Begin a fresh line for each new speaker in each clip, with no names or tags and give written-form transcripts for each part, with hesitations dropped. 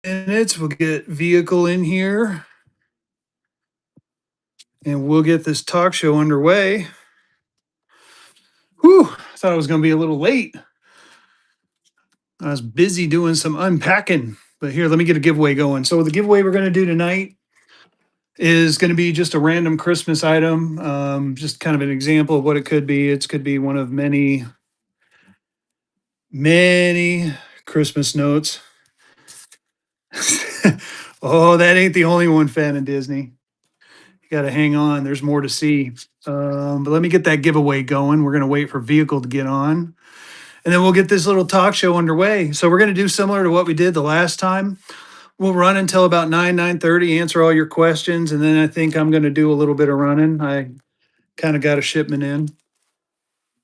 minutes. We'll get vehicle in here and we'll get this talk show underway. Whew, I thought I was going to be a little late. I was busy doing some unpacking, but here, let me get a giveaway going. So, the giveaway we're going to do tonight is going to be just a random Christmas item, just kind of an example of what it could be. It could be one of many, many Christmas notes. Oh, that ain't the only one fan of Disney. You got to hang on. There's more to see. But let me get that giveaway going. We're going to wait for vehicle to get on. And then we'll get this little talk show underway. So we're going to do similar to what we did the last time. We'll run until about 9:30, answer all your questions. And then I think I'm going to do a little bit of running. I kind of got a shipment in.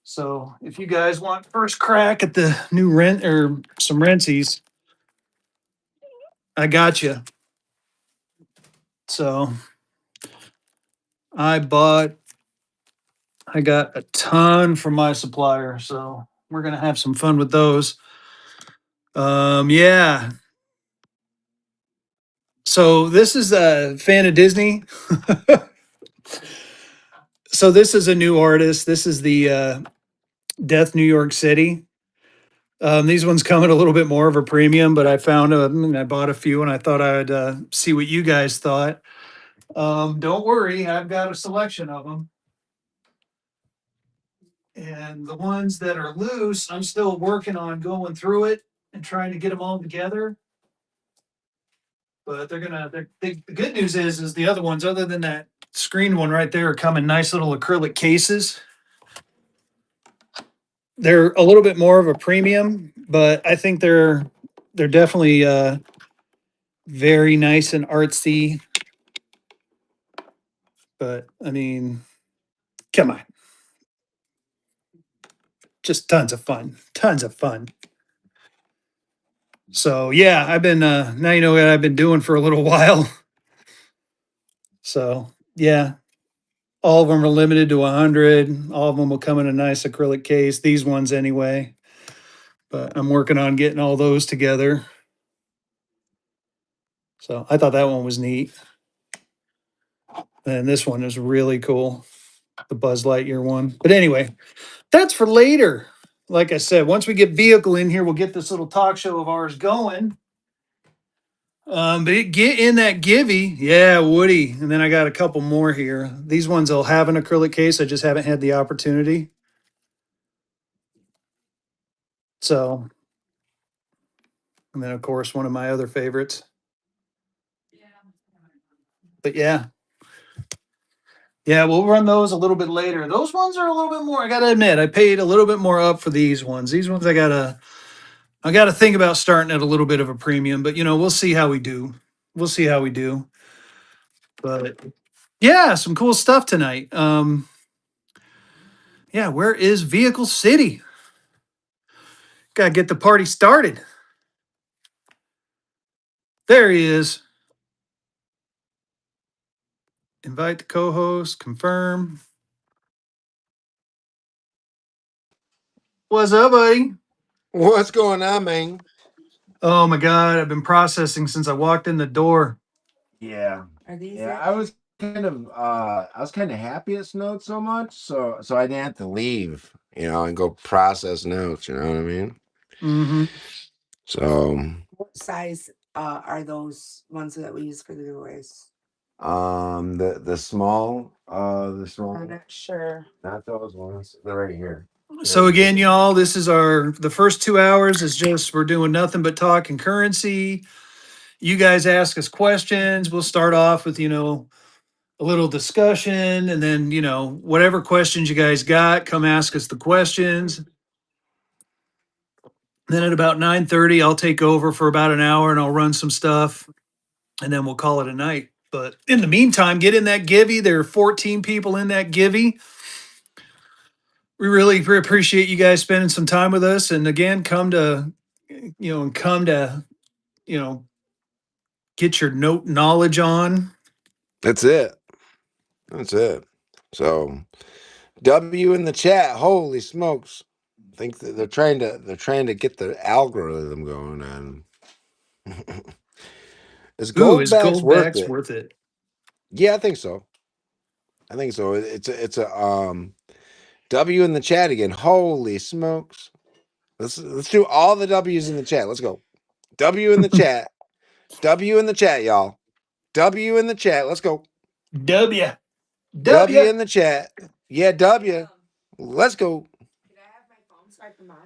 So if you guys want first crack at the new rent or some rentsies, I got you. So I got a ton from my supplier. So we're going to have some fun with those. Yeah. So this is a fan of Disney. So this is a new artist. This is the Death New York City. These ones come at a little bit more of a premium, but I found them and I bought a few and I thought I'd see what you guys thought. Don't worry, I've got a selection of them. And the ones that are loose, I'm still working on going through it and trying to get them all together. But the good news is the other ones, other than that screen one right there, come in nice little acrylic cases. They're a little bit more of a premium, but I think they're definitely very nice and artsy. But I mean, come on, just tons of fun, tons of fun. So yeah, I've been now you know what I've been doing for a little while. So yeah, all of them are limited to 100. All of them will come in a nice acrylic case. These ones anyway. But I'm working on getting all those together. So I thought that one was neat. And this one is really cool, the Buzz Lightyear one. But anyway, that's for later. Like I said, once we get vehicle in here, we'll get this little talk show of ours going. But get in that Givy. Yeah, Woody. And then I got a couple more here. These ones will have an acrylic case. I just haven't had the opportunity. So, and then of course, one of my other favorites. But yeah. Yeah, we'll run those a little bit later. Those ones are a little bit more. I gotta admit, I paid a little bit more up for these ones. These ones I gotta think about starting at a little bit of a premium, but we'll see how we do. We'll see how we do. But yeah, some cool stuff tonight. Yeah, where is Vehicle City? Gotta get the party started. There he is. Invite the co-host, confirm. What's up, buddy?
What's going on, man?
Oh my god, I've been processing since I walked in the door.
Yeah. Yeah, I was kind of happy it snowed so much, so I didn't have to leave, and go process notes, you know what I mean?
Mm-hmm.
So,
What size are those ones that we use for the giveaways?
the small,
I'm not sure.
not those ones. They're right here.
So again, y'all, this is the first 2 hours is just we're doing nothing but talking currency. You guys ask us questions. We'll start off with, a little discussion and then, whatever questions you guys got, come ask us the questions. Then at about 9:30, I'll take over for about an hour and I'll run some stuff and then we'll call it a night. But in the meantime, get in that Givy. There are 14 people in that Givy. We really appreciate you guys spending some time with us. And again, come to, you know, get your note knowledge on.
That's it. That's it. So, W in the chat. Holy smokes! I think that they're trying to get the algorithm going on.
Ooh, is
Goldback's
gold
worth
backs
it?
worth it?
Yeah, I think so. I think so. It's a W in the chat again. Holy smokes! Let's do all the W's in the chat. Let's go. W in the chat. W in the chat, y'all. W in the chat. Let's go.
W.
W
W.
in the chat. Yeah, W. Let's go.
Can I have my phone so I can mod?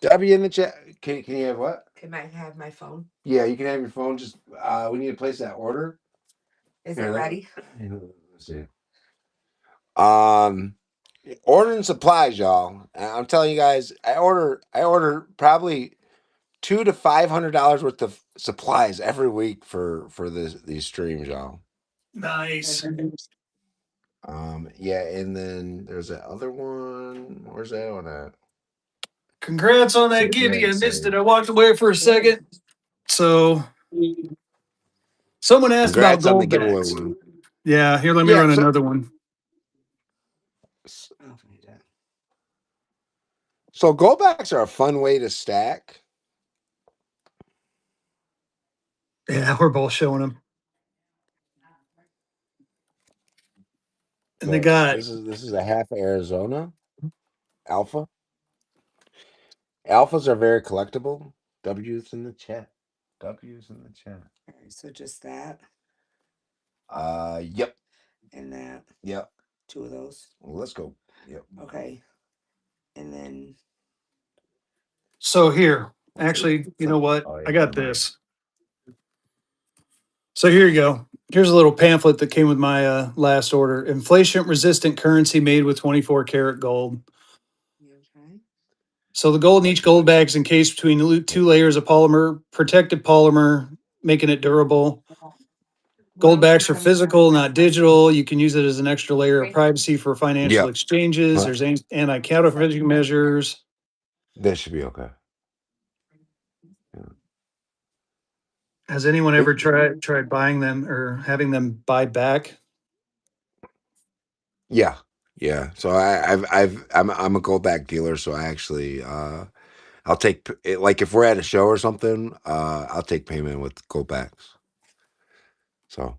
W in the chat. Can you have what?
Can I have my phone?
Yeah, you can have your phone. Just we need to place that order.
Is
Here,
it ready?
Let's see. Um, ordering supplies, y'all. I'm telling you guys, I order probably $200 to $500 worth of supplies every week for these streams, y'all.
Nice.
Yeah, and then there's that other one. Where's that one at?
Congrats on that givey. I missed it. I walked away for a second. So someone asked about
Congrats on the
gold
giveaway
backs.
one.
Yeah, here, let me
Yeah,
run
so
another one.
so goldbacks are a fun way to stack.
Yeah, we're both showing them. And they
So
got
this is a half Arizona alpha. Alphas are very collectible. W's in the chat. W's in the chat.
All right, so just that
Yep.
and that.
Yep.
2 of those.
Let's go. Yep.
Okay. And then
so here. Actually, you know what?
Oh
I
yeah,
got
never mind.
this. So here you go. Here's a little pamphlet that came with my last order. Inflation resistant currency made with 24 karat gold.
okay.
So the gold in each gold bag is encased between 2 layers of polymer, protected polymer, making it durable. Gold backs are physical, not digital. You can use it as an extra layer of privacy for financial
Yep.
exchanges. There's anti-counterfeiting measures.
That should be okay.
Has anyone
It,
ever tried buying them or having them buy back?
yeah. Yeah. So I'm a goldback dealer, so I actually I'll take like if we're at a show or something, I'll take payment with goldbacks. So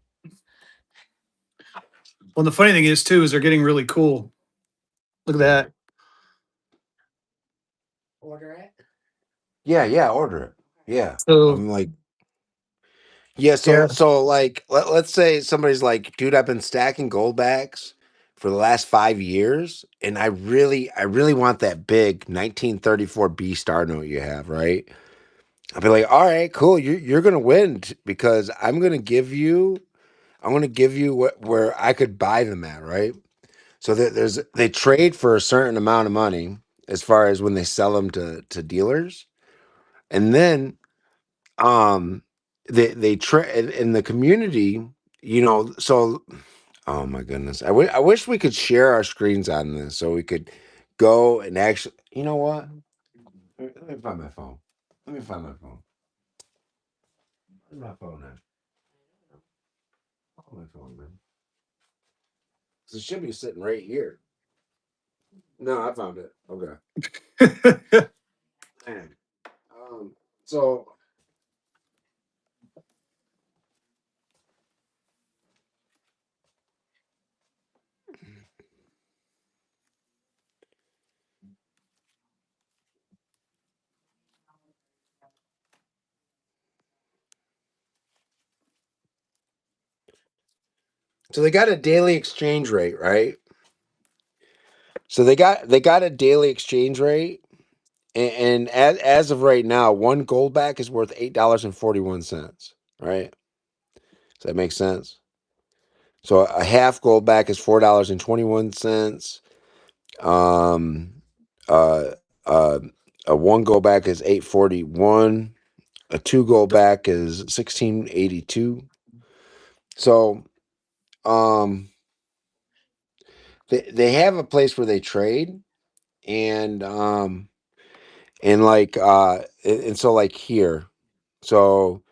Well, the funny thing is too is they're getting really cool. Look at that.
Order it.
yeah, order it. Yeah.
So
I'm like yeah,
yeah,
so like let's say somebody's like, dude, I've been stacking goldbacks for the last 5 years, and I really want that big 1934 B star note you have, right? I'll be like, all right, cool, you're gonna win because I'm gonna give you where I could buy them at, right? So they trade for a certain amount of money as far as when they sell them to dealers, and then they trade in the community, so oh my goodness, I wish we could share our screens on this so we could go and actually, you know what, let me find my phone. Let me find my phone. Where's my phone at? Oh, my phone, man. 'Cause it should be sitting right here. No, I found it. Okay. Man. So so they got a daily exchange rate, right? So they got a daily exchange rate, and as of right now, one goldback is worth $8.41. Right? Does that make sense? So a half goldback is $4.21. Um, uh, uh, a one goldback is 8.41. A two goldback is 16.82. So um, they have a place where they trade, and like and so like here, so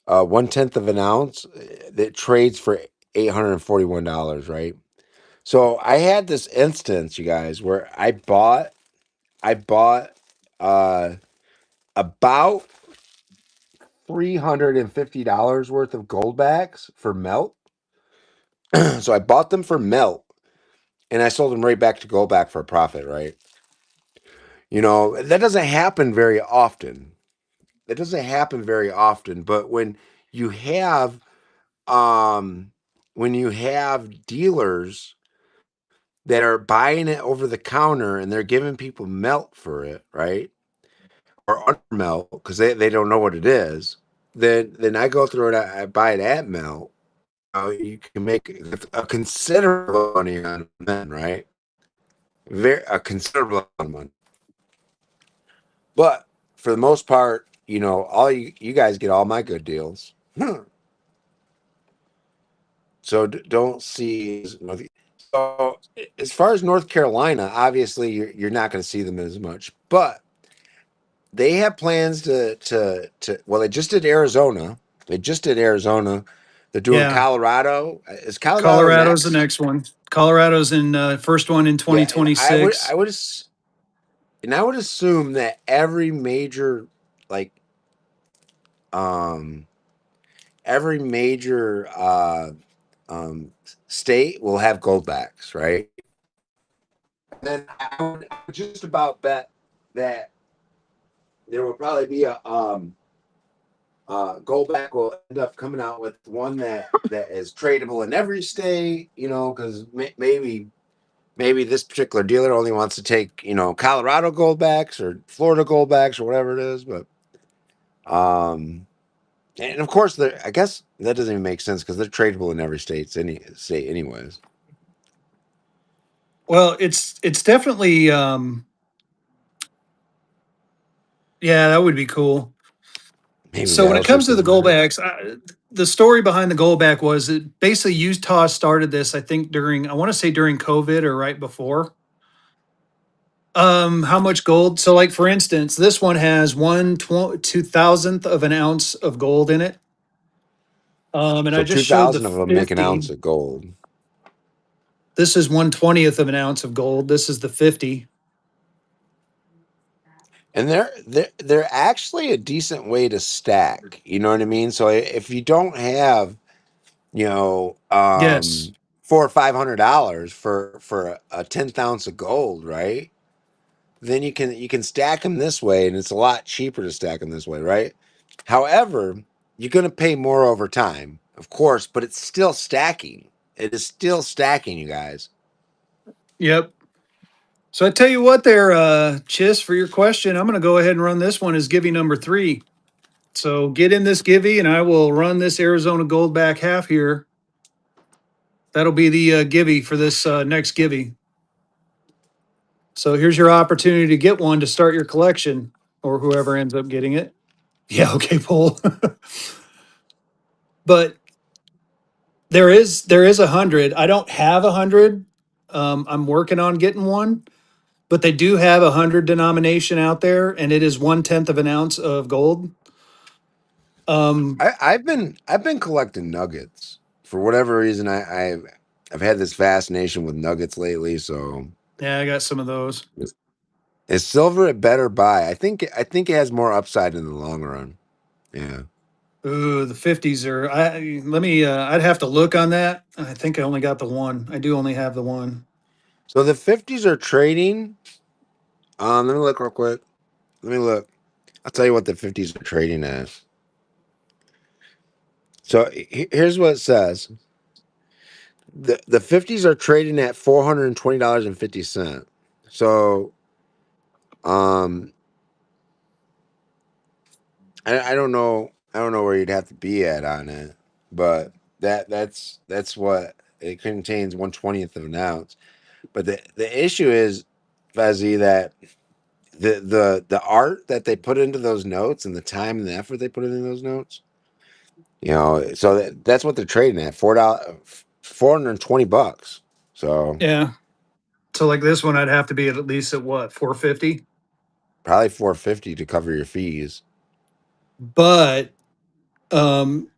1/10 of an ounce that trades for $841, right? So I had this instance, you guys, where I bought uh about $350 worth of gold backs for melt. So I bought them for melt and I sold them right back to goldback for a profit, right? That doesn't happen very often. That doesn't happen very often, but you have um when you have dealers that are buying it over the counter and they're giving people melt for it, right? Or under melt because they don't know what it is. Then I go through it, I buy it at melt. You can make a considerable money on them, right? A considerable amount of money. But for the most part, all you guys get all my good deals. So don't see. So as far as North Carolina, obviously you're not going to see them as much, but they have plans to. Well, they just did Arizona. They just did Arizona. They're doing
Yeah.
Colorado. Is Colorado
Colorado's the
next?
next one. Colorado's in first one in
Yeah, and I would I
2026.
would and I would assume that every major like um every major um state will have goldbacks, right? And then I would just about bet that there will probably be a goldback will end up coming out with one that is tradable in every state, because maybe this particular dealer only wants to take Colorado goldbacks or Florida goldbacks or whatever it is, but um and of course, I guess that doesn't even make sense because they're tradable in every state anyways.
Well, it's definitely yeah, that would be cool.
Maybe
So when it
that'll
comes
shift
to
in
the
the market.
goalbacks, the story behind the goalback was that basically Utah started this. I think during I want to say during COVID or right before. How much gold? So, like for instance, this one has 1/2000th of an ounce of gold in it. And I
So
just showed the
2,000 of them make an
50.
ounce of gold.
This is 1/20th of an ounce of gold. This is the 50.
And they're actually a decent way to stack. You know what I mean? So if you don't have, you know,
Yes.
um, $400 or $500 for a 10th ounce of gold, right? Then you can stack them this way, and it's a lot cheaper to stack them this way, right? However, you're going to pay more over time, of course, but it's still stacking. It is still stacking, you guys.
Yep. So I tell you what, there, Chis, for your question, I'm going to go ahead and run this one as Givey number 3. So get in this Givey, and I will run this Arizona Goldback half here. That'll be the Givey for this next Givey. So here's your opportunity to get one to start your collection, or whoever ends up getting it. Yeah, okay, Paul. But there is 100. I don't have 100. I'm working on getting one, but they do have 100 denomination out there, and it is 1/10 of an ounce of gold. Um,
I've been collecting nuggets for whatever reason. I've had this fascination with nuggets lately. So
yeah, I got some of those.
is silver a better buy? I think it has more upside in the long run. Yeah.
Ooh, the 50s are. Let me. I'd have to look on that. I think I only got the one. I do only have the one.
So the 50s are trading. Let me look real quick. Let me look. I'll tell you what the 50s are trading as. So here's what it says. The 50s are trading at $420.50. So um I don't know, where you'd have to be at on it, but that's what it contains, 1/20th of an ounce. But the issue is, Fezzy, that the art that they put into those notes and the time and the effort they put into those notes, so that's what they're trading at, $420. So
Yeah. So like this one, I'd have to be at least at what 450.
probably 450 to cover your fees.
But um,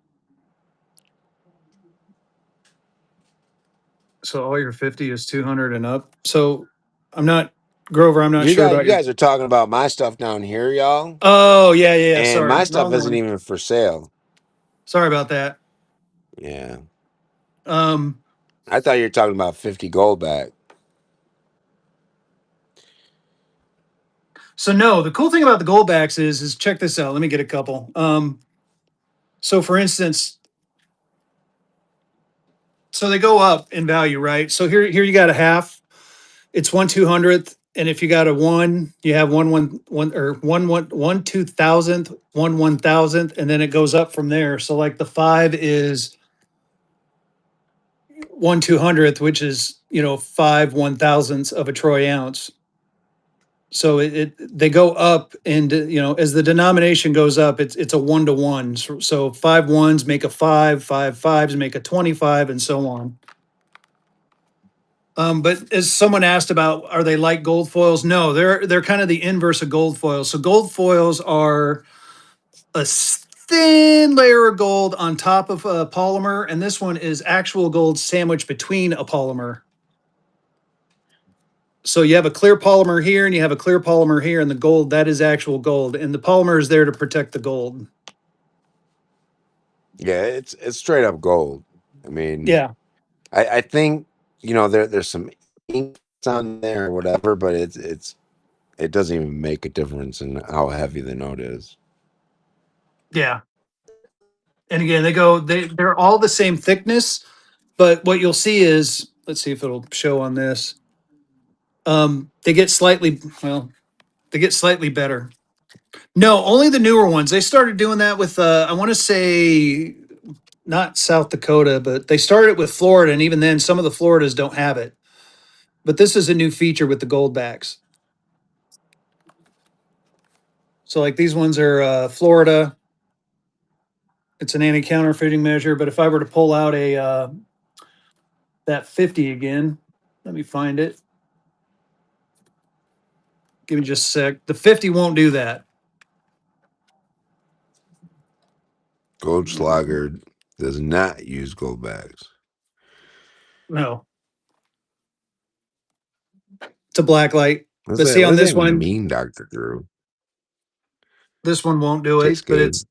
so all your 50 is 200 and up. So I'm not. Grover, I'm not sure about
You
your.
guys are talking about my stuff down here, y'all,
Oh yeah, yeah, yeah.
and
Sorry,
my stuff
wrong
isn't
one.
even for sale.
Sorry about that.
Yeah,
Um,
I thought you were talking about 50 gold back.
so no, the cool thing about the Goldbacks is check this out. Let me get a couple. So for instance, so they go up in value, right? So here you got a half. It's 1/200th, and if you got a one, you have one or one 2,000th, one 1,000th, and then it goes up from there. So like the five is 1/200th, which is five 1,000ths of a troy ounce. So they go up, and as the denomination goes up, it's a 1-to-1. So five ones make a five, five fives make a 25, and so on. But as someone asked about, are they like gold foils? No, they're kind of the inverse of gold foils. So gold foils are a thin layer of gold on top of a polymer, and this one is actual gold sandwiched between a polymer. So you have a clear polymer here, and you have a clear polymer here, and the gold, that is actual gold, and the polymer is there to protect the gold.
Yeah, it's straight up gold. I mean,
Yeah,
I think there's some ink on there or whatever, but it doesn't even make a difference in how heavy the note is.
yeah. And again, they're all the same thickness, but what you'll see is, let's see if it'll show on this. They get slightly, well, they get slightly better. No, only the newer ones. They started doing that with I want to say not South Dakota, but they started it with Florida, and even then some of the Floridas don't have it. But this is a new feature with the goldbacks. So like these ones are Florida. It's an anti-counterfeiting measure, but if I were to pull out a that 50 again, let me find it. Give me just a sec. The 50 won't do that.
Goldschlager does not use gold bags.
No, it's a black light.
What's
But
that?
see
What
on
does that
this
even
one,
mean, Doctor Drew?
this one won't do it,
Tastes
but
good.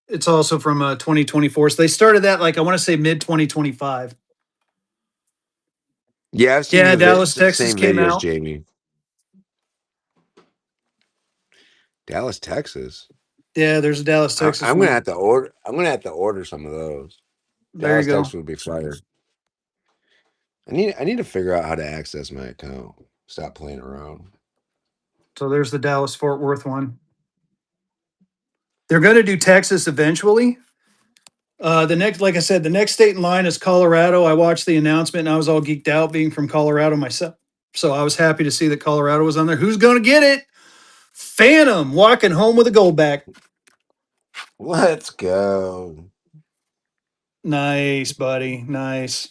it's also from 2024. So they started that like I want to say mid 2025.
Yeah, I've seen
Yeah,
the
Dallas, Texas
same
came
videos,
out.
Jamie. Dallas, Texas.
Yeah, there's a Dallas, Texas
I'm gonna
one.
have to order. I'm gonna have to order some of those.
There you
Dallas,
go.
Texas would be fire. I need to figure out how to access my account. Stop playing around.
So there's the Dallas Fort Worth one. They're going to do Texas eventually. The next, like I said, the next state in line is Colorado. I watched the announcement and I was all geeked out being from Colorado myself. So I was happy to see that Colorado was on there. Who's going to get it? Phantom walking home with a goldback.
Let's go.
Nice, buddy. Nice.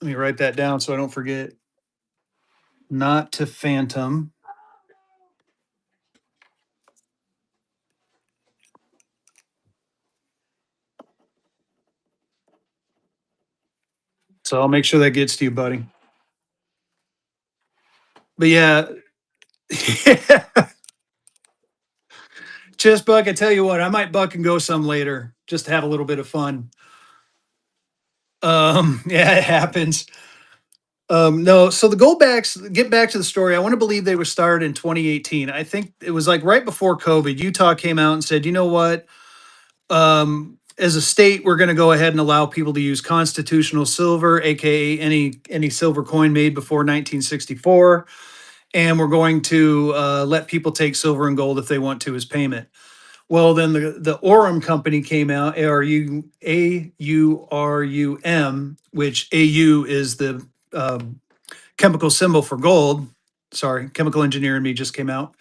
Let me write that down so I don't forget. Not to Phantom. So I'll make sure that gets to you, buddy. But yeah, just buck. I tell you what, I might buck and go some later just to have a little bit of fun. Yeah, it happens. No, so the Goldbacks, get back to the story. I want to believe they were started in 2018. I think it was like right before COVID. Utah came out and said, you know what? As a state, we're going to go ahead and allow people to use constitutional silver, aka any silver coin made before 1964, and we're going to let people take silver and gold if they want to as payment. Well, then the Aurum company came out, AURUM, which AU is the chemical symbol for gold. Sorry, chemical engineer in me just came out.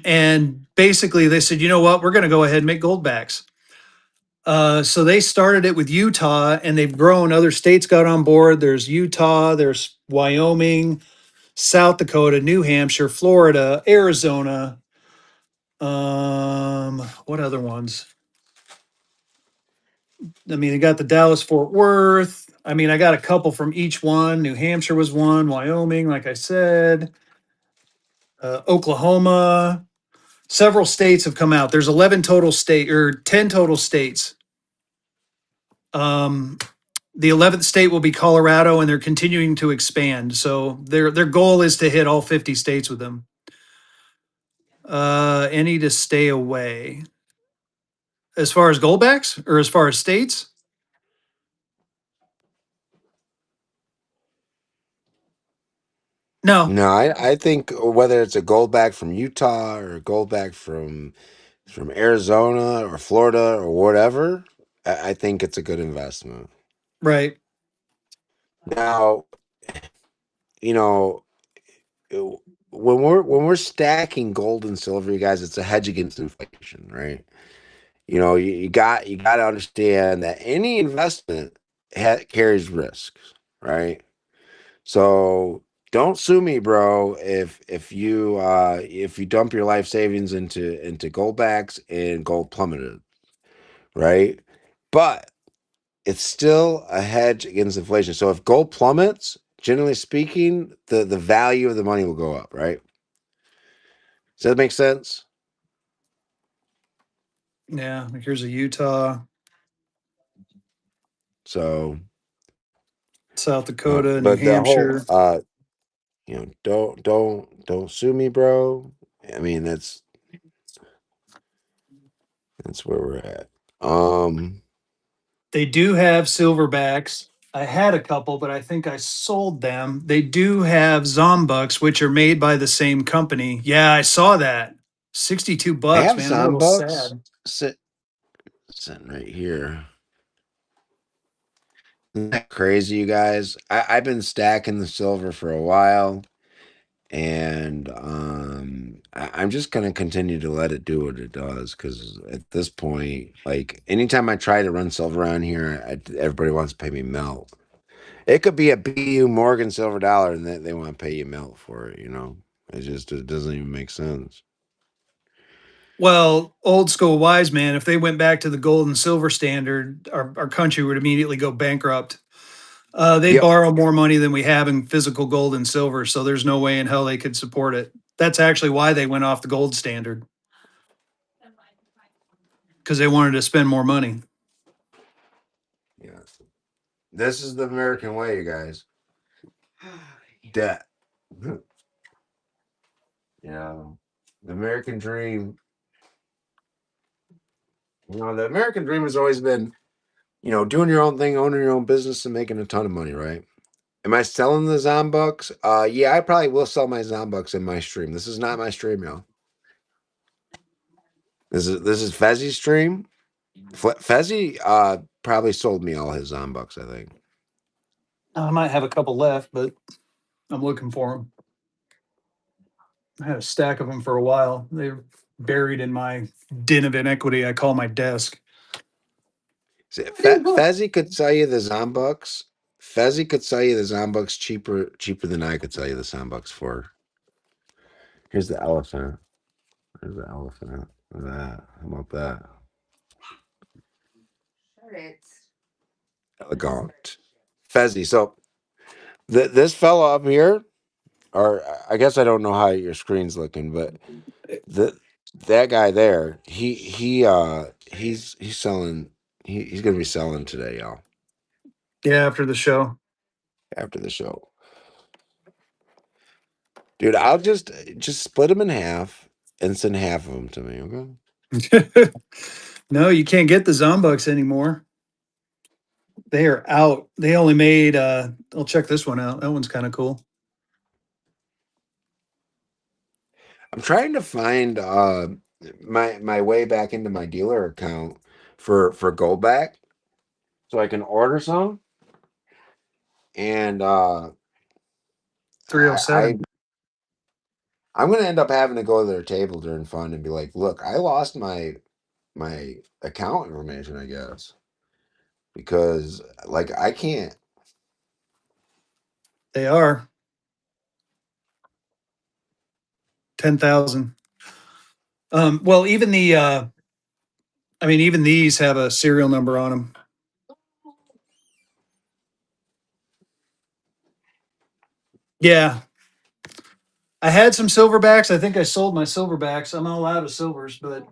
And basically, they said, you know what, we're going to go ahead and make goldbacks. So they started it with Utah, and they've grown. Other states got on board. There's Utah, there's Wyoming, South Dakota, New Hampshire, Florida, Arizona. What other ones? I mean, I got the Dallas Fort Worth. I mean, I got a couple from each one. New Hampshire was one, Wyoming, like I said, Oklahoma. Several states have come out. There's 11 total state or 10 total states. Um, the 11th state will be Colorado, and they're continuing to expand. So their goal is to hit all 50 states with them. Any to stay away. As far as goldbacks or as far as states? No,
No, I think whether it's a gold back from Utah or a gold back from Arizona or Florida or whatever, I think it's a good investment.
right.
Now, you know, it- when we're stacking gold and silver, you guys, it's a hedge against inflation, right? You got to understand that any investment carries risks, right? So don't sue me, bro, if you dump your life savings into gold backs and gold plummeted, right? But it's still a hedge against inflation. So if gold plummets, generally speaking, the value of the money will go up, right? Does that make sense?
Yeah, like here's a Utah,
So,
South Dakota, New
but the whole
Hampshire.
don't sue me, bro. I mean, that's where we're at.
They do have silverbacks. I had a couple, but I think I sold them. They do have Zombucks, which are made by the same company. Yeah, I saw that. 62
I
bucks,
have
man. I'm a
some
little
bucks
sad.
sitting right here. Isn't that crazy, you guys? I've been stacking the silver for a while, and I'm just gonna continue to let it do what it does because at this point, like anytime I try to run silver around here, everybody wants to pay me melt. It could be a BU Morgan silver dollar, and they want to pay you melt for it. It doesn't even make sense.
Well, old school wise man, if they went back to the gold and silver standard, our country would immediately go bankrupt. They
Yep.
borrow more money than we have in physical gold and silver, so there's no way in hell they could support it. That's actually why they went off the gold standard because they wanted to spend more money.
Yeah. This is the American way, you guys. Debt. Yeah. The American dream. The American dream has always been, doing your own thing, owning your own business, and making a ton of money, right? Am I selling the Zombucks? Yeah, I probably will sell my Zombucks in my stream. This is not my stream, y'all. This is Fezzy's stream. Fezzy probably sold me all his Zombucks, I think.
I might have a couple left, but I'm looking for them. I had a stack of them for a while. They're buried in my den of inequity I call my desk.
See, Fezzy could sell you the Zombucks. Fezzy could sell you the Zombucks cheaper than I could sell you the Zombucks for. Here's the elephant. There's the elephant. Look at that. How about that?
Shut it.
Elegant. Fezzy. So this fella up here, or I guess I don't know how your screen's looking, but the that guy there, he's selling. He's gonna be selling today, y'all.
Yeah, after the show.
After the show, dude. I'll just split them in half and send half of them to me. Okay.
No, you can't get the Zombucks anymore. They are out. They only made I'll check this one out. That one's kind of cool.
I'm trying to find my way back into my dealer account for Goldback so I can order some. And I
307.
I'm gonna end up having to go to their table during fun and be like, look, I lost my account information, I guess, because like I can't.
They are 10,000. Well, even the I mean even these have a serial number on them. Yeah, I had some silverbacks. I think I sold my silverbacks. I'm all out of silvers, but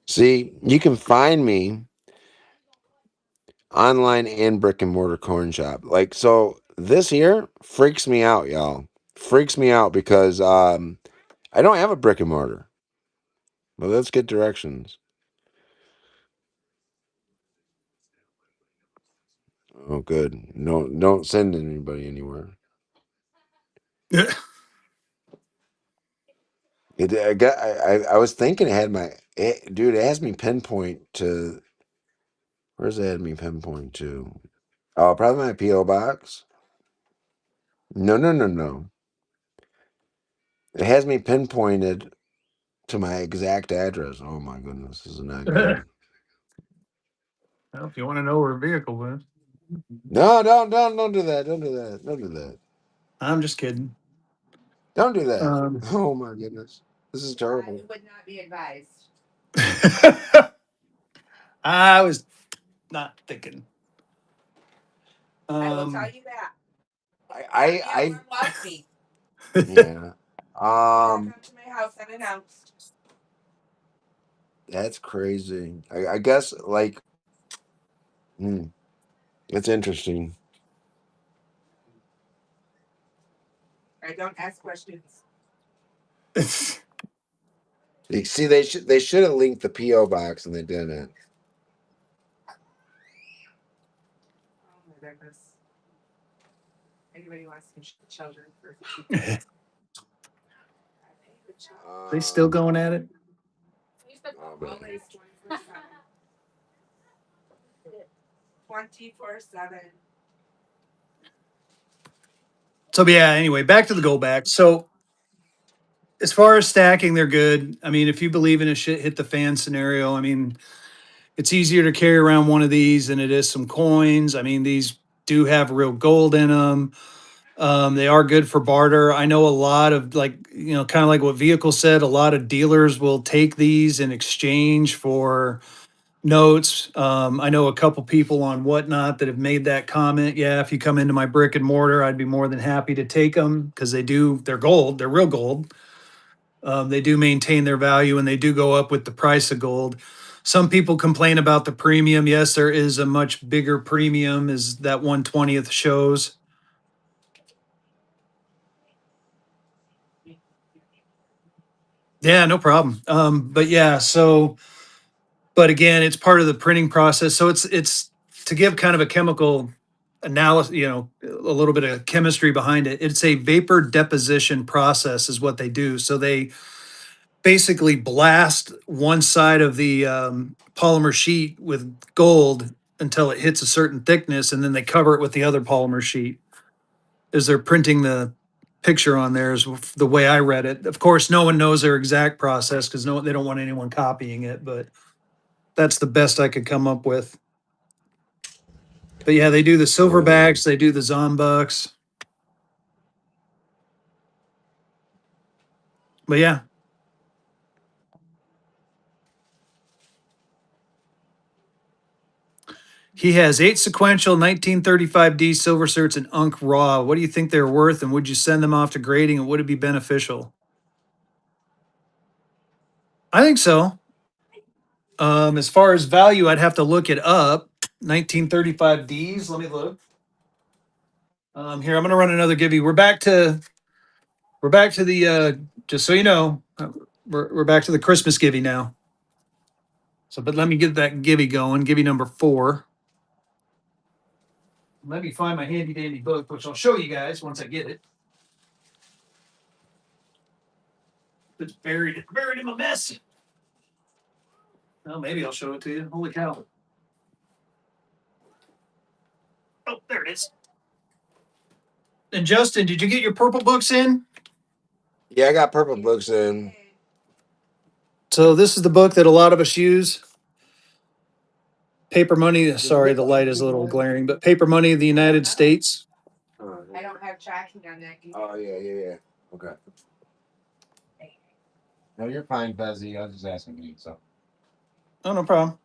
See, you can find me online and brick and mortar corn shop. Like, so this here freaks me out, y'all. Freaks me out because I don't have a brick and mortar. But let's get directions. Oh, good. No, don't send anybody anywhere. I was thinking it had dude. It has me pinpoint to where's it had me pinpoint to? Oh, probably my PO box. No, no, no, no. It has me pinpointed to my exact address. Oh my goodness, this is not
well,
good.
if you want to know where a vehicle was,
No, don't do that. Don't do that. Don't do that.
I'm just kidding.
Don't do that.
Um,
Oh my goodness, this is terrible.
Would not be advised.
I was not thinking.
I will tell
Um,
you that.
I
Loves me.
yeah.
Come to my house unannounced.
That's crazy. I guess like, it's interesting.
I don't ask questions.
See, they should have linked the PO box and they didn't.
Oh my goodness. Anybody wants some children for
they still
Um,
going at it?
oh, but-
always 24/7. 24/7.
So yeah. Anyway, back to the go back. So as far as stacking, they're good. I mean, if you believe in a shit hit the fan scenario, I mean, it's easier to carry around one of these than it is some coins. I mean, these do have real gold in them. They are good for barter. I know a lot of like, kind of like what Vehicle said, a lot of dealers will take these in exchange for notes. I know a couple people on Whatnot that have made that comment. Yeah, if you come into my brick and mortar, I'd be more than happy to take them because they're gold, they're real gold. They do maintain their value and they do go up with the price of gold. Some people complain about the premium. Yes, there is a much bigger premium as that 1/20th shows. Yeah, no problem. But yeah, but again, it's part of the printing process. So it's to give kind of a chemical analysis, a little bit of chemistry behind it. It's a vapor deposition process, is what they do. So they basically blast one side of the polymer sheet with gold until it hits a certain thickness, and then they cover it with the other polymer sheet as they're printing the picture on there. Is the way I read it. Of course, no one knows their exact process because they don't want anyone copying it, but that's the best I could come up with. But yeah, they do the
um,
silverbacks, they do the zombucks. But yeah, he has 8 sequential 1935D silver certs in Unk Raw. What do you think they're worth, and would you send them off to grading, and would it be beneficial? I think so. As far as value, I'd have to look it up. 1935Ds. Let me look. Here, I'm going to run another givey. We're back to the just so you know, we're back to the Christmas givey now. So, but let me get that givey going. Givey number 4. Let me find my handy dandy book, which I'll show you guys once I get it. It's buried in my mess. Well, maybe I'll show it to you. Holy cow. Oh, there it is. And Justin, did you get your purple books in?
yeah, I got purple books in.
So this is the book that a lot of us use. Paper Money.
Did you
Sorry,
get
the
the
light is a
old
little
one?
glaring, but Paper Money of the United States.
I don't have tracking on that either.
Oh yeah. Okay. No, you're fine, Fezzy. I was just asking you. So.
Oh, no problem.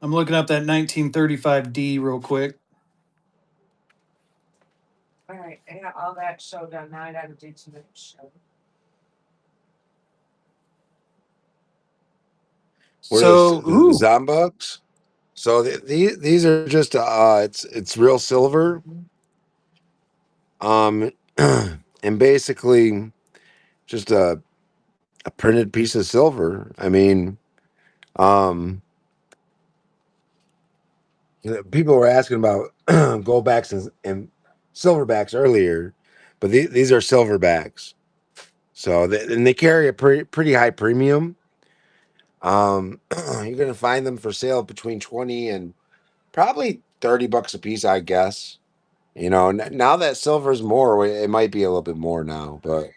I'm looking up that 1935D real quick.
All right, I got all that show done. Now I gotta do to the show.
What are those,
So, ooh,
Zombucks? So these are just it's real silver, um, and basically just a printed piece of silver. I mean, um, people were asking about goldbacks and silverbacks earlier, but these are silverbacks. So and they carry a pretty high premium. You're gonna find them for sale between 20 and probably $30 a piece, I guess. You know, now that silver's more, it might be a little bit more now, but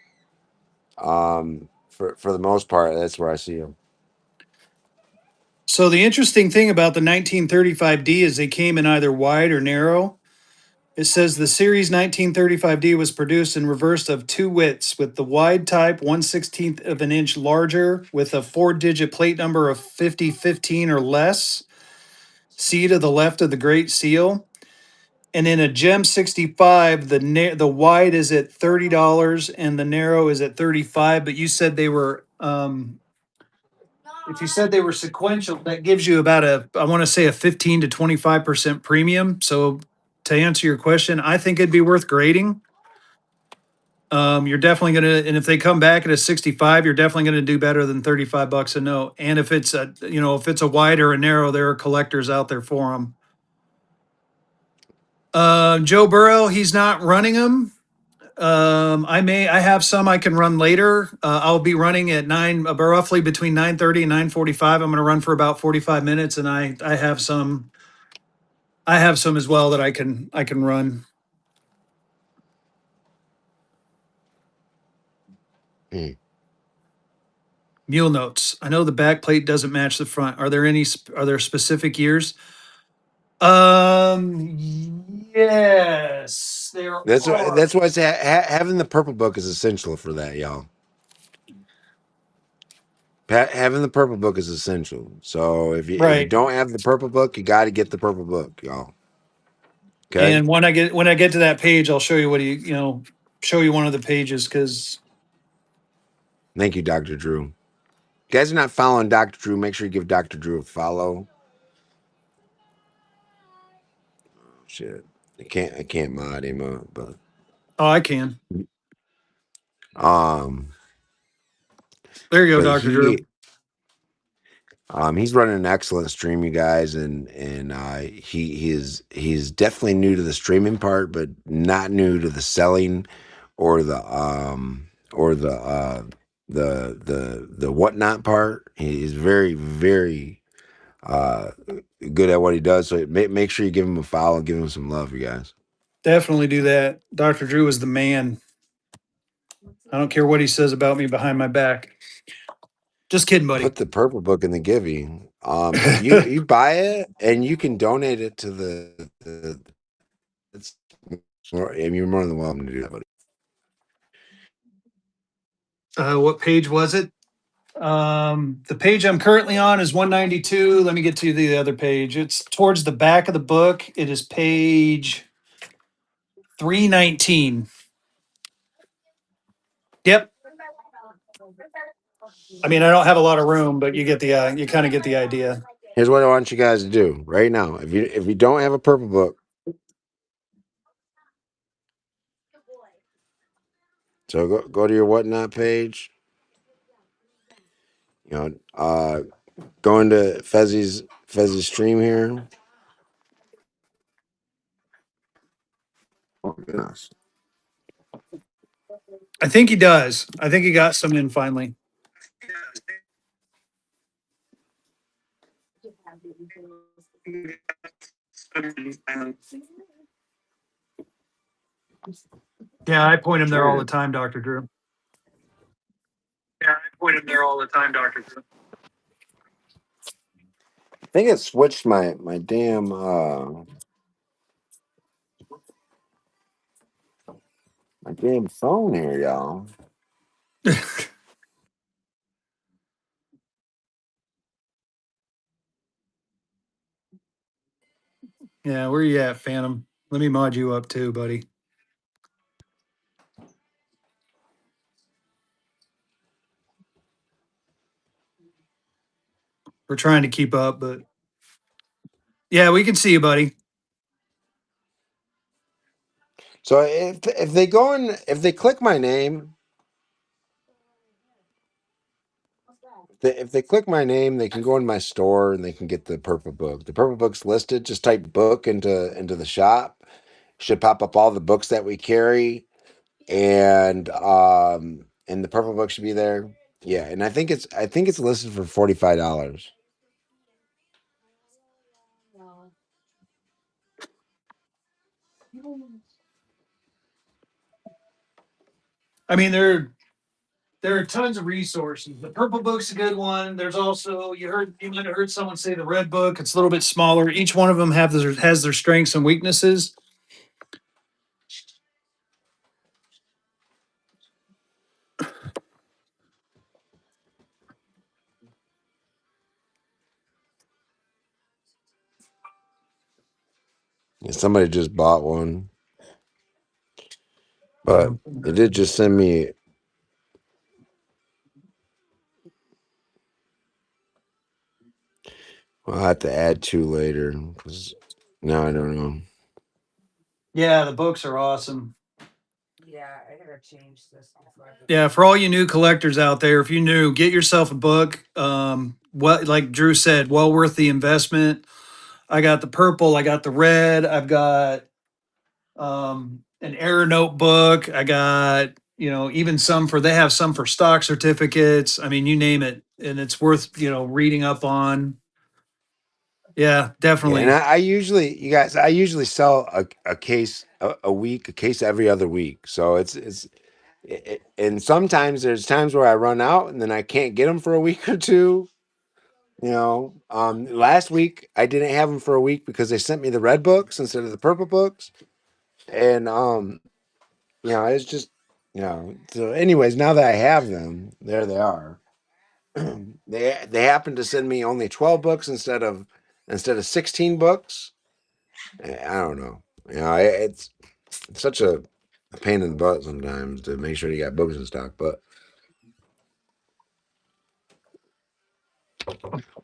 for the most part, that's where I see them.
so the interesting thing about the 1935D is they came in either wide or narrow. It says the series 1935D was produced in reverse of two widths, with the wide type 1/16th of an inch larger, with a 4-digit plate number of 5015 or less. See to the left of the Great Seal. And in a Gem 65, the wide is at $30 and the narrow is at 35. But you said they were if you said they were sequential, that gives you about I want to say a 15 to 25% premium. So to answer your question, I think it'd be worth grading. You're definitely gonna, and if they come back at a 65, you're definitely gonna do better than $35 a note. And if it's if it's a wide or a narrow, there are collectors out there for them. Joe Burrow, he's not running them. I have some I can run later. I'll be running at roughly between 9:30 and 9:45. I'm going to run for about 45 minutes, and I have some as well that I can run.
Hmm.
Mule notes. I know the back plate doesn't match the front. Are there specific years? Yes, there are.
That's why it's having the purple book is essential for that, y'all. Having the purple book is essential. So if you
Right.
don't have the purple book, you got to get the purple book, y'all. Okay.
And when I get to that page, I'll show you show you one of the pages because
Thank you, Dr. Drew. You guys are not following Dr. Drew. Make sure you give Dr. Drew a follow. Shit, I can't mod him up, but
oh, I can.
um,
There you go,
but
Doctor Drew.
he's running an excellent stream, you guys, and he's definitely new to the streaming part, but not new to the selling or the whatnot part. He's very very uh good at what he does. So make sure you give him a follow, give him some love, you guys.
Definitely do that. Dr. Drew is the man. I don't care what he says about me behind my back. Just kidding, buddy.
Put the purple book in the giving. You buy it and you can donate it to the it's and you're more than welcome to do that, buddy.
What page was it? The page I'm currently on is 192. Let me get to the other page. It's towards the back of the book. It is page 319. Yep. I mean, I don't have a lot of room, but you kind of get the idea.
Here's what I want you guys to do right now. If you don't have a purple book, so go to your whatnot page. You know, go into Fezzy's stream here. Oh goodness.
I think he does. I think he got some in finally. Yeah, I point him there all the
Trying to.
time, Dr. Drew. Yeah, I point him there all the time, Dr. Drew.
I think it switched my damn my damn phone here, y'all.
Yeah, where you at, Phantom? Let me mod you up too, buddy. We're trying to keep up, but yeah, we can see you, buddy.
So if they go in, if they click my name, if they click my name, they can go in my store and they can get the purple book. The purple book's listed. Just type book into the shop. Should pop up all the books that we carry, and the purple book should be there. Yeah, and I think it's listed for $45.
I mean, there are tons of resources. The purple book's a good one. There's also you might have heard someone say the red book. It's a little bit smaller. Each one of them has their strengths and weaknesses.
Yeah, somebody just bought one, but
Yeah.
they did just send me. I'll have to add two later because now I don't know.
Yeah, the books are awesome.
Yeah, I gotta change this before I
Yeah,
forget.
for all you new collectors out there, if you're new, get yourself a book. What like Drew said, well worth the investment. I got the purple, I got the red, I've got an error notebook. I got, even some for they have some for stock certificates. I mean, you name it, and it's worth reading up on. Yeah,
Yeah, and
definitely.
I usually sell a case a week, a case every other week. So and sometimes there's times where I run out and then I can't get them for a week or two. Last week I didn't have them for a week because they sent me the red books instead of the purple books, and it's just So, anyways, now that I have them, there they are. They happen to send me only 12 books instead of 16 books. I don't know. It's such a pain in the butt sometimes to make sure you got books in stock. But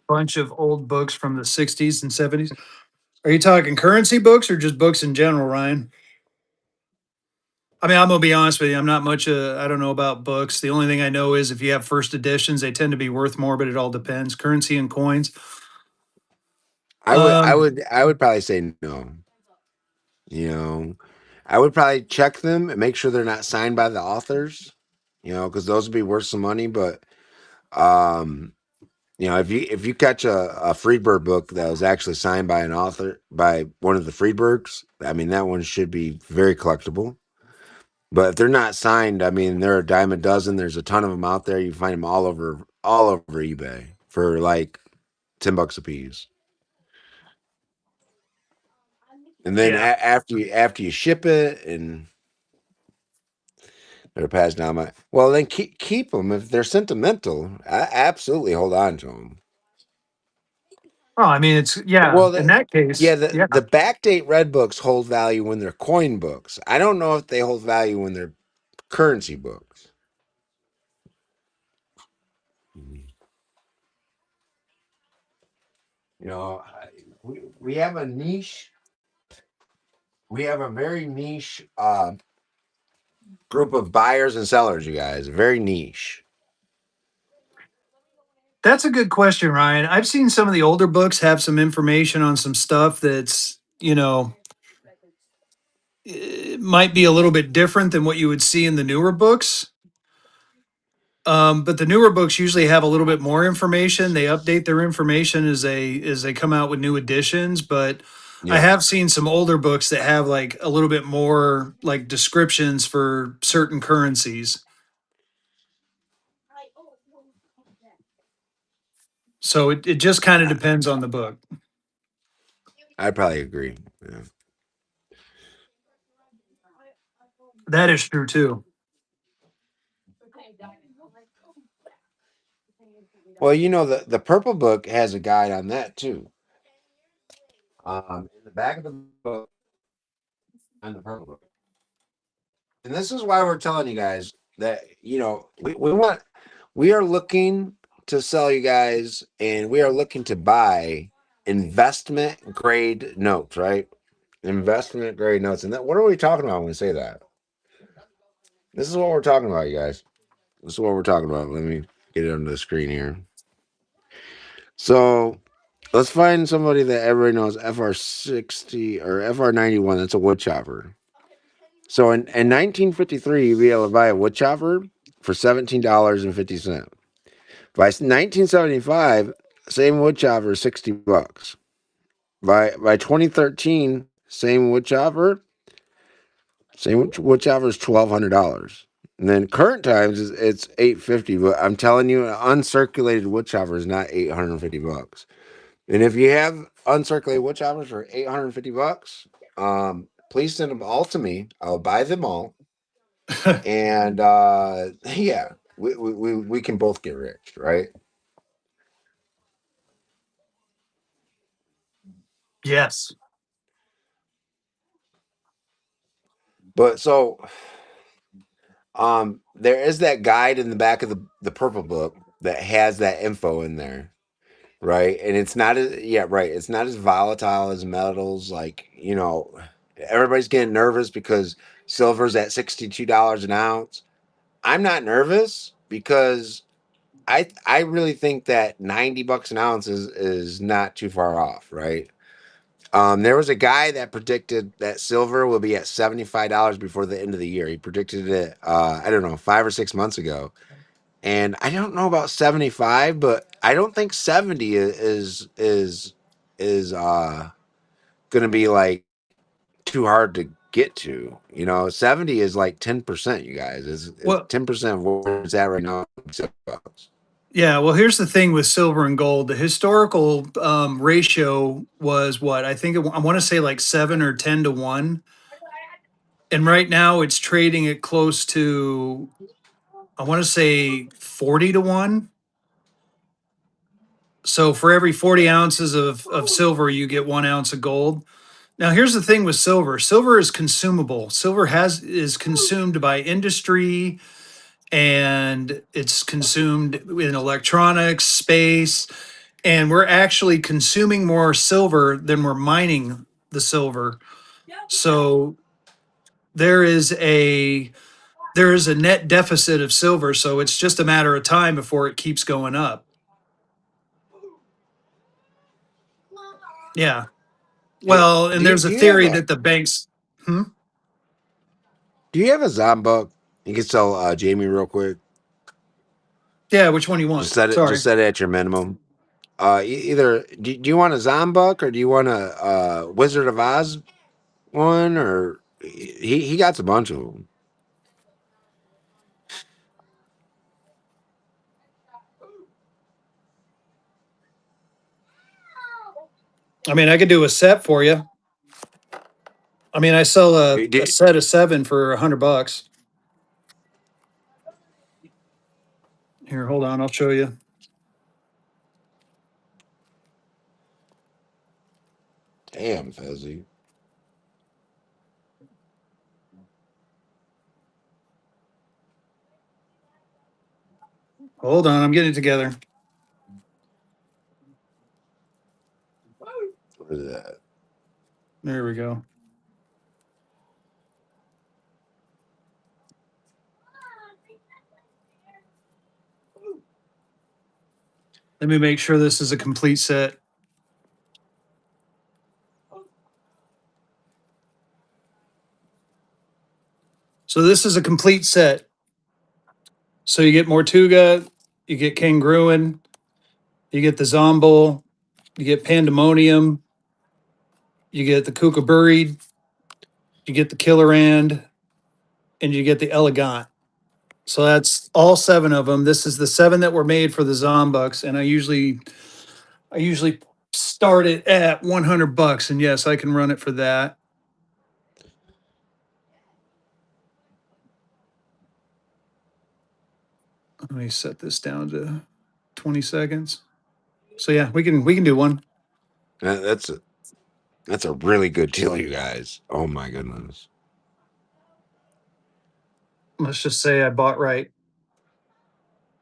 Bunch of old books from the 60s and 70s. Are you talking currency books or just books in general, Ryan? I mean, I'm gonna be honest with you. I'm not much. I don't know about books. The only thing I know is if you have first editions, they tend to be worth more, but it all depends. Currency and coins.
I would I
Um,
would I would probably say no. You know, I would probably check them and make sure they're not signed by the authors. Because those would be worth some money. But um, if you catch a Friedberg book that was actually signed by an author by one of the Friedbergs, I mean that one should be very collectible. But if they're not signed, I mean they're a dime a dozen. There's a ton of them out there. You find them all over eBay for like $10 a piece. And then
yeah.
after you ship it and they're passed down my well, then keep them if they're sentimental. I absolutely hold on to them.
Oh, I mean, yeah.
Well,
In that
yeah,
case, yeah.
the backdate red books hold value when they're coin books. I don't know if they hold value when they're currency books. You know, we have a niche. We have a very niche group of buyers and sellers. You guys, very niche.
That's a good question, Ryan. I've seen some of the older books have some information on some stuff that's, it might be a little bit different than what you would see in the newer books. But the newer books usually have a little bit more information. They update their information as they come out with new editions. But I
Yeah,
have seen some older books that have like a little bit more like descriptions for certain currencies. So it just kind of
I,
depends on the book.
I probably agree. Yeah.
That is true too.
Well, the purple book has a guide on that too. In the back of the book on the purple book. And this is why we're telling you guys that we are looking to sell you guys, and we are looking to buy investment grade notes, right? Investment grade notes. And that, what are we talking about when we say that? This is what we're talking about, you guys. This is what we're talking about. Let me get it on the screen here. So let's find somebody that everybody knows, FR60 or FR91. That's a wood chopper. So in 1953, you'd be able to buy a wood chopper for $17.50. By 1975, same wood chopper is $60. By 2013, same wood chopper is $1,200. And then current times is it's $850. But I'm telling you, an uncirculated wood chopper is not $850. And if you have uncirculated wood choppers for $850, please send them all to me. I'll buy them all, and yeah, we can both get rich, right?
Yes.
But so there is that guide in the back of the purple book that has that info in there, right? And it's not as yeah, right. It's not as volatile as metals. Like, everybody's getting nervous because silver's at $62 an ounce. I'm not nervous because I really think that $90 an ounce is not too far off, right? There was a guy that predicted that silver will be at $75 before the end of the year. He predicted it, I don't know, 5 or 6 months ago. And I don't know about 75, but I don't think 70 is going to be like too hard to get to. 70 is like 10%. You guys is
Well,
10% of where it's at right now.
yeah. Well, here's the thing with silver and gold. The historical ratio was what I think I want to say like 7 or 10 to 1, and right now it's trading at close to I want to say 40 to 1. So for every 40 ounces of silver, you get 1 ounce of gold. Now, here's the thing with silver. Silver is consumable. Silver is consumed by industry, and it's consumed in electronics, space, and we're actually consuming more silver than we're mining the silver. So there is a there is a net deficit of silver, so it's just a matter of time before it keeps going up. Yeah.
Do,
Well, and
do you
there's a
do you have
theory
a
that the banks. Hmm?
do you have a Zombuck? You can sell Jamie real quick.
Yeah, which one you want?
Just
Sorry.
set it at your minimum. Either do you want a Zombuck or do you want a Wizard of Oz one, or he got a bunch of them.
I mean, I could do a set for you. I mean, I sell a set of 7 for $100. Here, hold on, I'll show you.
Damn, Fezzy.
Hold on, I'm getting it together.
What is that?
There we go. Let me make sure this is a complete set. So this is a complete set. So you get Mortuga, you get Kangruin, you get the Zombol, you get Pandemonium, you get the Kookaburra, you get the Killerand, and you get the Elegant. So that's all 7 of them. This is the 7 that were made for the Zombucks, and I usually start it at $100, and yes, I can run it for that. Let me set this down to 20 seconds. So yeah, we can do one.
That- That's a that's a really good deal, you guys. Oh my goodness.
Let's just say I bought right.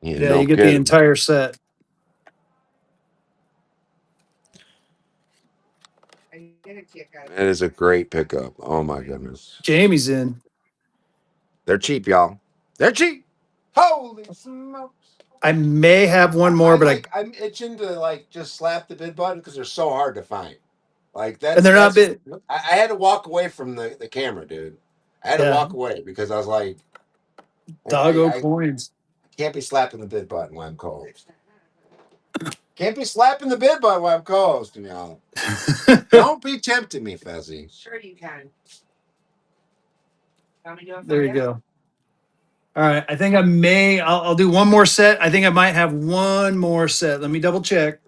Yeah,
Yeah,
no
you get the
kidding.
entire set.
It is a great pickup. Oh my goodness.
Jamie's in.
They're cheap, y'all. They're cheap. Holy smokes.
I may have one more, but
I'm itching to like just slap the bid button because they're so hard to find. Like
and they're not big.
I had to walk away from the camera, dude. I had to
Yeah,
walk away because I was like,
doggo
I
coins.
can't be slapping the bid button while I'm cold. Can't be slapping the bid button while I'm co-hosting, y'all. Don't be tempting me, Fezzy.
Sure you can. Want me to do it for
There you
you?
go. All right, I think I may. I'll do one more set. I think I might have one more set. Let me double check.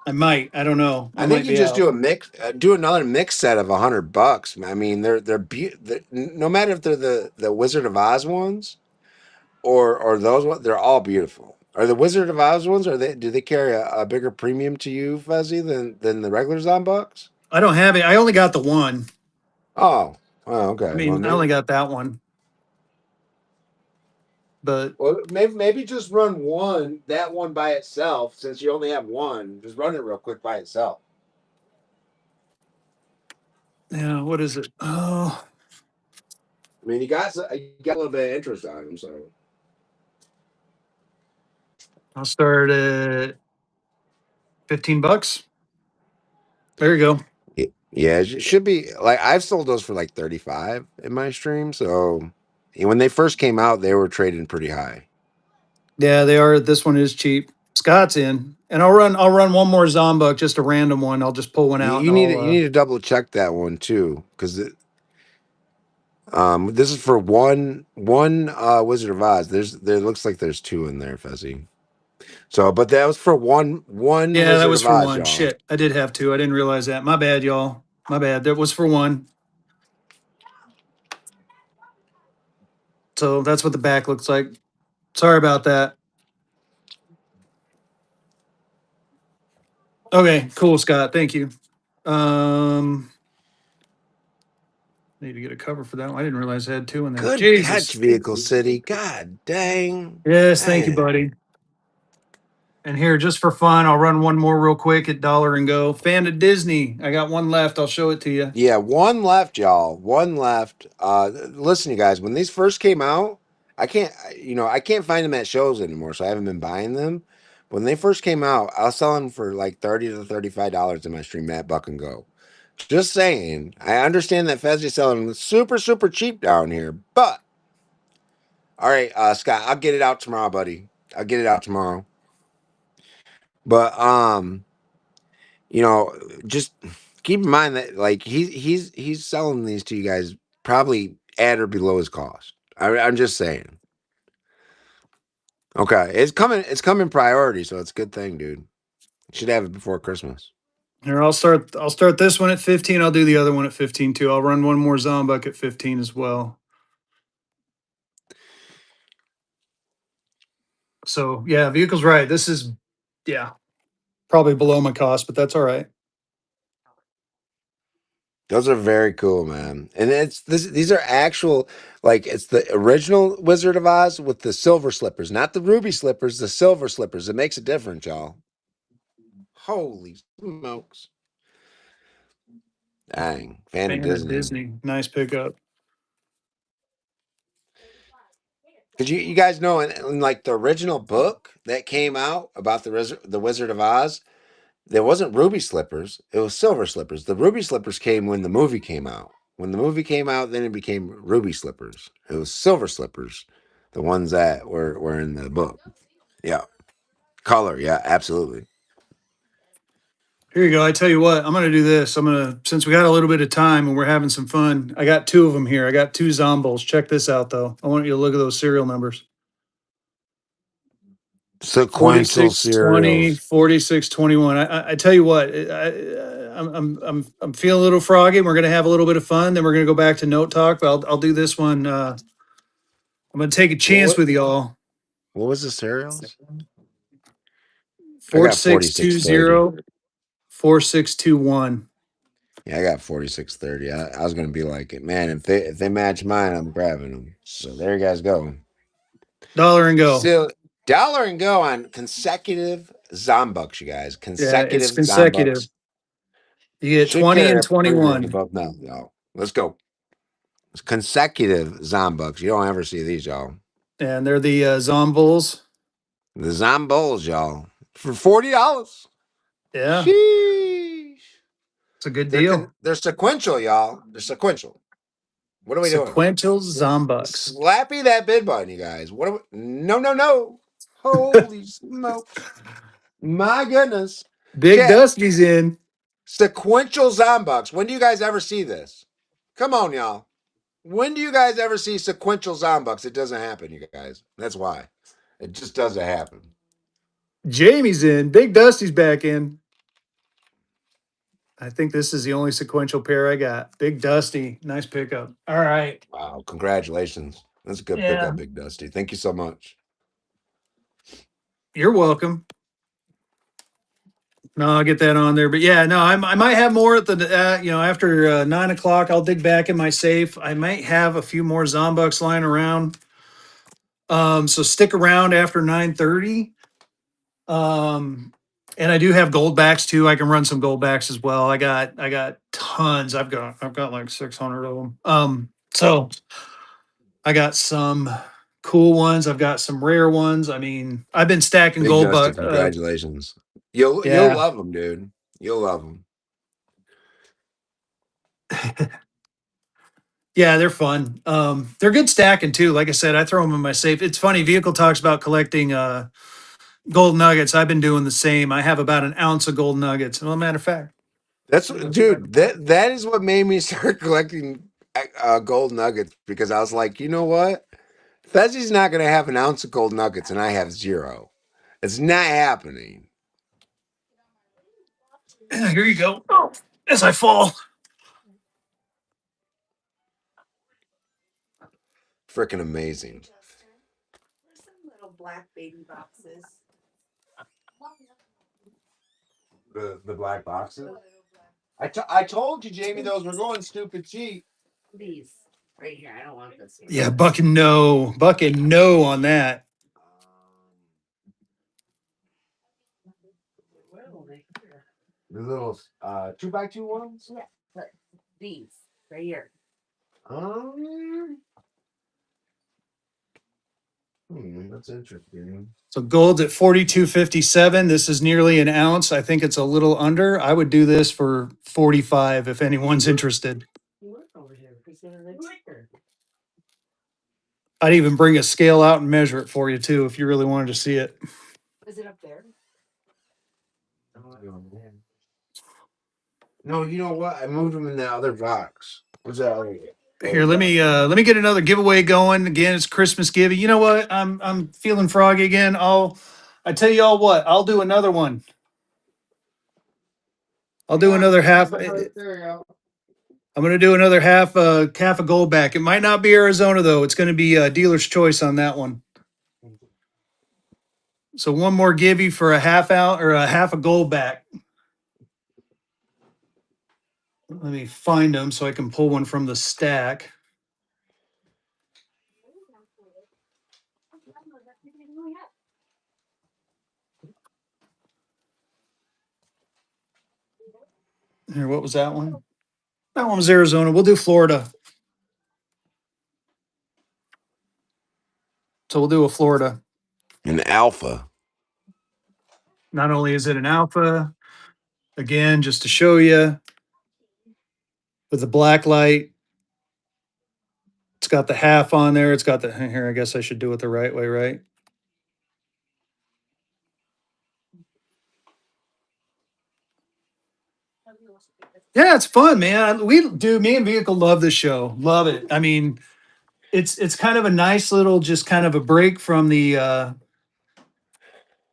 I might. I don't know. I
I think
might
you
be
just
out.
do a mix, do another mix set of $100. I mean, no matter if they're the Wizard of Oz ones or those ones, they're all beautiful. Are the Wizard of Oz ones? Do they carry a bigger premium to you, Fuzzy, than the regular Zombucks?
I don't have it. I only got the one.
Oh,
I
okay. Well,
mean, I only got that one. But
maybe just run that one by itself, since you only have one. Just run it real quick by itself.
yeah, what is it? Oh,
I mean, you got a little bit of interest on them, so
I'll start at $15. There you go.
yeah, it should be like I've sold those for like 35 in my stream. So when they first came out, they were trading pretty high.
Yeah, they are. This one is cheap. Scott's in, and I'll run one more Zombuk, just a random one. I'll just pull one out and
You need to double check that one too, because this is for one Wizard of Oz. There looks like there's two in there, Fezzy. So, but that was for one
Yeah, that
Wizard
was
of
for
Oz,
one.
y'all.
Shit, I did have two. I didn't realize that. My bad, y'all. My bad. That was for one. So that's what the back looks like. Sorry about that. Okay, cool, Scott. Thank you. Um, need to get a cover for that one. I didn't realize I had two in there.
Good catch,
Jesus.
Vehicle City. God dang.
Yes, thank you,
Man.
buddy. And here, just for fun, I'll run one more real quick at Dollar and Go. Fan of Disney. I got one left. I'll show it to you.
Yeah, one left, y'all. One left. Listen, you guys, when these first came out, I can't find them at shows anymore, so I haven't been buying them. When they first came out, I was selling them for like $30 to $35 in my stream at Buck and Go. Just saying, I understand that Fezzi's selling them super, super cheap down here, but all right, Scott, I'll get it out tomorrow, buddy. I'll get it out tomorrow. But you know, just keep in mind that like he's selling these to you guys probably at or below his cost. I'm just saying. Okay, it's coming priority, so it's a good thing, dude. You should have it before Christmas.
Here, I'll start this one at 15. I'll do the other one at 15 too. I'll run one more Zombuk at 15 as well. So yeah, vehicle's right. This is yeah, probably below my cost, but that's all right.
Those are very cool, man. And these are actual, like it's the original Wizard of Oz with the silver slippers, not the ruby slippers, the silver slippers. It makes a difference, y'all. Holy smokes. Dang. Fan of
Fan of
Disney.
Disney. Nice pickup.
Because you guys know in like the original book that came out about the Wizard of Oz, there wasn't ruby slippers, it was silver slippers. The ruby slippers came when the movie came out. When the movie came out, then it became ruby slippers. It was silver slippers, the ones that were in the book. Yeah. Color, yeah, absolutely.
Here you go. I tell you what, I'm gonna do this. Since we got a little bit of time and we're having some fun. I got two of them here. I got two Zombols. Check this out though. I want you to look at those serial numbers.
Sequential
4620,
cereals.
4621. I tell you what, I'm feeling a little froggy. We're gonna have a little bit of fun. Then we're gonna go back to note talk. But I'll do this one. I'm gonna take a
What
chance with y'all.
what was the cereals? I
Four
got
six two
4630.
zero 4621.
Yeah, I got 4630. I was gonna be like, man, if they match mine, I'm grabbing them. So there you guys go.
Dollar and Go.
Still dollar and go on consecutive Zombucks, you guys.
Yeah, it's
Consecutive
consecutive.
Zombucks.
You get
Should
20
carry
and
a premium
21.
above now, y'all. Let's go. It's consecutive Zombucks. You don't ever see these, y'all.
And they're the Zombuls.
The Zombos, y'all. For $40.
Yeah,
Sheesh.
it's a good deal.
They're sequential, y'all. They're sequential. What are we doing?
Sequential Zombucks.
Slappy that bid button, you guys. What are we? No, no, no. Holy smokes. My goodness.
Big
Chat.
Dusty's in.
Sequential Zombucks. When do you guys ever see this? Come on, y'all. When do you guys ever see sequential Zombucks? It doesn't happen, you guys. That's why. It just doesn't happen.
Jamie's in. Big Dusty's back in. I think this is the only sequential pair I got. Big Dusty. Nice pickup. All right.
Wow. Congratulations. That's a good
Yeah.
pickup, Big Dusty. Thank you so much.
You're welcome. No, I'll get that on there. But yeah, no, I might have more at the, after 9 o'clock, I'll dig back in my safe. I might have a few more Zombucks lying around. So stick around after 9:30. And I do have goldbacks too. I can run some goldbacks as well. I got tons. I've got like 600 of them. So I got some cool ones. I've got some rare ones. I mean, I've been stacking
Big
gold,
Dusty,
but
congratulations. You'll
yeah,
love them, dude. You'll love them.
yeah, they're fun. They're good stacking too. Like I said, I throw them in my safe. It's funny. Vehicle talks about collecting gold nuggets. I've been doing the same. I have about an ounce of gold nuggets. Well, matter of fact,
That's dude. That is what made me start collecting gold nuggets because I was like, you know what? Fezzy's not gonna have an ounce of gold nuggets, and I have zero. It's not happening.
here you go. Oh, as I fall.
Freaking amazing.
There's some little black baby boxes.
The black
The
boxes.
little black.
I told you, Jamie, those were going stupid cheap.
These right here. I don't want this one.
Yeah, bucking no on that.
Where over here?
The little 2x2 ones.
Yeah, but these right here.
Um, that's interesting.
So gold's at 42.57. This is nearly an ounce. I think it's a little under. I would do this for 45 if anyone's interested.
Look over here. Because they're like bigger.
I'd even bring a scale out and measure it for you too if you really wanted to see it.
Is it up there?
No, you know what? I moved them in the other box. What's that other?
Here, let me get another giveaway going. Again, it's Christmas giving. You know what? I'm feeling froggy again. I tell you all what, I'll do another one. I'll do another half. I'm going to do another half a gold back. It might not be Arizona though. It's going to be dealer's choice on that one. So one more givey for a half out or a half a gold back. Let me find them so I can pull one from the stack. Here, what was that one? That one was Arizona. We'll do Florida. So we'll do a Florida.
An alpha.
Not only is it an alpha, again, just to show you with the black light, it's got the half on there. It's got the here. I guess I should do it the right way, right? Yeah, it's fun, man. Me and Vehicle love this show. Love it. I mean, it's kind of a nice little, just kind of a break from the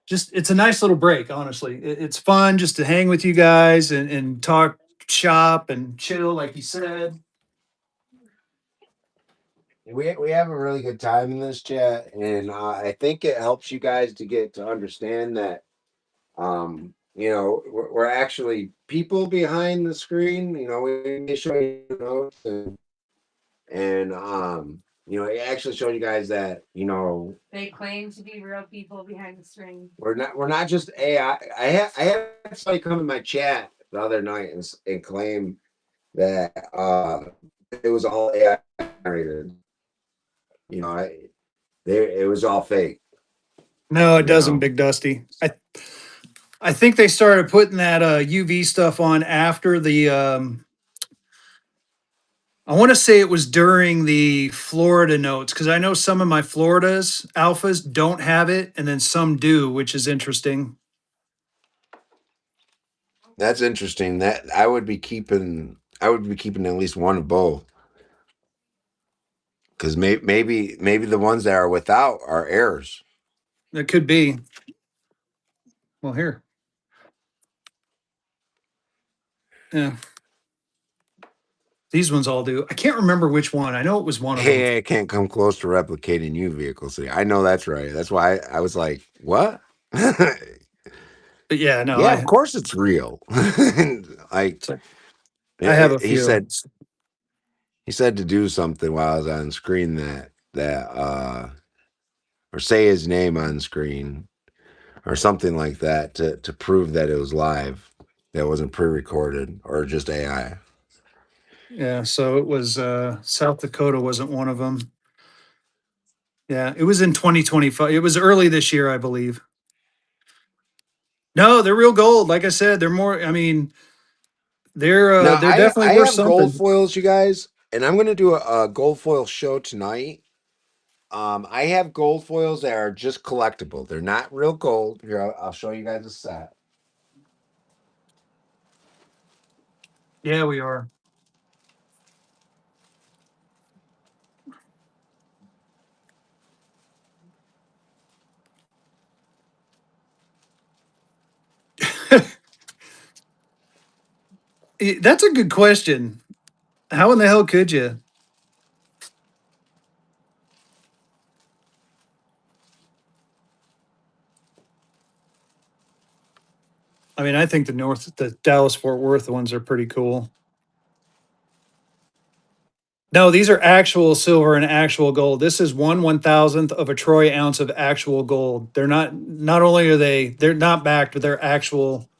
just it's a nice little break, honestly. It's fun just to hang with you guys and talk shop and chill, like you said.
We have a really good time in this chat, and I think it helps you guys to get to understand that we're actually people behind the screen. We may show you notes and it actually shows you guys that
They claim to be real people behind the screen.
we're not just AI. I had somebody come in my chat the other night and claim that it was all AI generated. You know, it was all fake.
No, it
You
doesn't,
know,
Big Dusty. I think they started putting that UV stuff on after the I want to say it was during the Florida notes because I know some of my Florida's alphas don't have it, and then some do, which is interesting.
that's interesting. That I would be keeping. I would be keeping at least one of both because maybe the ones that are without are errors.
It could be. Well, here, yeah, these ones all do. I can't remember which one. I know it was one of them.
Hey, I can't come close to replicating you vehicles. See, I know that's right. That's why I was like, what?
But yeah, no,
Yeah, of course it's real. Like
so I have a
he
few.
said to do something while I was on screen that or say his name on screen or something like that to prove that it was live, that wasn't pre-recorded or just AI.
Yeah, so it was South Dakota wasn't one of them. Yeah, it was in 2025. It was early this year, I believe. No, they're real gold. Like I said, they're more. I mean,
Now
they're definitely
I
worth
have gold
something.
foils, you guys, and I'm gonna do a gold foil show tonight. I have gold foils that are just collectible. They're not real gold. Here, I'll show you guys a set.
Yeah, we are. That's a good question. How in the hell could you? I mean, I think the Dallas Fort Worth ones are pretty cool. No, these are actual silver and actual gold. This is 1/1000th of a troy ounce of actual gold. They're not. Not only are they're not backed, but they're actual.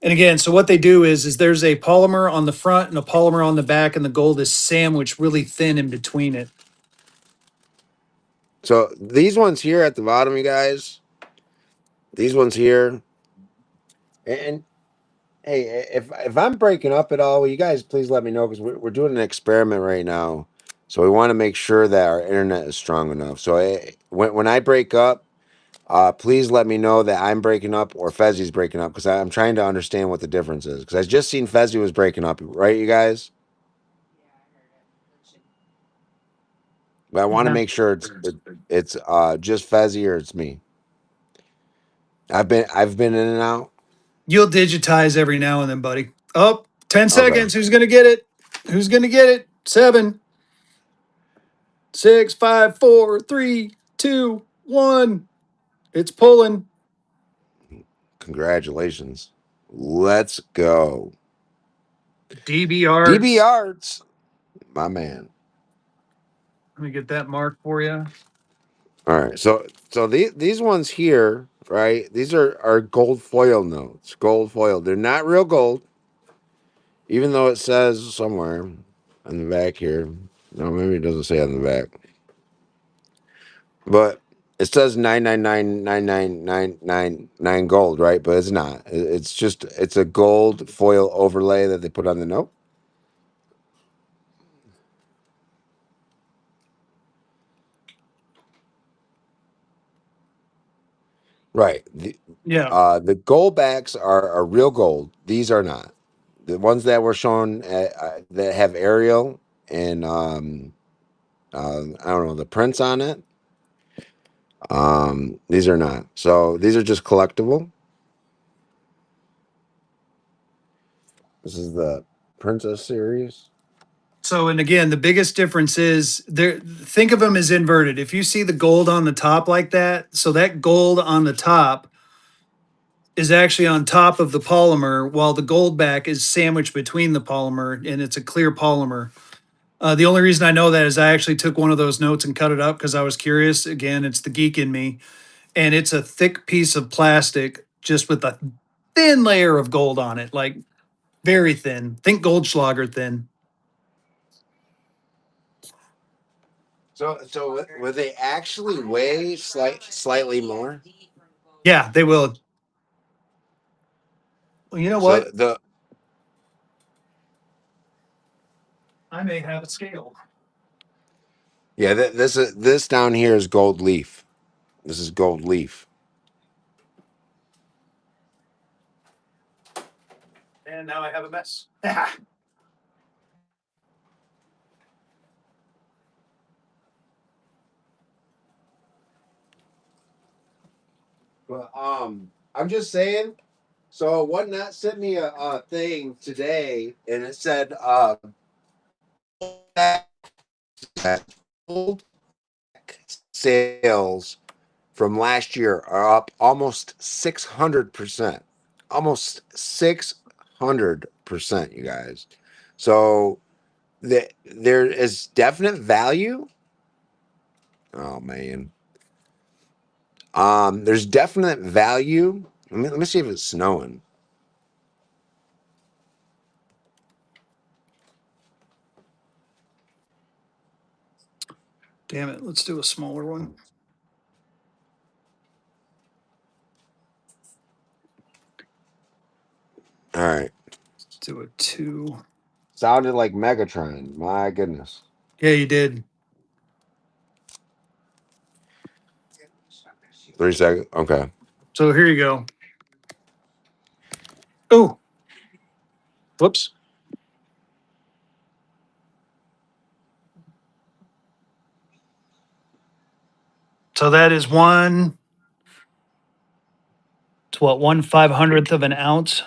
And again, so what they do is there's a polymer on the front and a polymer on the back, and the gold is sandwiched really thin in between it.
So these ones here at the bottom, you guys, these ones here, and hey, if I'm breaking up at all, will you guys please let me know because we're doing an experiment right now, so we want to make sure that our internet is strong enough. So when I break up, please let me know that I'm breaking up or Fezzy's breaking up because I'm trying to understand what the difference is. Because I just seen Fezzy was breaking up, right, you guys? But I want to
Yeah.
make sure it's just Fezzy or it's me. I've been in and out.
You'll digitize every now and then, buddy. Oh, 10
Okay,
seconds. Who's going to get it? Who's going to get it? 7, 6, 5, 4, 3, 2, 1. It's pulling.
congratulations. Let's go.
DB
DB
Arts.
Arts, my man.
Let me get that mark for you.
All right, so these ones here, right? These are gold foil notes. Gold foil. They're not real gold, even though it says somewhere on the back here. No, maybe it doesn't say on the back, but it says 9999999 gold, right? But it's not. It's just it's a gold foil overlay that they put on the note. Right.
Yeah.
The gold backs are real gold. These are not. The ones that were shown that have Ariel and I don't know the prints on it. These are not. So these are just collectible. This is the Princess series.
So, and again, the biggest difference is there. Think of them as inverted. If you see the gold on the top like that, so that gold on the top is actually on top of the polymer, while the gold back is sandwiched between the polymer, and it's a clear polymer. The only reason I know that is I actually took one of those notes and cut it up because I was curious. Again, it's the geek in me, and it's a thick piece of plastic just with a thin layer of gold on it. Like Very thin. Think Goldschlager thin.
So will they actually weigh slightly more?
Yeah, they will. Well, you know
So
what?
the
I may have a scale.
yeah, this down here is gold leaf. This is gold leaf.
And now I have a mess.
But I'm just saying. So Whatnot sent me a thing today, and it said gold sales from last year are up almost 600%. Almost 600%, you guys. So there is definite value. Oh man. There's definite value. Let me see if it's snowing.
Damn it. Let's do a smaller one.
All right.
Let's do a 2.
Sounded like Megatron. My goodness.
Yeah, you did.
3 seconds. Okay.
So here you go. Oh, whoops. So that is one, it's what, 1/500th of an ounce.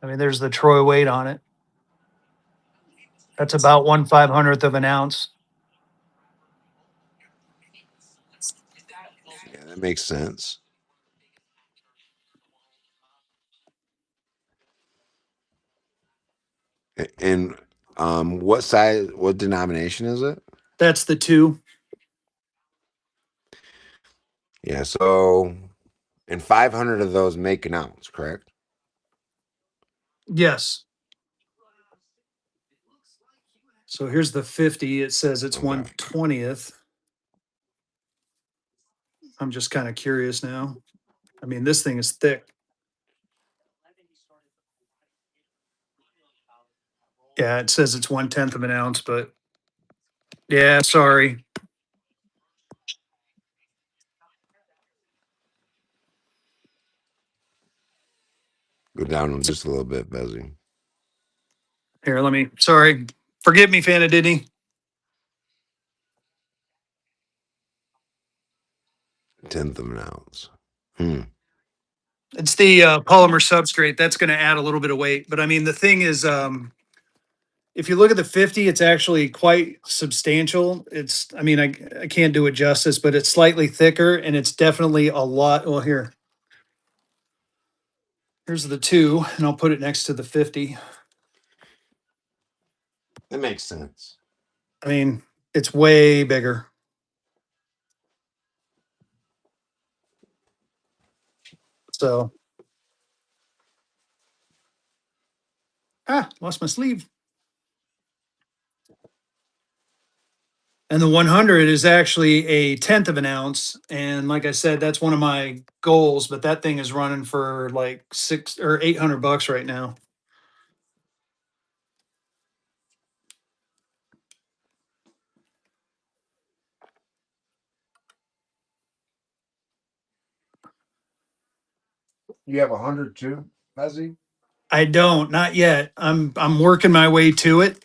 I mean, there's the troy weight on it. That's about 1/500th of an ounce.
Yeah, that makes sense. And what size? What denomination is it?
That's the 2.
Yeah. So, and 500 of those make an ounce, correct?
Yes. So here's the 50. It says it's
Okay.
1/20th. I'm just kind of curious now. I mean, this thing is thick. Yeah, it says it's 1/10 of an ounce, but yeah, sorry.
Go down just a little bit, Bezzy.
Here, let me, sorry. Forgive me, Fana Disney.
Tenth of an ounce. Hmm.
It's the polymer substrate. That's going to add a little bit of weight. But I mean, the thing is, if you look at the 50, it's actually quite substantial. It's, I mean, I can't do it justice, but it's slightly thicker and it's definitely a lot. Well, here's the 2, and I'll put it next to the 50.
That makes sense.
I mean, it's way bigger. So, lost my sleeve. And the 100 is actually a 10th of an ounce. And like I said, that's one of my goals, but that thing is running for like 6 or 800 bucks right now.
You have 100 too, Bezzy?
I don't, not yet. I'm working my way to it.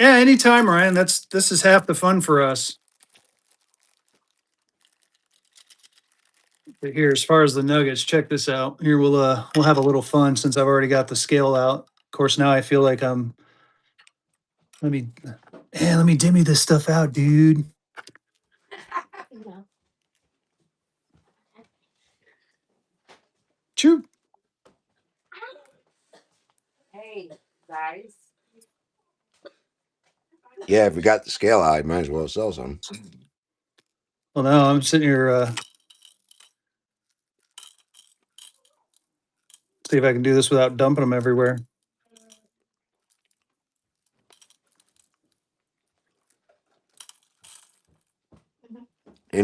Yeah, anytime, Ryan. This is half the fun for us. But here, as far as the nuggets, check this out. Here we'll have a little fun since I've already got the scale out. Of course, now I feel like I'm let me let me dimmy this stuff out, dude. Choo.
Hey, guys.
Yeah, if we got the scale out, you might as well sell some.
Well, no, I'm sitting here see if I can do this without dumping them everywhere.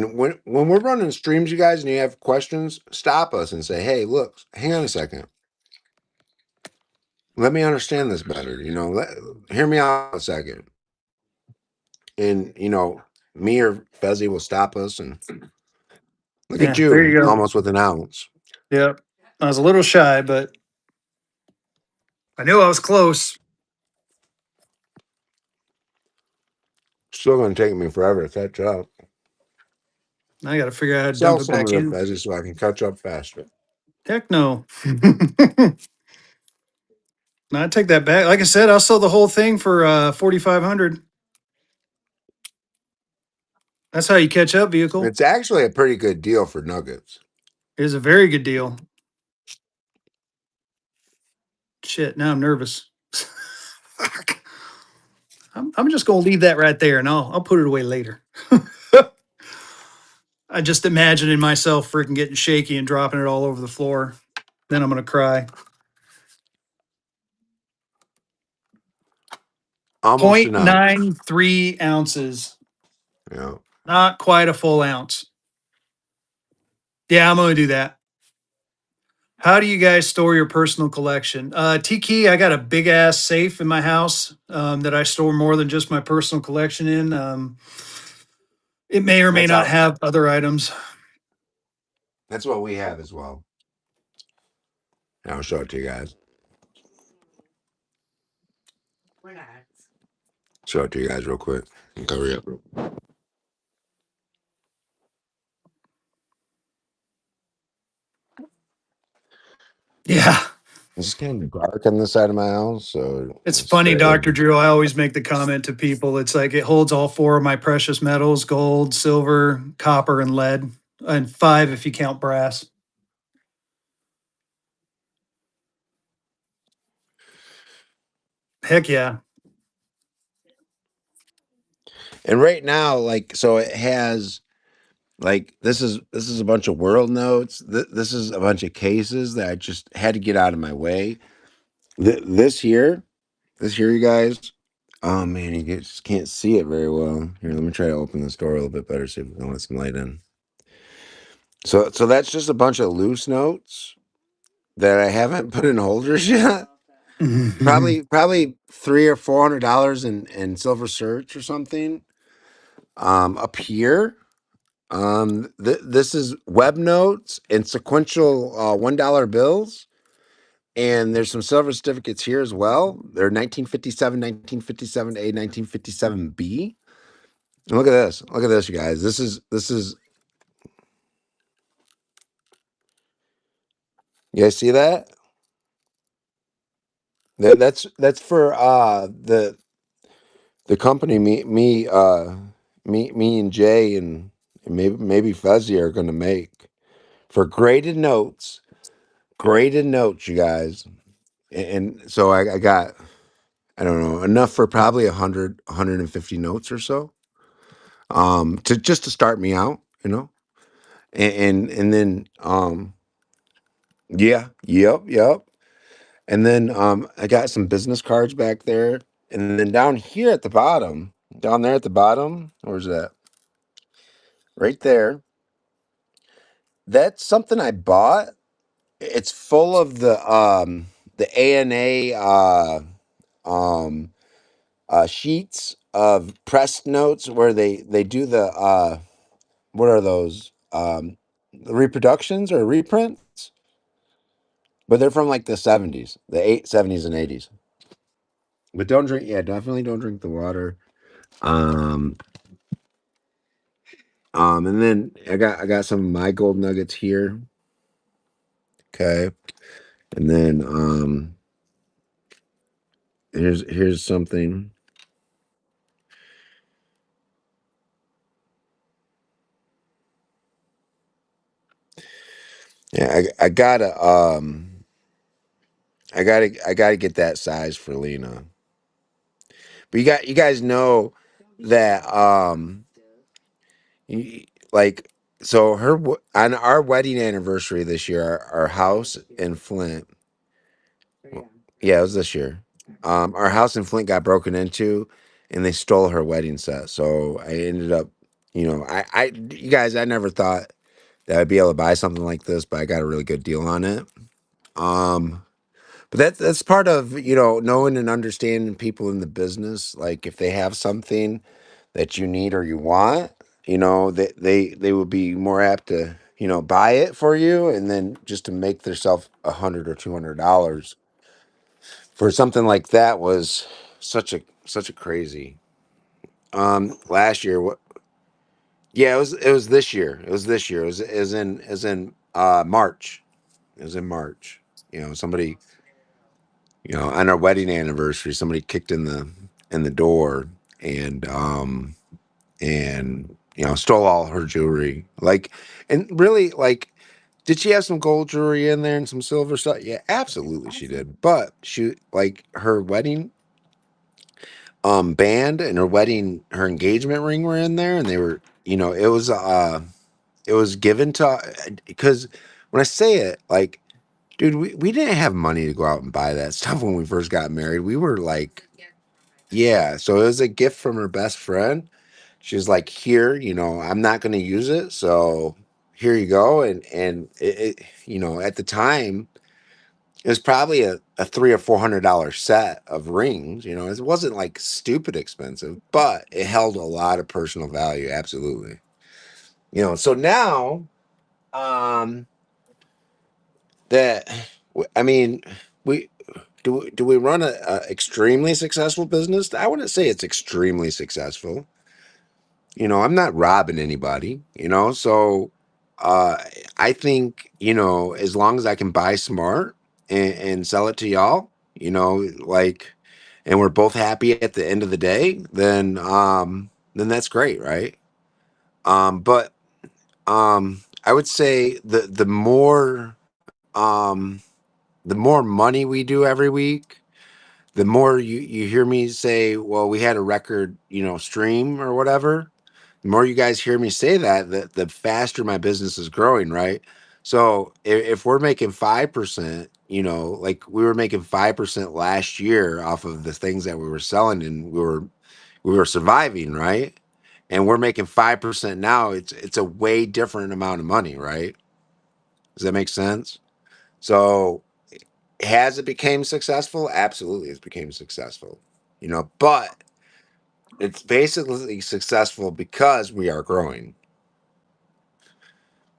And when we're running streams, you guys, and you have questions, stop us and say, "Hey, look, hang on a second. Let me understand this better. Hear me out a second." And me or Fezzy will stop us and look at
Yeah, there
you,
you go.
almost with an ounce.
Yep. I was a little shy, but I knew I was close.
Still going to take me forever to catch up.
I got to figure out how to dump
Sell
it
some
back
of it,
in.
Fezzy, so I can catch up faster.
Heck no. No, I take that back. Like I said, I'll sell the whole thing for 4,500. That's how you catch up, vehicle.
It's actually a pretty good deal for nuggets.
It is a very good deal. Shit, now I'm nervous. Fuck. I'm just gonna leave that right there, and I'll put it away later. I just imagining myself freaking getting shaky and dropping it all over the floor. Then I'm gonna cry.
Almost an ounce.
0.93 ounces,
Yeah.
not quite a full ounce. Yeah, I'm gonna do that. How do you guys store your personal collection? Tiki, I got a big ass safe in my house that I store more than just my personal collection in. It may or may
That's
not
how.
have other items.
That's what we have as well. And I'll show it to you guys.
We're not.
Show it to you guys real quick. And cover you up.
Yeah.
It's kind of dark on this side of my house, so
It's
it's
funny,
very.
Dr. Drew. I always make the comment to people. It's like it holds all four of my precious metals: gold, silver, copper, and lead, and five if you count brass. Heck yeah.
And right now, like, so it has like this is a bunch of world notes. This is a bunch of cases that I just had to get out of my way. This here, you guys. Oh man, you just can't see it very well. Here, let me try to open this door a little bit better, see if we can let some light in. So that's just a bunch of loose notes that I haven't put in holders yet. Probably $300 or $400 in Silver Search or something. Up here, this is web notes and sequential $1 bills, and there's some silver certificates here as well. They're 1957, 1957A, 1957B. And look at this, you guys. This is. You guys see that? That's for the company. Me and Jay and maybe Fezzy are going to make for graded notes, you guys. And so I got, I don't know, enough for probably 150 notes or so, to just to start me out, and then yeah, yep. And then I got some business cards back there. And then down there at the bottom, where's that? Right there. That's something I bought. It's full of the ANA um sheets of pressed notes where they do the what are those? The reproductions or reprints? But they're from like the 70s, the 70s and 80s. But don't drink, yeah, definitely don't drink the water. Um, and then I got some of my gold nuggets here. Okay. And then here's something. Yeah, I gotta get that size for Lena. But you guys know that y- like so on our wedding anniversary this year, our house in Flint. Yeah, it was this year. Our house in Flint got broken into, and they stole her wedding set. So I ended up You guys, I never thought that I'd be able to buy something like this, but I got a really good deal on it. Um, but that's part of knowing and understanding people in the business. Like if they have something that you need or you want, they would be more apt to buy it for you, and then just to make themselves $100 or $200 for something like that was such a crazy. Last year, what? Yeah, it was this year. It was this year. It was in March. It was in March. Somebody, on our wedding anniversary, somebody kicked in the door and stole all her jewelry. Like, and really, like, did she have some gold jewelry in there and some silver stuff? Yeah, absolutely she did. But she, like, her wedding band and her engagement ring were in there, and they were, it was given to, because when I say it, like, dude, we didn't have money to go out and buy that stuff when we first got married. We were like, yeah, so it was a gift from her best friend. She was like, here, I'm not going to use it, so here you go. And at the time, it was probably a $300 or $400 set of rings. It wasn't like stupid expensive, but it held a lot of personal value. Absolutely. So now, um, that I mean, we do we run a extremely successful business? I wouldn't say it's extremely successful. I'm not robbing anybody. So uh, I think as long as I can buy smart and sell it to y'all, like, and we're both happy at the end of the day, then that's great, right? But I would say the more money we do every week, the more you hear me say, well, we had a record, stream or whatever. The more you guys hear me say that, the faster my business is growing, right? So if we're making 5%, like we were making 5% last year off of the things that we were selling, and we were surviving, right? And we're making 5% now. It's a way different amount of money, right? Does that make sense? So has it became successful? Absolutely, it's became successful. But it's basically successful because we are growing.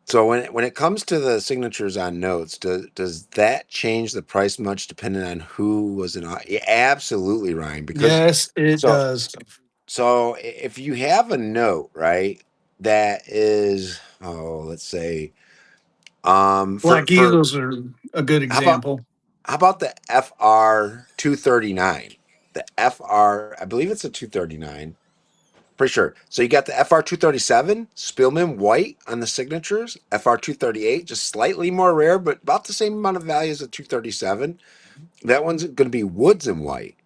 So when it comes to the signatures on notes, does that change the price much depending on who was in? Yeah, absolutely, Ryan. Because
Yes, it
so
does.
if you have a note, right, that is, let's say, for
Black
for
Eagles are a good
how about
example.
the FR 239? The FR, I believe it's a 239. Pretty sure. So you got the FR 237 Spillman white on the signatures. FR 238 just slightly more rare, but about the same amount of value as the 237. That one's going to be Woods in white.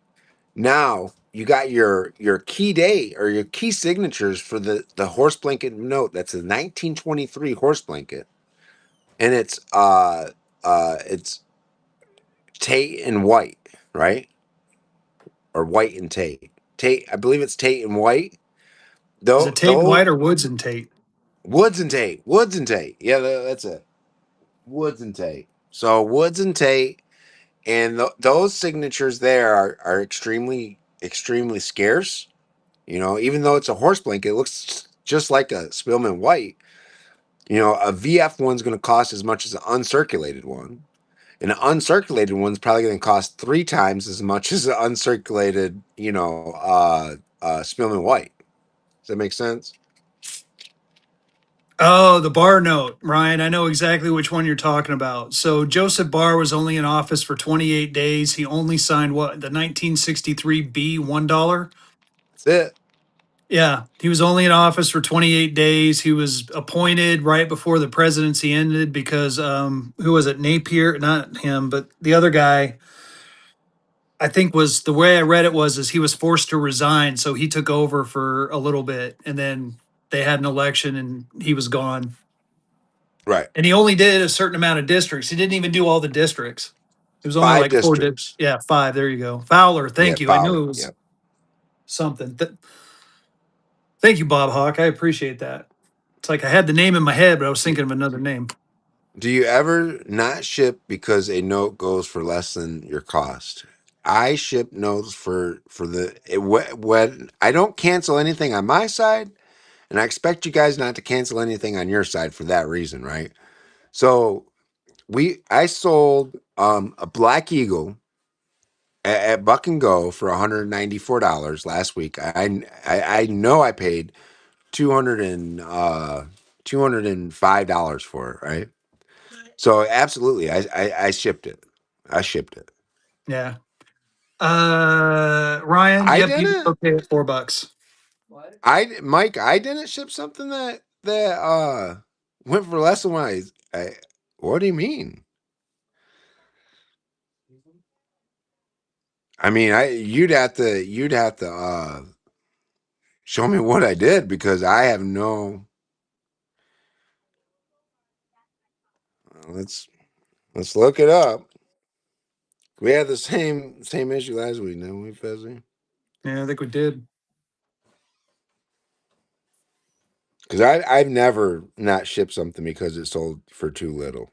Now you got your key date or your key signatures for the horse blanket note. That's a 1923 horse blanket, and it's Tate and white, right? Or white and Tate. Tate, I believe it's Tate and white.
Is
Though
it Tate
though
White or Woods and Tate?
Woods and Tate. Woods and Tate. Yeah, that's it. Woods and Tate. So Woods and Tate, and those signatures there are extremely scarce. Even though it's a horse blanket, it looks just like a Spillman white. A VF one's going to cost as much as an uncirculated one, and an uncirculated one's probably going to cost 3 times as much as an uncirculated, Spillman white. Does that make sense?
Oh, the Barr note, Ryan. I know exactly which one you're talking about. So Joseph Barr was only in office for 28 days. He only signed what, the 1963 B $1.
That's it.
Yeah, he was only in office for 28 days. He was appointed right before the presidency ended because who was it? Napier, not him, but the other guy. I think was the way I read it was is he was forced to resign, so he took over for a little bit, and then they had an election, and he was gone.
Right.
And he only did a certain amount of districts. He didn't even do all the districts. It was only
Five
like four.
districts.
Yeah, five. There you go. Fowler.
Yeah,
Thank you. I knew
Fowler.
it
Yeah.
was something. Thank you, Bob Hawk. I appreciate that. It's like I had the name in my head, but I was thinking of another name.
Do you ever not ship because a note goes for less than your cost? I ship notes for when I don't cancel anything on my side, and I expect you guys not to cancel anything on your side for that reason, right? So I sold a Black Eagle at Buck and Go for $194 last week. I know I paid 205 dollars for it, right? So absolutely, I shipped it. I shipped it.
Yeah. Ryan,
I
yep, you did
didn't.
okay at $4.
Mike, I didn't ship something that went for less than what I. What do you mean? I mean, you'd have to show me what I did because I have no. Let's let's look it up. We had the same issue last week, didn't we, Fezzy?
Yeah, I think we did.
Because I've never not shipped something because it sold for too little.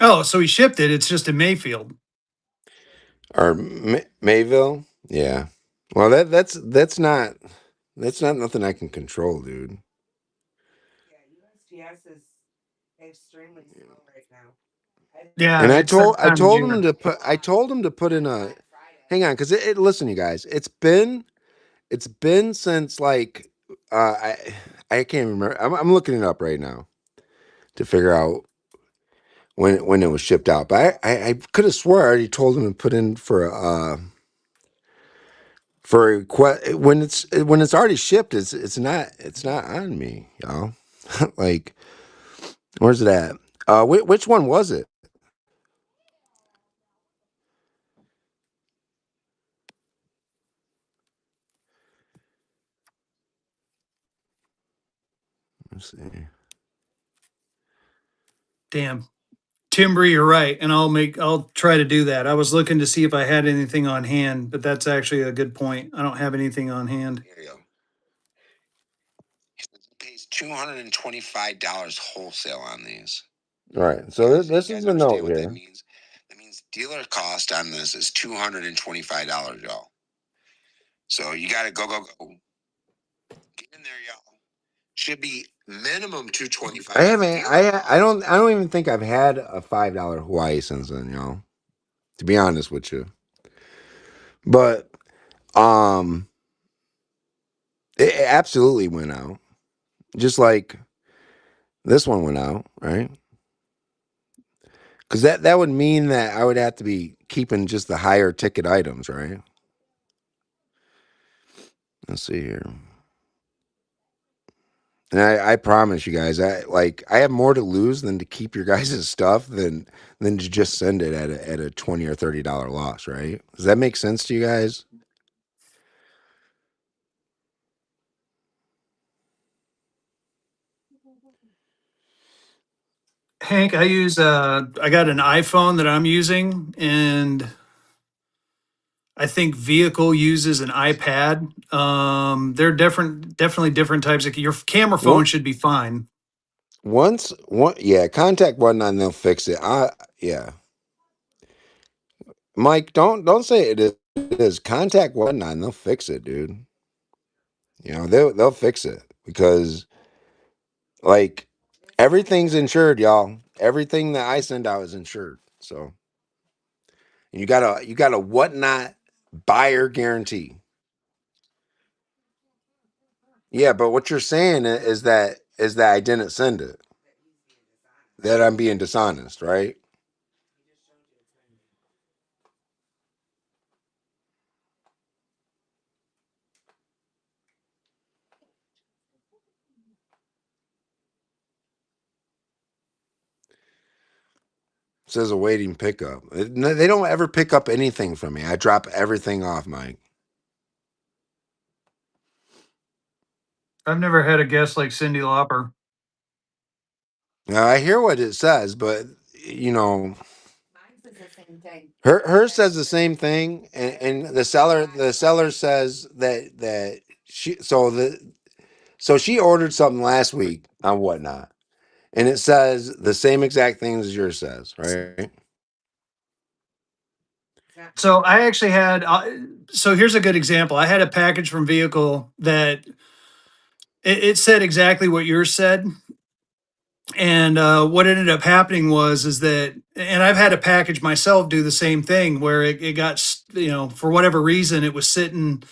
Oh, so he shipped it. It's just in Mayfield.
Or Mayville, yeah. Well, that's not nothing I can control, dude.
Yeah, USPS is extremely slow right now.
Yeah,
And
it's that
I
time of
told him
year.
to put in a. Hang on, because listen, you guys, it's been since like I can't remember. I'm looking it up right now to figure out when it was shipped out. But I could have swore I already told him to put in for a when it's already shipped. It's not on me, y'all. Like, where's it at? Which one was it? Let's see.
Damn. Timber, you're right. And I'll try to do that. I was looking to see if I had anything on hand, but that's actually a good point. I don't have anything on hand.
Here you go. Pays $225 wholesale on these. All right. So this is the note here. That means dealer cost on this is $225, y'all. So you got to go. Get in there, y'all. Should be minimum 225. I haven't. I don't even think I've had a $5 Hawaii since then, y'all. To be honest with you, but um, it absolutely went out, just like this one went out, right? Because that would mean that I would have to be keeping just the higher ticket items, right? Let's see here. And I promise you guys, I have more to lose than to keep your guys' stuff than to just send it at a $20 or $30 loss, right? Does that make sense to you guys?
Hank, I got an iPhone that I'm using, and I think Vehicle uses an iPad. They're definitely different types of your camera phone
Well,
should be fine.
yeah, contact one nine, they'll fix it. Yeah, Mike, don't say it is. Contact one nine, they'll fix it, dude. You know they'll fix it because like everything's insured, y'all. Everything that I send out is insured. So and you got a whatnot buyer guarantee. Yeah, but what you're saying is that I didn't send it. That I'm being dishonest, right? It says awaiting pickup. They don't ever pick up anything from me. I drop everything off, Mike.
I've never had a guest like Cindy Lauper.
Now I hear what it says, but you know, Her says the same thing, and the seller says that she ordered something last week on Whatnot, and it says the same exact things as yours says, right?
So I actually had. So here's a good example. I had a package from Vehicle that it said exactly what yours said, and what ended up happening was is that, and I've had a package myself do the same thing where it got for whatever reason it was sitting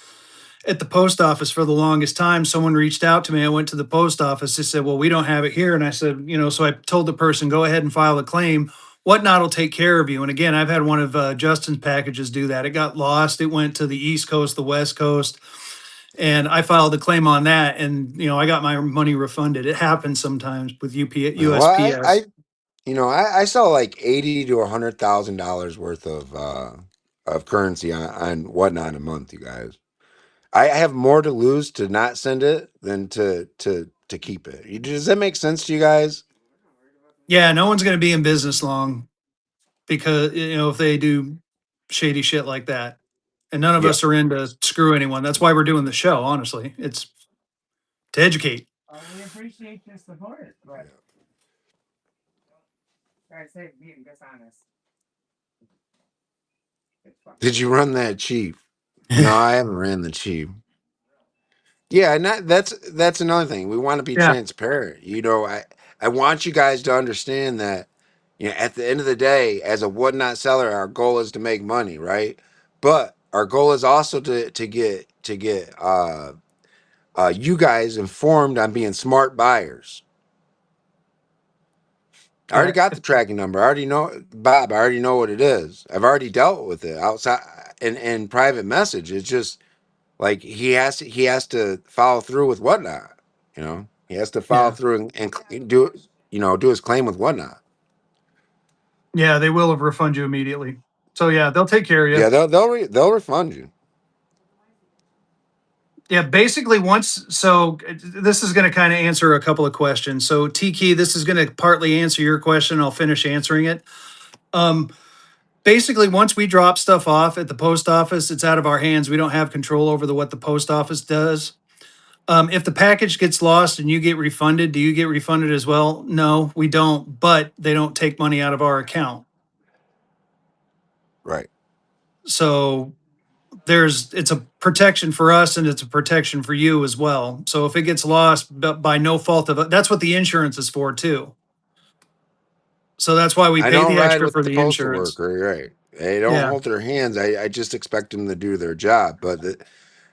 at the post office for the longest time. Someone reached out to me. I went to the post office. They said, "Well, we don't have it here." And I said, so I told the person, "Go ahead and file a claim. Whatnot will take care of you." And again, I've had one of Justin's packages do that. It got lost. It went to the East Coast, the West Coast, and I filed a claim on that. And I got my money refunded. It happens sometimes with
Well, I
USPS.
I saw like 80 to 100,000 dollars worth of currency on Whatnot a month, you guys. I have more to lose to not send it than to keep it. Does that make sense to you guys?
Yeah, no one's going to be in business long because if they do shady shit like that. And none of
Yeah.
us are in to screw anyone. That's why we're doing the show, honestly. It's to educate.
Did you run that cheap? No, I haven't ran the cheap. Yeah, and that's another thing. We want to be
Yeah.
transparent. I want you guys to understand that at the end of the day, as a Whatnot seller, our goal is to make money, right? But our goal is also to get you guys informed on being smart buyers. I already
Yeah.
got the tracking number. I already know, Bob. I already know what it is. I've already dealt with it outside in private message. It's just like he has to follow through with Whatnot. He has to follow
Yeah.
through and do his claim with Whatnot.
Yeah. They will have refund you immediately. So yeah, they'll take care of
Yeah,
you.
they'll refund you.
Yeah. Basically, this is going to kind of answer a couple of questions. So Tiki, this is going to partly answer your question. I'll finish answering it. Um, Basically, once we drop stuff off at the post office, it's out of our hands. We don't have control over what the post office does. If the package gets lost and you get refunded, do you get refunded as well? No, we don't, but they don't take money out of our account.
Right.
So it's a protection for us and it's a protection for you as well. So if it gets lost by no fault of it, that's what the insurance is for too. So that's why we
I
pay
don't
the
ride
extra
with
for
the
the
postal
insurance.
worker. Right. They don't
Yeah.
hold their hands. I just expect them to do their job. But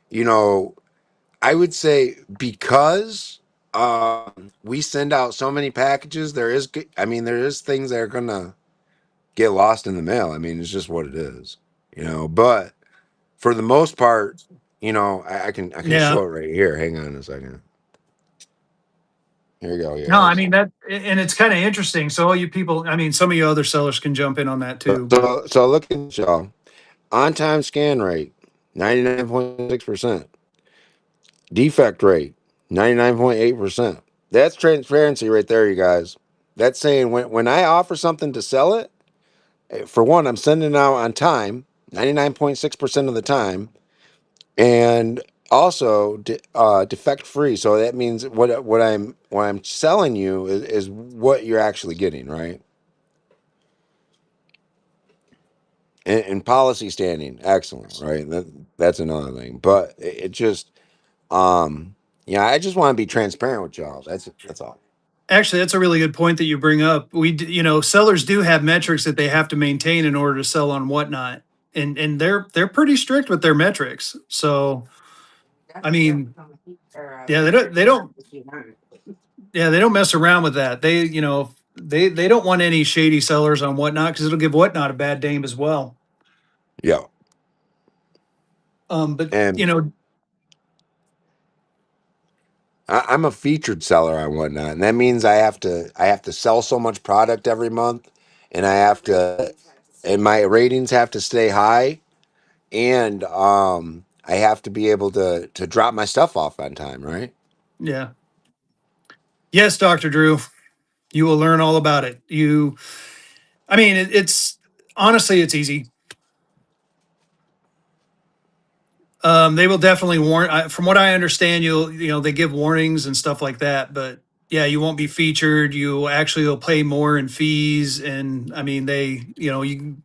you know, I would say because we send out so many packages, there is things that are gonna get lost in the mail. I mean, it's just what it is. But for the most part, I can
Yeah.
show it right here. Hang on a second. Here you go,
No, I
guys.
mean and it's kind of interesting. So all you people, I mean, some of you other sellers can jump in on that
So,
too, but
so, so look at y'all. On time scan rate, 99.6%. Defect rate, 99.8%. That's transparency right there, you guys. That's saying when I offer something to sell it, for one, I'm sending it out on time, 99.6% of the time, and also defect free. So that means what I'm selling you is what you're actually getting, right? And policy standing, excellent, right? That's another thing. But it just yeah, I just want to be transparent with y'all. That's all.
actually, that's a really good point that you bring up. Sellers do have metrics that they have to maintain in order to sell on Whatnot, and they're pretty strict with their metrics. So, I mean, yeah, they don't mess around with that. They don't want any shady sellers on Whatnot because it'll give Whatnot a bad name as well.
Yeah.
But
And I'm a featured seller on Whatnot, and that means I have to sell so much product every month, and and my ratings have to stay high, and I have to be able to drop my stuff off on time, right?
yeah, yes, Doctor Drew, you will learn all about it. I mean, it's. Honestly, it's easy. They will definitely warn. From what I understand, they give warnings and stuff like that. But yeah, you won't be featured. You actually will pay more in fees, and I mean you.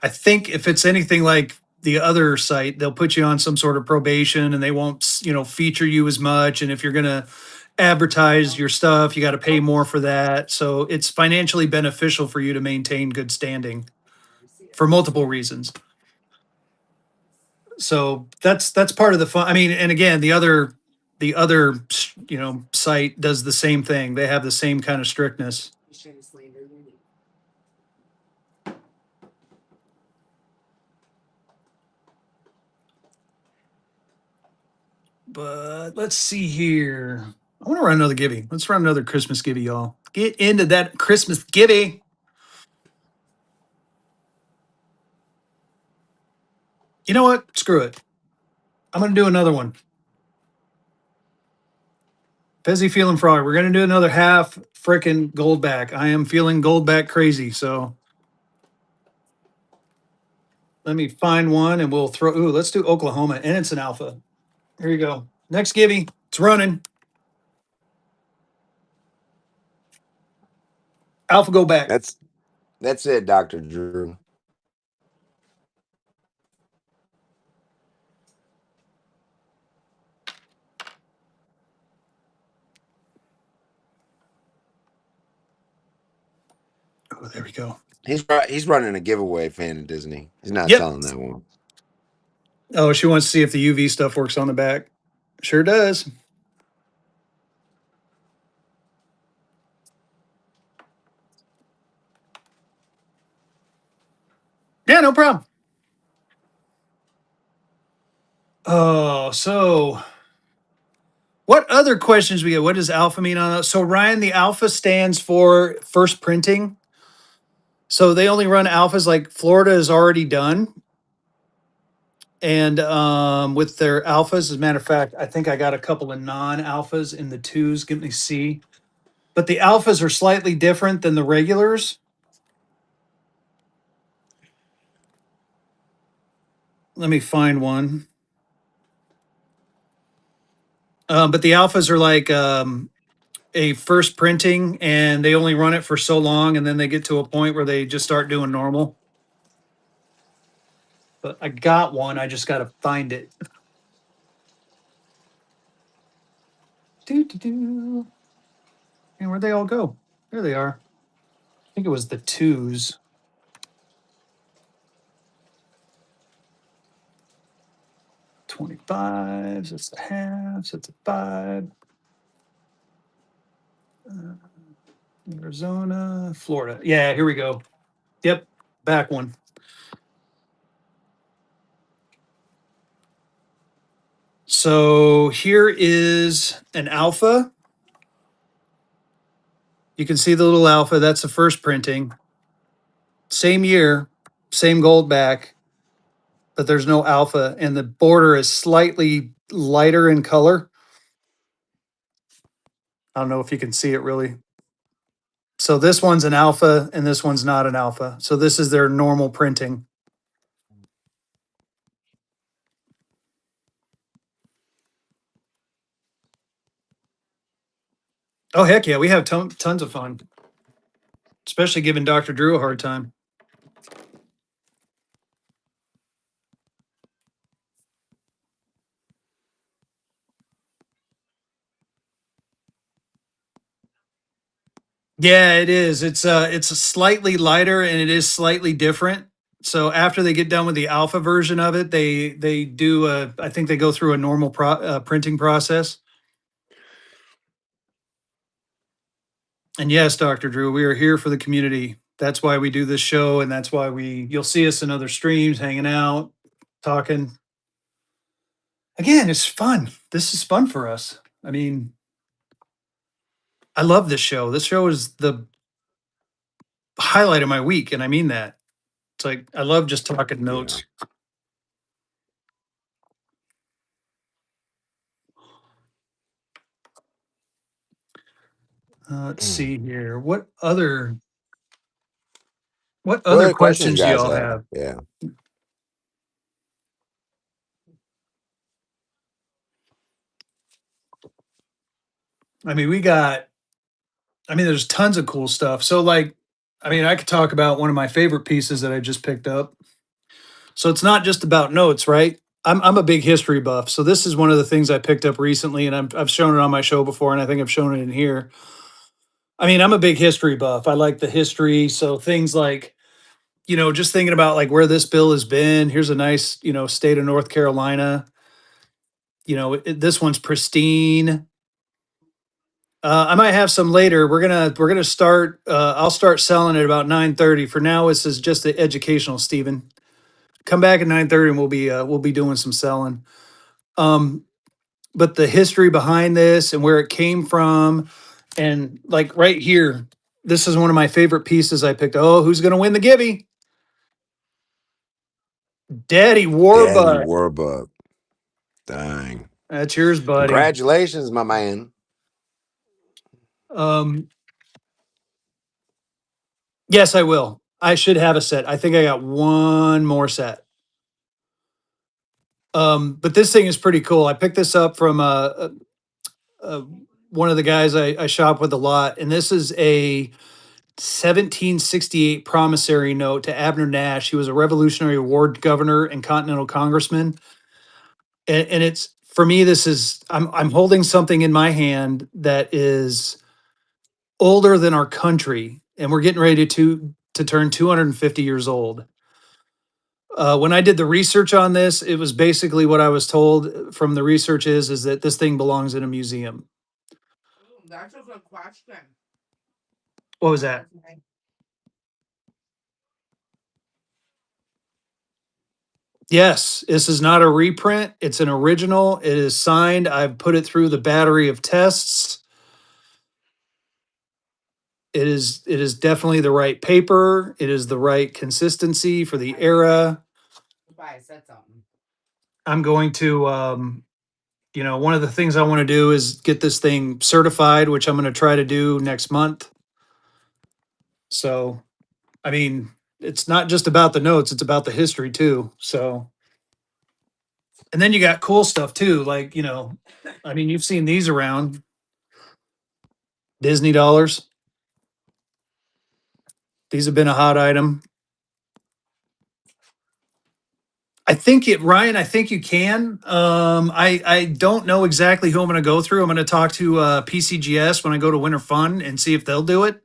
I think if it's anything like the other site, they'll put you on some sort of probation, and they won't feature you as much. And if you're gonna advertise your stuff, you got to pay more for that. So it's financially beneficial for you to maintain good standing for multiple reasons. So that's part of the fun. I mean, and again, the other site does the same thing. They have the same kind of strictness. But let's see here. I want to run another givey. Let's run another Christmas givey, y'all. Get into that Christmas givey. You know what? Screw it. I'm gonna do another one. Fezzy feeling frog. We're gonna do another half freaking goldback. I am feeling goldback crazy. So let me find one and we'll throw. Ooh, let's do Oklahoma, and it's an alpha. Here you go. Next givey. It's running. Alpha go back.
That's it, Dr. Drew.
Oh, there we go.
He's running a giveaway, fan of Disney. He's not
Yep.
selling that one.
Oh, she wants to see if the UV stuff works on the back. Sure does. Yeah, no problem. Oh, so what other questions we get? What does alpha mean on that? So Ryan, the alpha stands for first printing. So they only run alphas like Florida is already done. And with their alphas, as a matter of fact, I think I got a couple of non-alphas in the twos. Give me see. But the alphas are slightly different than the regulars. Let me find one. But the alphas are like a first printing, and they only run it for so long, and then they get to a point where they just start doing normal. But I got one. I just got to find it. Do do do. And where'd they all go? There they are. I think it was the twos. 25s. That's the halves. That's a five. Uh, Arizona, Florida. Yeah, here we go. Yep, back one. So here is an alpha. You can see the little alpha. That's the first printing. Same year, same gold back, but there's no alpha, and the border is slightly lighter in color. I don't know if you can see it really. So this one's an alpha and this one's not an alpha. So this is their normal printing. Oh, heck yeah. We have tons of fun, especially giving Dr. Drew a hard time. Yeah, it is. It's a slightly lighter and it is slightly different. So after they get done with the alpha version of it, they do I think they go through a normal printing process. And yes, Dr. Drew, we are here for the community. That's why we do this show, and that's why you'll see us in other streams, hanging out, talking. Again, it's fun. This is fun for us. I mean, I love this show. This show is the highlight of my week, and I mean that. It's like I love just talking
Yeah.
notes. Let's see here. What other? What
What
other
other questions you
questions do
guys
y'all
have?
have?
Yeah.
I mean, there's tons of cool stuff. So, like, I mean, I could talk about one of my favorite pieces that I just picked up. So it's not just about notes, right? I'm a big history buff. So this is one of the things I picked up recently, and I've shown it on my show before, and I think I've shown it in here. I mean, I'm a big history buff. I like the history. So things like, just thinking about like where this bill has been. Here's a nice, state of North Carolina. This one's pristine. I might have some later. We're gonna start. I'll start selling at about 9:30. For now, this is just the educational, Stephen. Come back at 9:30, and we'll be doing some selling. Um, but the history behind this and where it came from, and like right here, this is one of my favorite pieces I picked. Oh, who's gonna win the Gibby? Daddy
Daddy
Warbutt.
Warbuck. Dang.
That's yours, buddy.
Congratulations, my man.
Um, yes, I will. I should have a set. I think I got one more set. But this thing is pretty cool. I picked this up from uh, one of the guys I shop with a lot, and this is a 1768 promissory note to Abner Nash. He was a Revolutionary War governor and Continental Congressman, and it's for me. This is I'm holding something in my hand that is older than our country, and we're getting ready to turn 250 years old. When I did the research on this, it was basically what I was told from the research is that this thing belongs in a museum.
That's a good question.
What was that? Yes, this is not a reprint. It's an original. It is signed. I've put it through the battery of tests. It is definitely the right paper. It is the right consistency for the era.
Why I said something.
I'm going to one of the things I want to do is get this thing certified, which I'm going to try to do next month. So, I mean, it's not just about the notes, it's about the history too. So, and then you got cool stuff too, like, I mean, you've seen these around. Disney dollars. These have been a hot item. I think Ryan, I think you can. I don't know exactly who I'm going to go through. I'm going to talk to PCGS when I go to Winter Fun and see if they'll do it.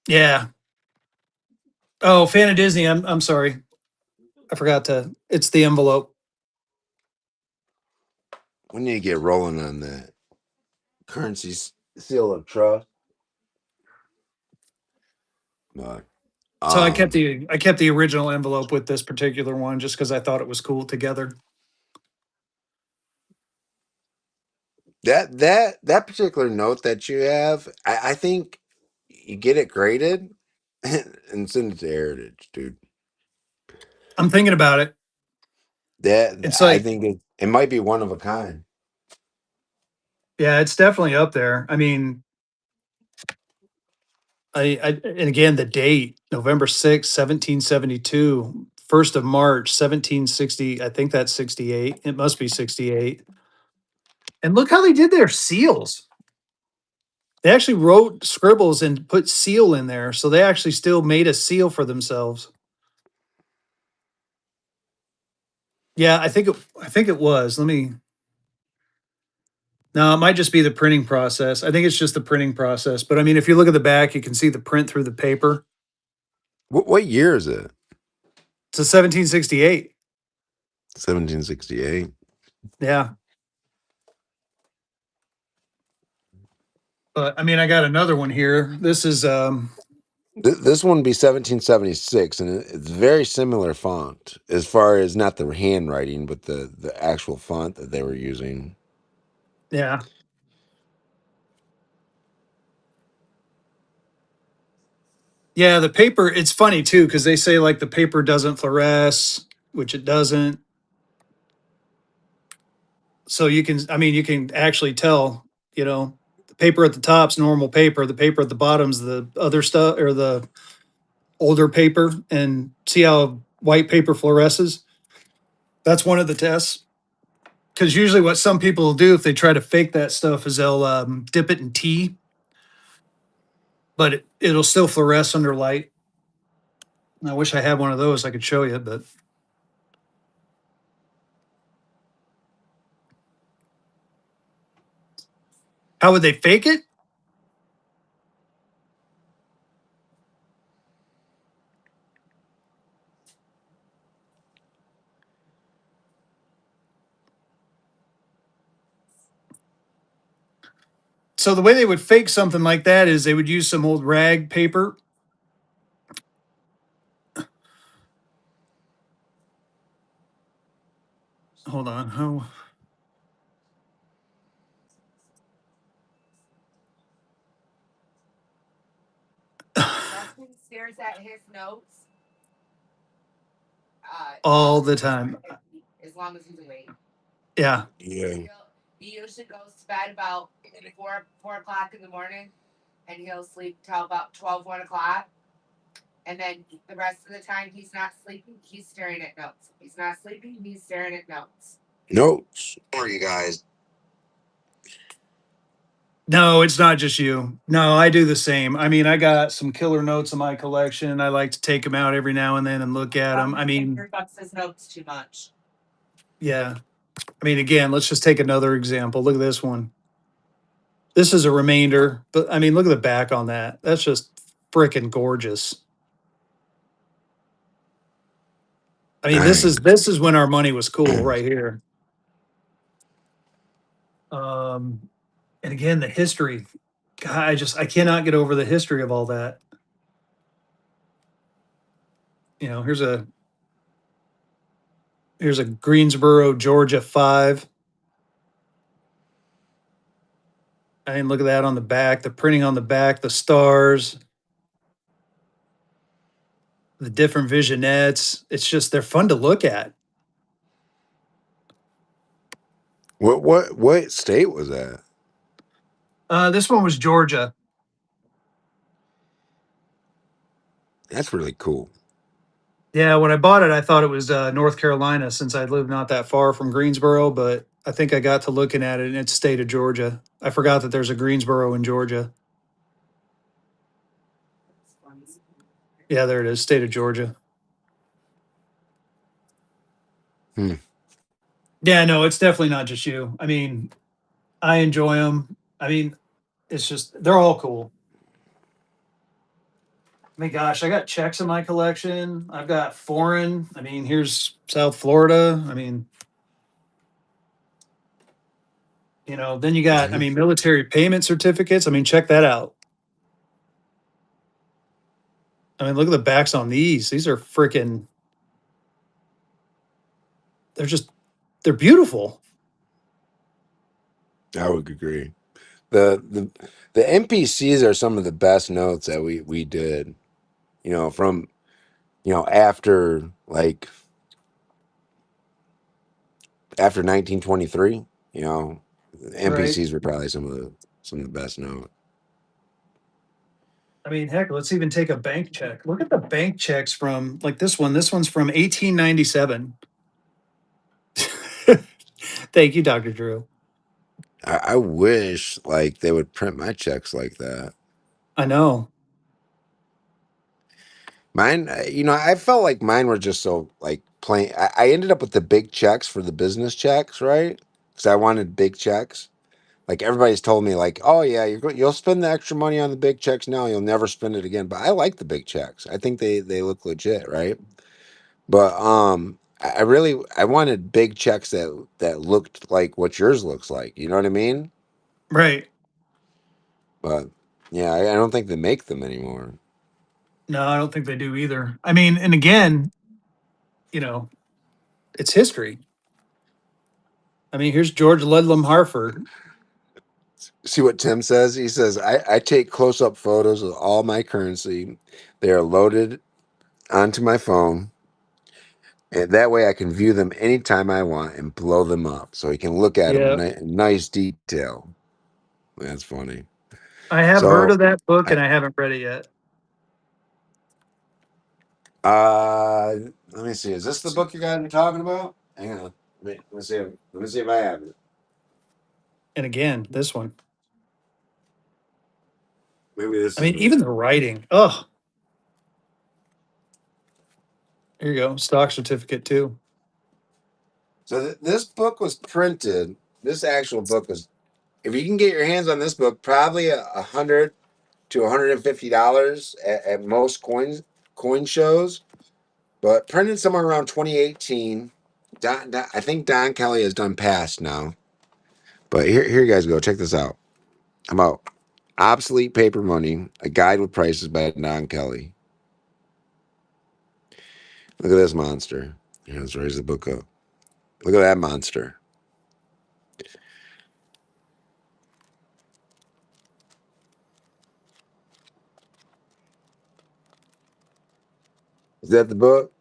Yeah. Oh, fan of Disney. I'm sorry. I forgot to. It's the envelope.
We need to get rolling on that. Seal of trust. But
So I kept
um
the original envelope with this particular one just because I thought it was cool together.
that particular note that you have, I think you get it graded and send it to Heritage, dude.
I'm thinking about it.
That
It's
I
like,
think it might be one of a kind.
yeah, it's definitely up there. I mean, and again, the date, November 6th, 1772, 1st of March, 1760. I think that's 68. It must be 68. And look how they did their seals. They actually wrote scribbles and put seal in there. So they actually still made a seal for themselves. Yeah, I think it was. No, it might just be the printing process. I think it's just the printing process. But I mean, if you look at the back, you can see the print through the paper.
What year is it?
It's a 1768.
1768.
Yeah. But I mean, I got another one here. This is
This one would be 1776, and it's very similar font as far as not the handwriting, but the actual font that they were using.
yeah. Yeah, the paper, it's funny too, because they say like the paper doesn't fluoresce, which it doesn't. So you can, I mean, you can actually tell, you know, The paper at the top's normal paper. The paper at the bottom's the other stuff or the older paper. And see how white paper fluoresces? That's one of the tests. Because usually, what some people will do if they try to fake that stuff is they'll dip it in tea, but it'll still fluoresce under light. I wish I had one of those I could show you, but how would they fake it? So the way they would fake something like that is they would use some old rag paper. Hold on. How?
Justin stares at his notes
All the time.
as long as he's awake.
Yeah.
Yeah.
He usually goes to bed about 4 o'clock in the morning, and he'll sleep till about 1 o'clock. And then the rest of the time he's not sleeping, he's staring at notes. If he's not sleeping, he's staring at notes.
Notes. For you guys.
No, it's not just you. No, I do the same. I mean, I got some killer notes in my collection. I like to take them out every now and then and look at them. I mean,
Bucks his notes too much.
yeah. I mean, again, let's just take another example. Look at this one. This is a remainder, but I mean, look at the back on that. That's just freaking gorgeous. I mean, this is when our money was cool right here. Um, and again, the history. God, I cannot get over the history of all that. You know, here's a Greensboro, Georgia 5. I mean, look at that on the back, the printing on the back, the stars, the different visionettes. It's just they're fun to look at.
What state was that?
This one was Georgia.
That's really cool.
Yeah, when I bought it, I thought it was North Carolina since I live not that far from Greensboro, but I think I got to looking at it and it's state of Georgia. I forgot that there's a Greensboro in Georgia. Yeah, there it is, state of Georgia.
Hmm.
Yeah, no, it's definitely not just you. I mean, I enjoy them. I mean, it's just they're all cool. I mean, gosh, I got checks in my collection. I've got foreign. I mean, here's South Florida. I mean, you know, then you got, I mean, military payment certificates. I mean, check that out. I mean, look at the backs on these. These are freaking, they're just, they're beautiful.
I would agree. The NPCs are some of the best notes that we did. You know, from after after 1923. You know,
Right.
NPCs were probably some of the best notes.
I mean, heck, let's even take a bank check. Look at the bank checks from like this one. This one's from 1897. Thank you, Dr. Drew.
I wish like they would print my checks like that.
I know.
Mine, I felt like mine were just so like plain. I ended up with the big checks for the business checks, right? Because I wanted big checks. Like everybody's told me, like, oh yeah, you'll spend the extra money on the big checks now. You'll never spend it again. But I like the big checks. I think they look legit, right? But I wanted big checks that looked like what yours looks like. You know what I mean?
Right.
But yeah, I don't think they make them anymore.
No, I don't think they do either. I mean, and again, you know, it's history. I mean, here's George Ludlam Harford.
See what Tim says? He says, I take close up photos of all my currency. They are loaded onto my phone. And that way I can view them anytime I want and blow them up. So he can look at them
Yeah.
in nice detail. That's funny.
I have heard
So,
of that book
I,
and I haven't read it yet.
uh, let me see. Is this the book you guys are talking about? Hang on. Let me see. Let me see if I have it.
And again, this one.
Maybe this
I
is
mean,
me.
even the writing. Oh, here you go. Stock certificate too.
So this book was printed. This actual book was. If you can get your hands on this book, probably $100 to $150 at most coin shows. But printed somewhere around 2018. I think Don Kelly has done past now. But here you guys go. Check this out. I'm out. Obsolete Paper Money, A Guide with Prices by Don Kelly. Look at this monster. Here, let's raise the book up. Look at that monster. Is that the book?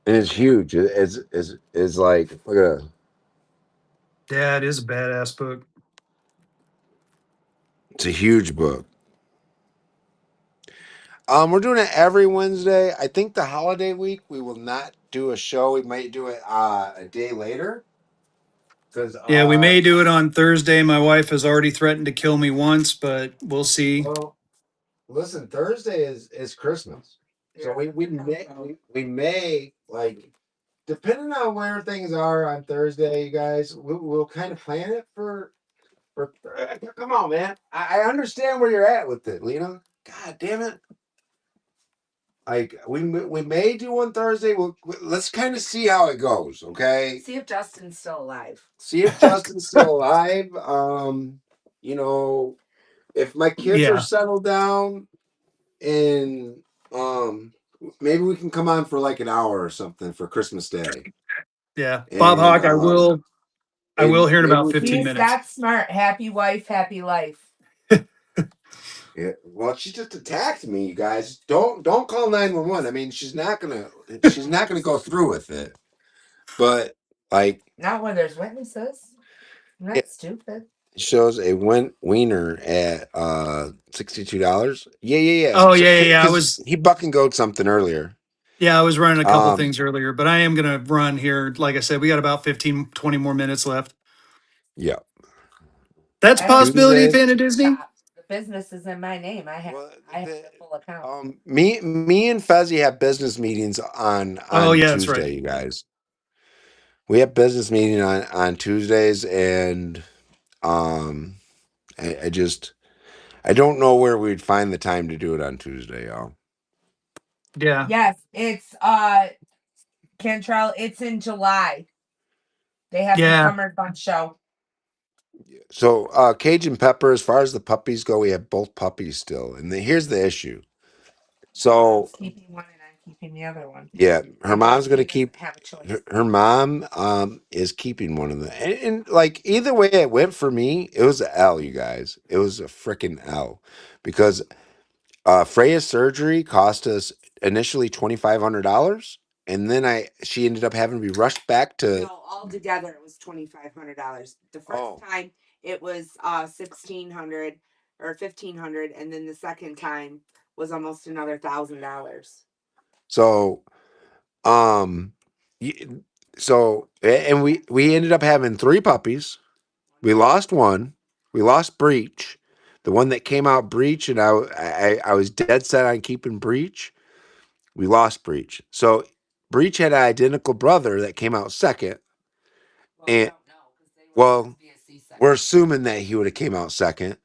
And it's huge. It's like, look at that.
Yeah, it is a badass book.
It's a huge book. We're doing it every Wednesday. I think the holiday week we will not do a show. We might do it a day later because
Yeah, we may do it on Thursday. My wife has already threatened to kill me once, but we'll see.
well, listen, Thursday is Christmas, so we may like depending on where things are on Thursday, you guys. We'll kind of plan it for. Come on, man. I understand where you're at with it, Lena. God damn it. Like we may do one Thursday. Let's kind of see how it goes. Okay.
See if Justin's still alive.
See if Justin's still alive. You know, if my kids are
Yeah,
settled down, and maybe we can come on for like an hour or something for Christmas Day,
yeah. Bob
and
Hawk, I will hear in
maybe
about
we
15
can.
He's
minutes.
that smart. Happy wife, happy life.
Yeah, well, she just attacked me, you guys. Don't call 911. I mean, she's not gonna go through with it. But like
Not when there's witnesses. I'm not
it
stupid.
shows a wiener at $62. Yeah.
Oh,
So
yeah, yeah, yeah. I
because
was
he buck and goat something earlier.
yeah, I was running a couple
Um,
things earlier, but I am going to run here. Like I said, we got about 15, 20 more minutes left.
yeah.
That's a
I have to
possibility,
Tuesdays.
fan of Disney.
stop. The business is in my name.
Well,
I have the full account.
me and Fezzy have business meetings on
Oh,
on
yeah, that's right.
Tuesday, you guys. We have business meeting on Tuesdays, and um, I just I don't know where we'd find the time to do it on Tuesday, y'all.
Yeah,
Yes, it's Cantrell, it's in July. They have the
yeah,
summer fun show.
So Cajun Pepper, as far as the puppies go, we have both puppies still, and here's the issue. So
Mom's keeping one and I'm keeping the other one.
yeah, her
My boy
mom's gonna
P
keep
doesn't have a choice.
her mom is keeping one of them, and like either way it went for me, it was a L, you guys. It was a freaking L because Freya's surgery cost us initially $2,500, and then she ended up having to be rushed back to.
No, altogether it was $2,500. The first
Oh,
time it was 1,600 or 1,500, and then the second time was almost another $1,000.
so um, y- and we ended up having three puppies. We lost one. We lost Breach, the one that came out Breach, and I was dead set on keeping Breach. We lost Breach. So Breach had an identical brother that came out second,
Well, we
and
don't know because they were supposed
well,
to be a C-section.
we're assuming that he would have came out second,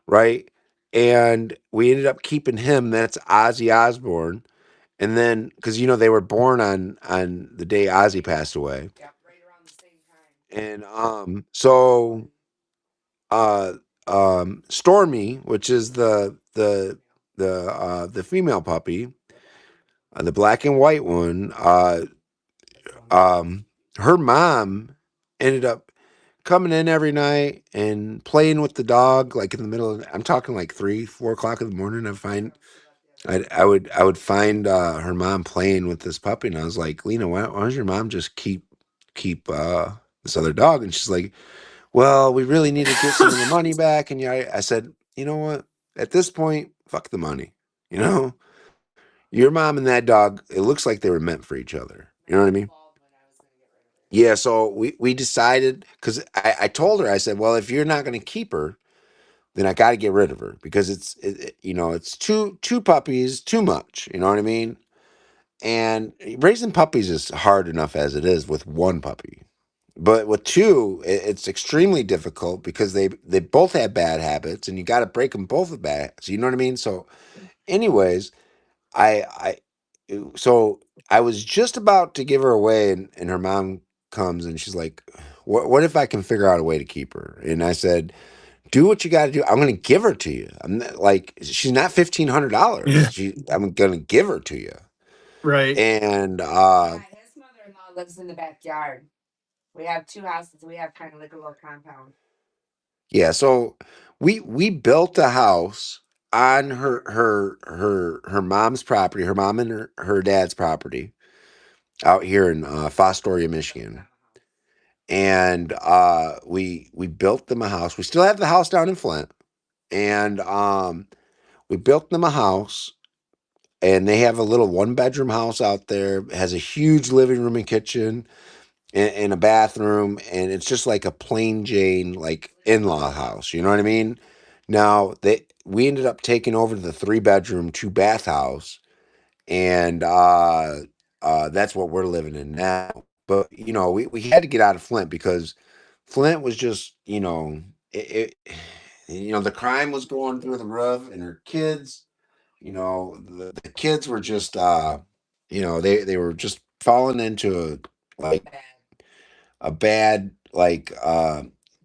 right? And we ended up keeping him. That's Ozzy Osbourne, and then because they were born on the day Ozzy passed away,
Yep, right around the same time.
and so uh Stormy, which is the female puppy, the black and white one, um her mom ended up coming in every night and playing with the dog, like in the middle of, I'm talking like 3, 4 o'clock in the morning. I would find her mom playing with this puppy, and I was like, Lena, why does your mom just keep this other dog? And she's like, well, we really need to get some of the money back. And yeah, I said, you know what? At this point, fuck the money. You know, your mom and that dog, it looks like they were meant for each other. You know what I mean? Yeah. So we decided because I told her, I said, well, if you're not going to keep her, then I got to get rid of her because you know, it's two puppies too much. You know what I mean? And raising puppies is hard enough as it is with one puppy. But with two, it's extremely difficult because they both have bad habits, and you got to break them both of bad. So you know what I mean. So, anyways, so I was just about to give her away, and her mom comes and she's like, What if I can figure out a way to keep her?" And I said, "Do what you got to do. I'm going to give her to you. I'm not, like she's not $1,500.
Yeah.
I'm going to give her to you."
Right.
And
Yeah, his mother-in-law lives in the backyard. We have two houses. We have kind of like a little compound.
yeah, so we built a house on her mom's property, her mom and her dad's property out here in Fostoria, Michigan. And we built them a house. We still have the house down in Flint. And we built them a house, and they have a little one bedroom house out there. It has a huge living room and kitchen and a bathroom, and it's just like a plain Jane like in-law house. You know what I mean? Now they we ended up taking over the 3 bedroom, 2 bath house, and that's what we're living in now. But you know, we had to get out of Flint because Flint was just the crime was going through the roof, and her kids, the kids were just they were just falling into like
Bad
a bad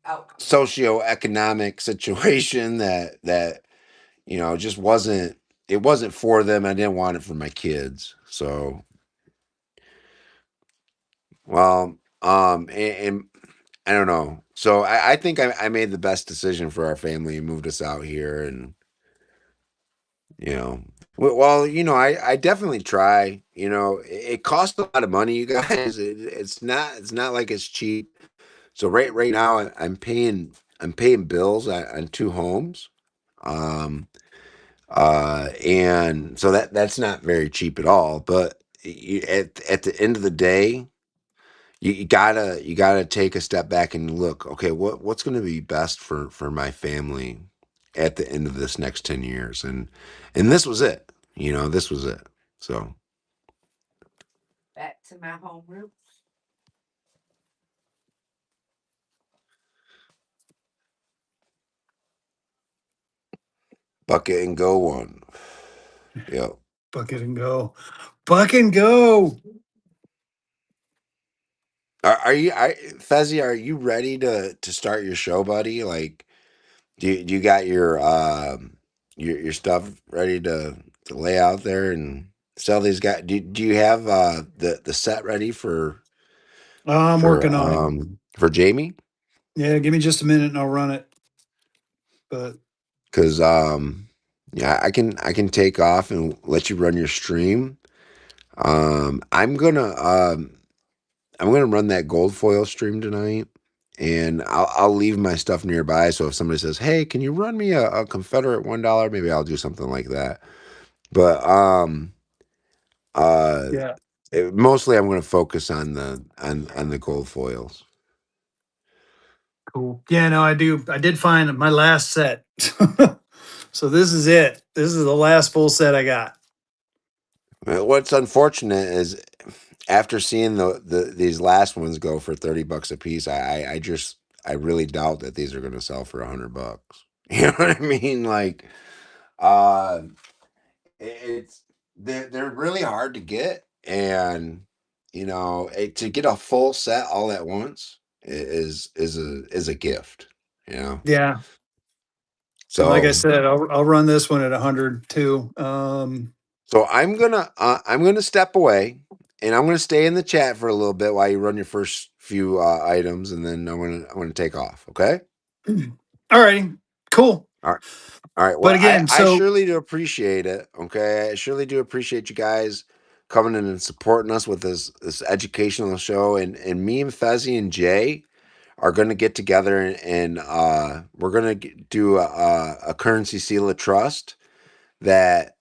outcome.
socioeconomic situation that just wasn't for them. I didn't want it for my kids. So well, and I don't know. So I think I made the best decision for our family and moved us out here. And you know well, I definitely try. It costs a lot of money, you guys. It's not like it's cheap. So right now I'm paying bills on 2 homes. Um and so that's not very cheap at all. But at the end of the day, you gotta take a step back and look, okay, what's going to be best for my family at the end of this next 10 years. And this was it. This was it. So
Back to my home roots.
bucket and go one. Yep.
Bucket and go. Buck and go.
Are you Fezzy, are you ready to start your show, buddy? Like, do you got your stuff ready to lay out there and sell these guys? Do you have the set ready
I'm working on it.
for Jamie?
Yeah, give me just a minute and I'll run it. But
Because yeah, I can take off and let you run your stream. um i'm gonna um I'm gonna run that gold foil stream tonight, and I'll leave my stuff nearby. So if somebody says, "Hey, can you run me a Confederate $1?" Maybe I'll do something like that. But uh
yeah,
mostly I'm gonna focus on the gold foils.
cool. Yeah, no, I do. I did find my last set. So this is it. This is the last full set I got.
What's unfortunate is after seeing these last ones go for 30 bucks a piece, I really doubt that these are going to sell for 100 bucks. You know what I mean? Like, uh, it's they're really hard to get, and to get a full set all at once is a gift. You know,
Yeah. And like I
so
said, I'll run this one at 100 too.
So I'm gonna step away, and I'm gonna stay in the chat for a little bit while you run your first few items, and then I'm gonna take off. Okay.
All righty. Cool.
All right. All right.
But
Well, I
again,
I
so
surely do appreciate it. Okay. I surely do appreciate you guys coming in and supporting us with this educational show, and me and Fezzy and Jay are going to get together and we're going to do a currency seal of trust that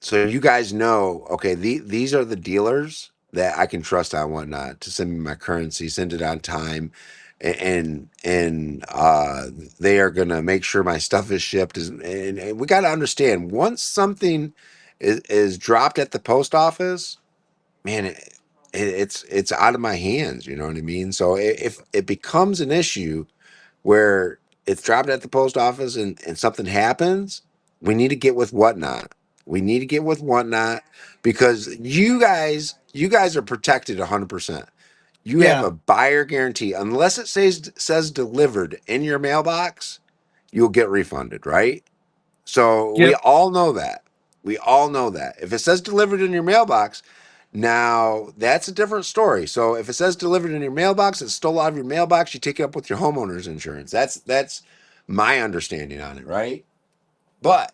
so you guys know, okay, these are the dealers that I can trust on whatnot to send me my currency, send it on time, and they are gonna make sure my stuff is shipped. And we got to understand, once something is dropped at the post office, man, it's out of my hands. You know what I mean? So if it becomes an issue where it's dropped at the post office and something happens, we need to get with whatnot. We need to get with whatnot because you guys are protected 100%. You have
Yeah.
a buyer guarantee unless it says delivered in your mailbox, you'll get refunded, right? So we
Yep.
all know that. We all know that. If it says delivered in your mailbox, now that's a different story. So if it says delivered in your mailbox, it's stole out of your mailbox, you take it up with your homeowner's insurance. That's my understanding on it, right? But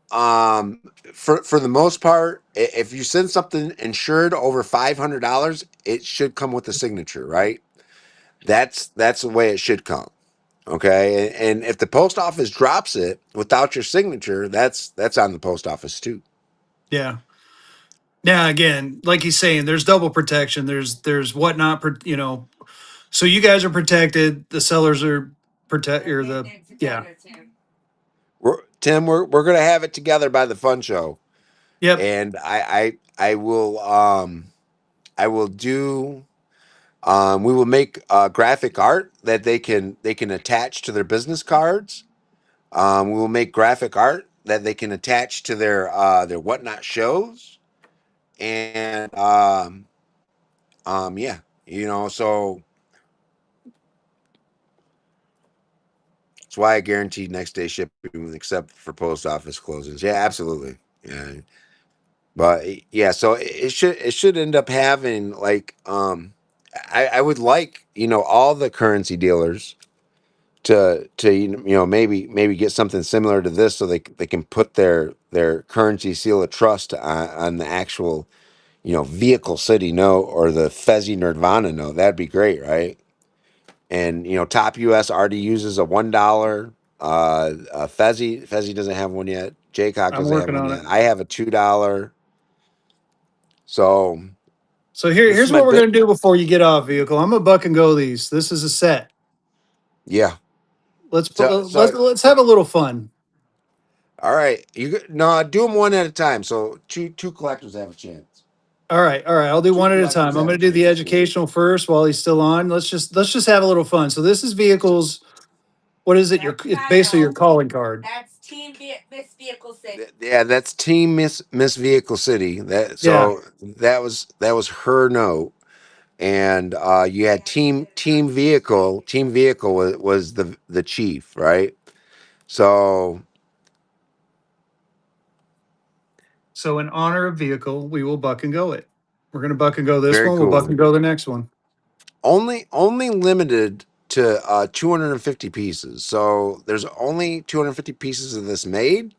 for the most part, if you send something insured over $500, it should come with a signature, right? That's the way it should come. Okay, and if the post office drops it without your signature, that's on the post office too.
Yeah. Now again, like he's saying, there's double protection. There's whatnot, so you guys are protected. The sellers are protect
We're
or
getting
the
it
yeah.
together, Tim.
Tim, we're gonna have it together by the fun show,
Yep.
and I will do we will make graphic art that they can attach to their business cards. We will make graphic art that they can attach to their whatnot shows, and yeah, so that's why I guarantee next day shipping, except for post office closings. Yeah, absolutely. Yeah, but yeah, so it should end up having like I would like all the currency dealers to maybe get something similar to this so they can put their currency seal of trust on the actual vehicle city note or the Fezzy Nirvana note. That'd be great, right? And Top US already uses a $1. Fezzy doesn't have one yet. Jaycock
I'm
doesn't have
working
one
on
yet.
it.
I have a $2. So
So
this is
here's
my
what we're
bit.
gonna do before you get off vehicle. I'm gonna buck and go these. This is a set.
Yeah. So
Let's have a little fun.
all right. No, do them one at a time. So two collectors have a chance.
All right. I'll do
Two
one at a
collectors
time. I'm
have a
gonna do the
chance. Yeah.
educational first while he's still on. Let's just have a little fun. So this is vehicles. What is it?
That's
It's basically your
Kyle.
calling card.
That's Miss Vehicle City.
Yeah, that's Team Miss Vehicle City. That
Yeah.
so that was her note, and you had Team Vehicle. Team Vehicle was the chief, right? So
So in honor of vehicle, we will buck and go it. We're gonna buck and go this
very
one. We'll buck
cool.
and go the next one.
Only limited to 250 pieces. So there's only 250 pieces of this made.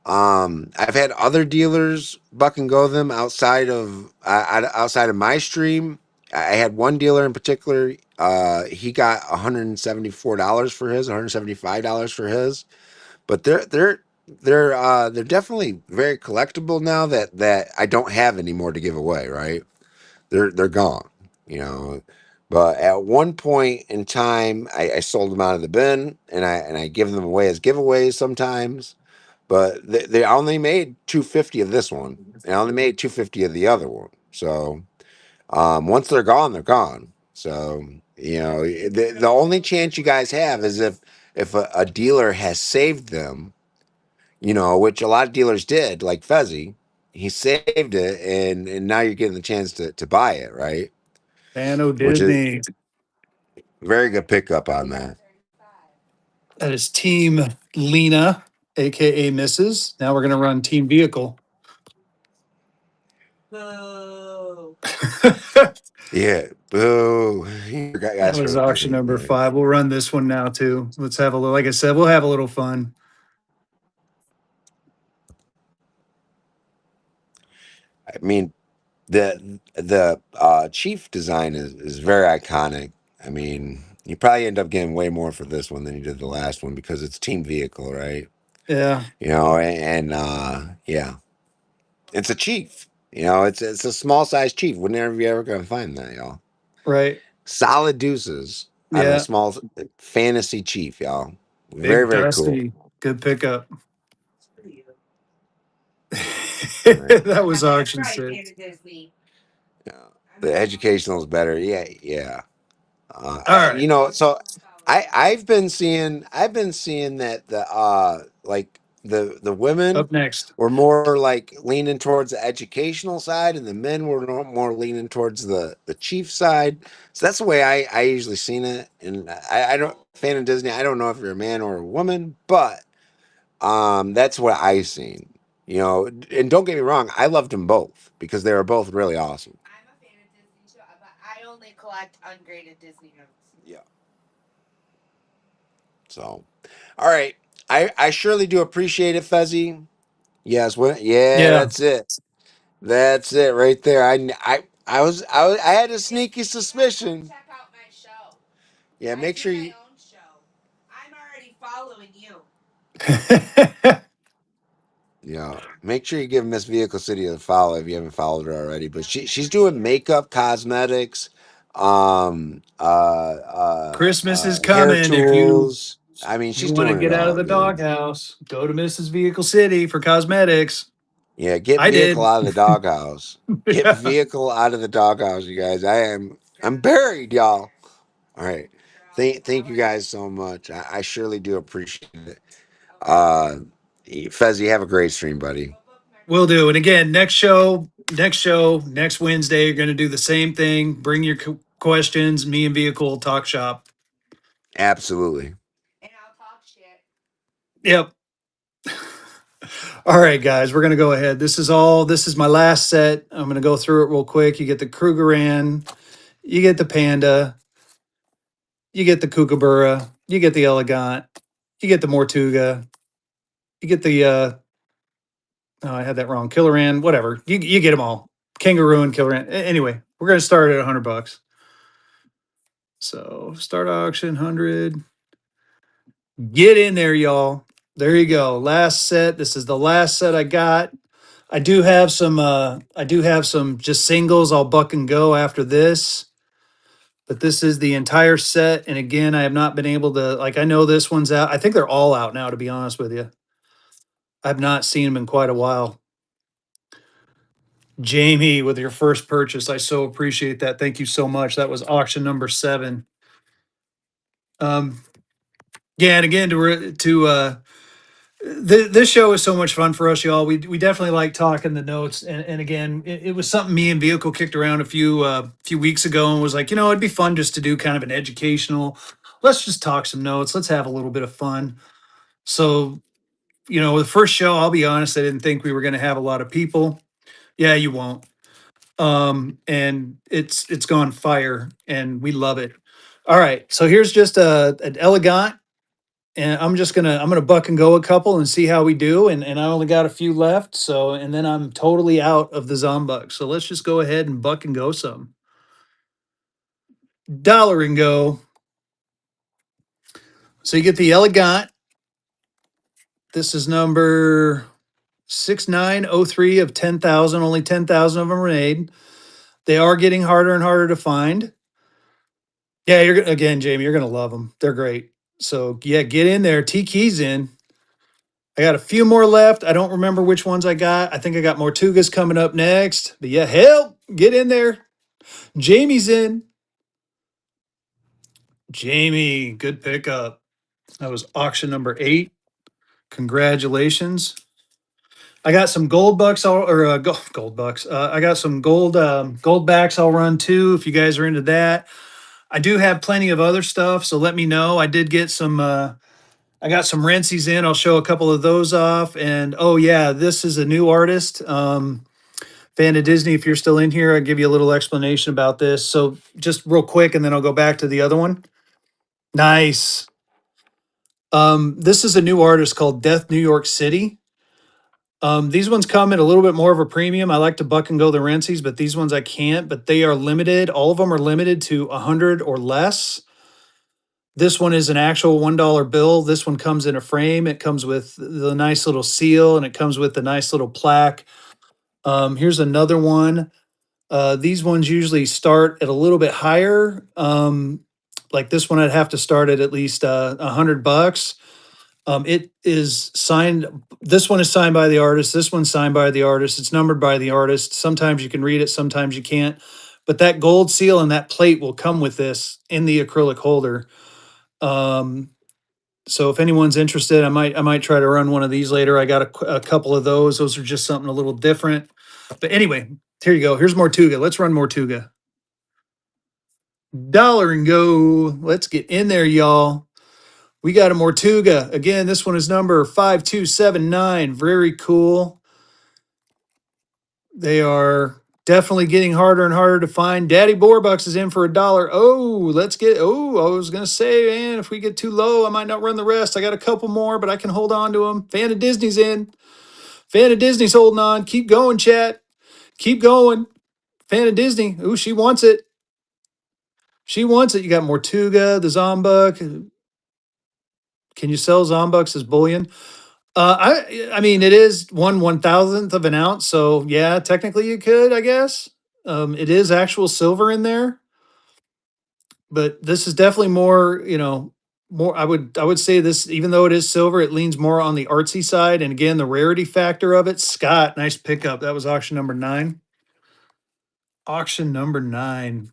I've had other dealers buck and go them outside of my stream. I had one dealer in particular. He got $174 for his, $175 for his. But they're definitely very collectible now that I don't have any more to give away. Right? They're gone. You know. But at one point in time, I sold them out of the bin, and I give them away as giveaways sometimes, but they only made 250 of this one. They only made 250 of the other one. So once they're gone, they're gone. So the only chance you guys have is if a dealer has saved them, which a lot of dealers did, like Fezzy. He saved it, and now you're getting the chance to buy it, right?
Nano
Which is
Disney.
very good pickup on that.
35.
That is Team Lena, aka Mrs. Now we're gonna run Team Vehicle.
Boo.
That
Yeah, boo. You guys
was
heard
auction
it.
number 5. We'll run this one now too. Let's have a little. Like I said, we'll have a little fun.
I mean, the chief design is very iconic. I mean, you probably end up getting way more for this one than you did the last one because it's team vehicle, right?
Yeah,
You know, and yeah, it's a chief. You know, it's a small size chief. When are you ever gonna find that, y'all?
right.
Solid deuces on a
Yeah,
small fantasy chief, y'all. Very
big
very cool.
Dusty. Good pickup.
All right.
That
Yeah,
was
that's
auction
right,
six.
Santa Disney.
Yeah. The educational is better. Yeah, yeah.
All right.
You know, so I've been seeing that the like the women
Up next.
were more like leaning towards the educational side, and the men were more leaning towards the chief side. So that's the way I usually seen it. And I don't fan of Disney. I don't know if you're a man or a woman, but that's what I seen. You know, and don't get me wrong, I loved them both because they were both really awesome.
I'm a fan of Disney too, but I only collect ungraded Disney notes.
Yeah. So, all right. I surely do appreciate it, Fezzy. Yes. What? Yeah,
Yeah.
that's it. That's it right there. I had a sneaky suspicion.
Check out my show.
Yeah.
I
Make
do
sure
my
you.
own show. I'm already following you.
Yeah. Make sure you give Miss Vehicle City a follow if you haven't followed her already. But she's doing makeup, cosmetics,
Christmas is
hair
coming.
tools. I mean,
You
she's
want to
doing it
get out of
all,
the
dude.
doghouse, go to Mrs. Vehicle City for cosmetics.
Yeah, get
I
vehicle
did.
out of the doghouse. Get
Yeah.
vehicle out of the doghouse, you guys. I'm buried, y'all. All right. Thank you guys so much. I surely do appreciate it. Uh Fezzy, have a great stream, buddy.
Will do. And again, next Wednesday, you're going to do the same thing. Bring your questions. Me and Vehicle will talk shop.
Absolutely.
And I'll talk shit.
Yep. All right, guys, we're going to go ahead. This is my last set. I'm going to go through it real quick. You get the Krugeran, you get the Panda, you get the Kookaburra, you get the Elegant, you get the Mortuga, you get the, oh, I had that wrong. Killeran, whatever. You get them all. Kangaroo and Killeran. Anyway, we're going to start at $100. So start auction 100. Get in there, y'all. There you go. Last set. This is the last set I got. I do have some just singles. I'll buck and go after this. But this is the entire set. And again, I have not been able to, like, I know this one's out. I think they're all out now, to be honest with you. I've not seen them in quite a while. Jamie, with your first purchase, I so appreciate that. Thank you so much. That was auction number 7. Um, yeah, and again, this show is so much fun for us, y'all. We definitely like talking the notes, and again, it was something me and Vehicle kicked around a few weeks ago, and was like, it'd be fun just to do kind of an educational. Let's just talk some notes. Let's have a little bit of fun. So, the first show, I'll be honest, I didn't think we were going to have a lot of people. Yeah, you won't. And it's gone fire, and we love it. All right, so here's just an elegant, and I'm gonna buck and go a couple and see how we do. And I only got a few left, so and then I'm totally out of the Zombug. So let's just go ahead and buck and go some. Dollar and go. So you get the elegant. This is number 6903 of 10,000. Only 10,000 of them are made. They are getting harder and harder to find. Yeah, again, Jamie, you're gonna love them. They're great. So yeah, get in there. T keys in. I got a few more left. I don't remember which ones I got. I think I got Mortugas coming up next. But yeah, hell, get in there. Jamie's in. Jamie, good pickup. That was auction number 8. Congratulations. I got some gold bucks or gold bucks. I got some gold backs I'll run too if you guys are into that. I do have plenty of other stuff, so let me know. I did get some I got some Rensies in. I'll show a couple of those off. And oh yeah, this is a new artist. Fan of Disney, if you're still in here, I'll give you a little explanation about this. So just real quick, and then I'll go back to the other one. Nice. This is a new artist called Death New York City. These ones come at a little bit more of a premium. I like to buck and go the Rensies, but these ones I can't. But they are limited. All of them are limited to 100 or less. This one is an actual $1 bill. This one comes in a frame. It comes with the nice little seal, and it comes with the nice little plaque. Here's another one. These ones usually start at a little bit higher. Like this one, I'd have to start at least $100. It is signed. This one is signed by the artist. This one's signed by the artist. It's numbered by the artist. Sometimes you can read it, sometimes you can't. But that gold seal and that plate will come with this in the acrylic holder. Um, so if anyone's interested, I might try to run one of these later. I got a couple of those. Those are just something a little different. But anyway, here you go. Here's Mortuga. Let's run Mortuga. Dollar and go. Let's get in there, y'all. We got a Mortuga. Again, this one is number 5279. Very cool. They are definitely getting harder and harder to find. Daddy Borbucks is in for $1. Oh, let's get. Oh, I was going to say, man, if we get too low, I might not run the rest. I got a couple more, but I can hold on to them. Fan of Disney's in. Fan of Disney's holding on. Keep going, chat. Keep going. Fan of Disney. Ooh, she wants it. She wants it. You got Mortuga, the Zombuk. Can you sell Zombucks as bullion? I mean, it is 1/1000th of an ounce, so yeah, technically you could, I guess. It is actual silver in there, but this is definitely more, more. I would say this, even though it is silver, it leans more on the artsy side, and again, the rarity factor of it. Scott, nice pickup. That was auction number 9. Auction number 9.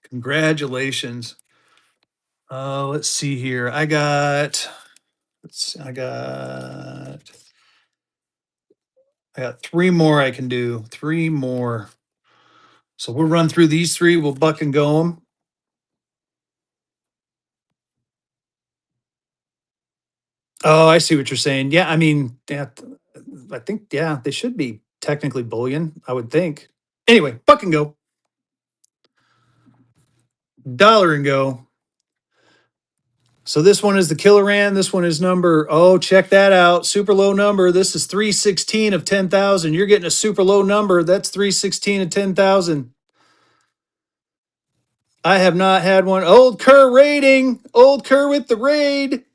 Congratulations. Let's see here. I got 3 more I can do. 3 more. So we'll run through these 3. We'll buck and go them. Oh, I see what you're saying. Yeah, I mean, yeah, I think, yeah, they should be technically bullion, I would think. Anyway, buck and go. Dollar and go. So this one is the Killeran. This one is number, oh, check that out. Super low number. This is 316 of 10,000. You're getting a super low number. That's 316 of 10,000. I have not had one. Old Kerr rating. Old Kerr with the raid.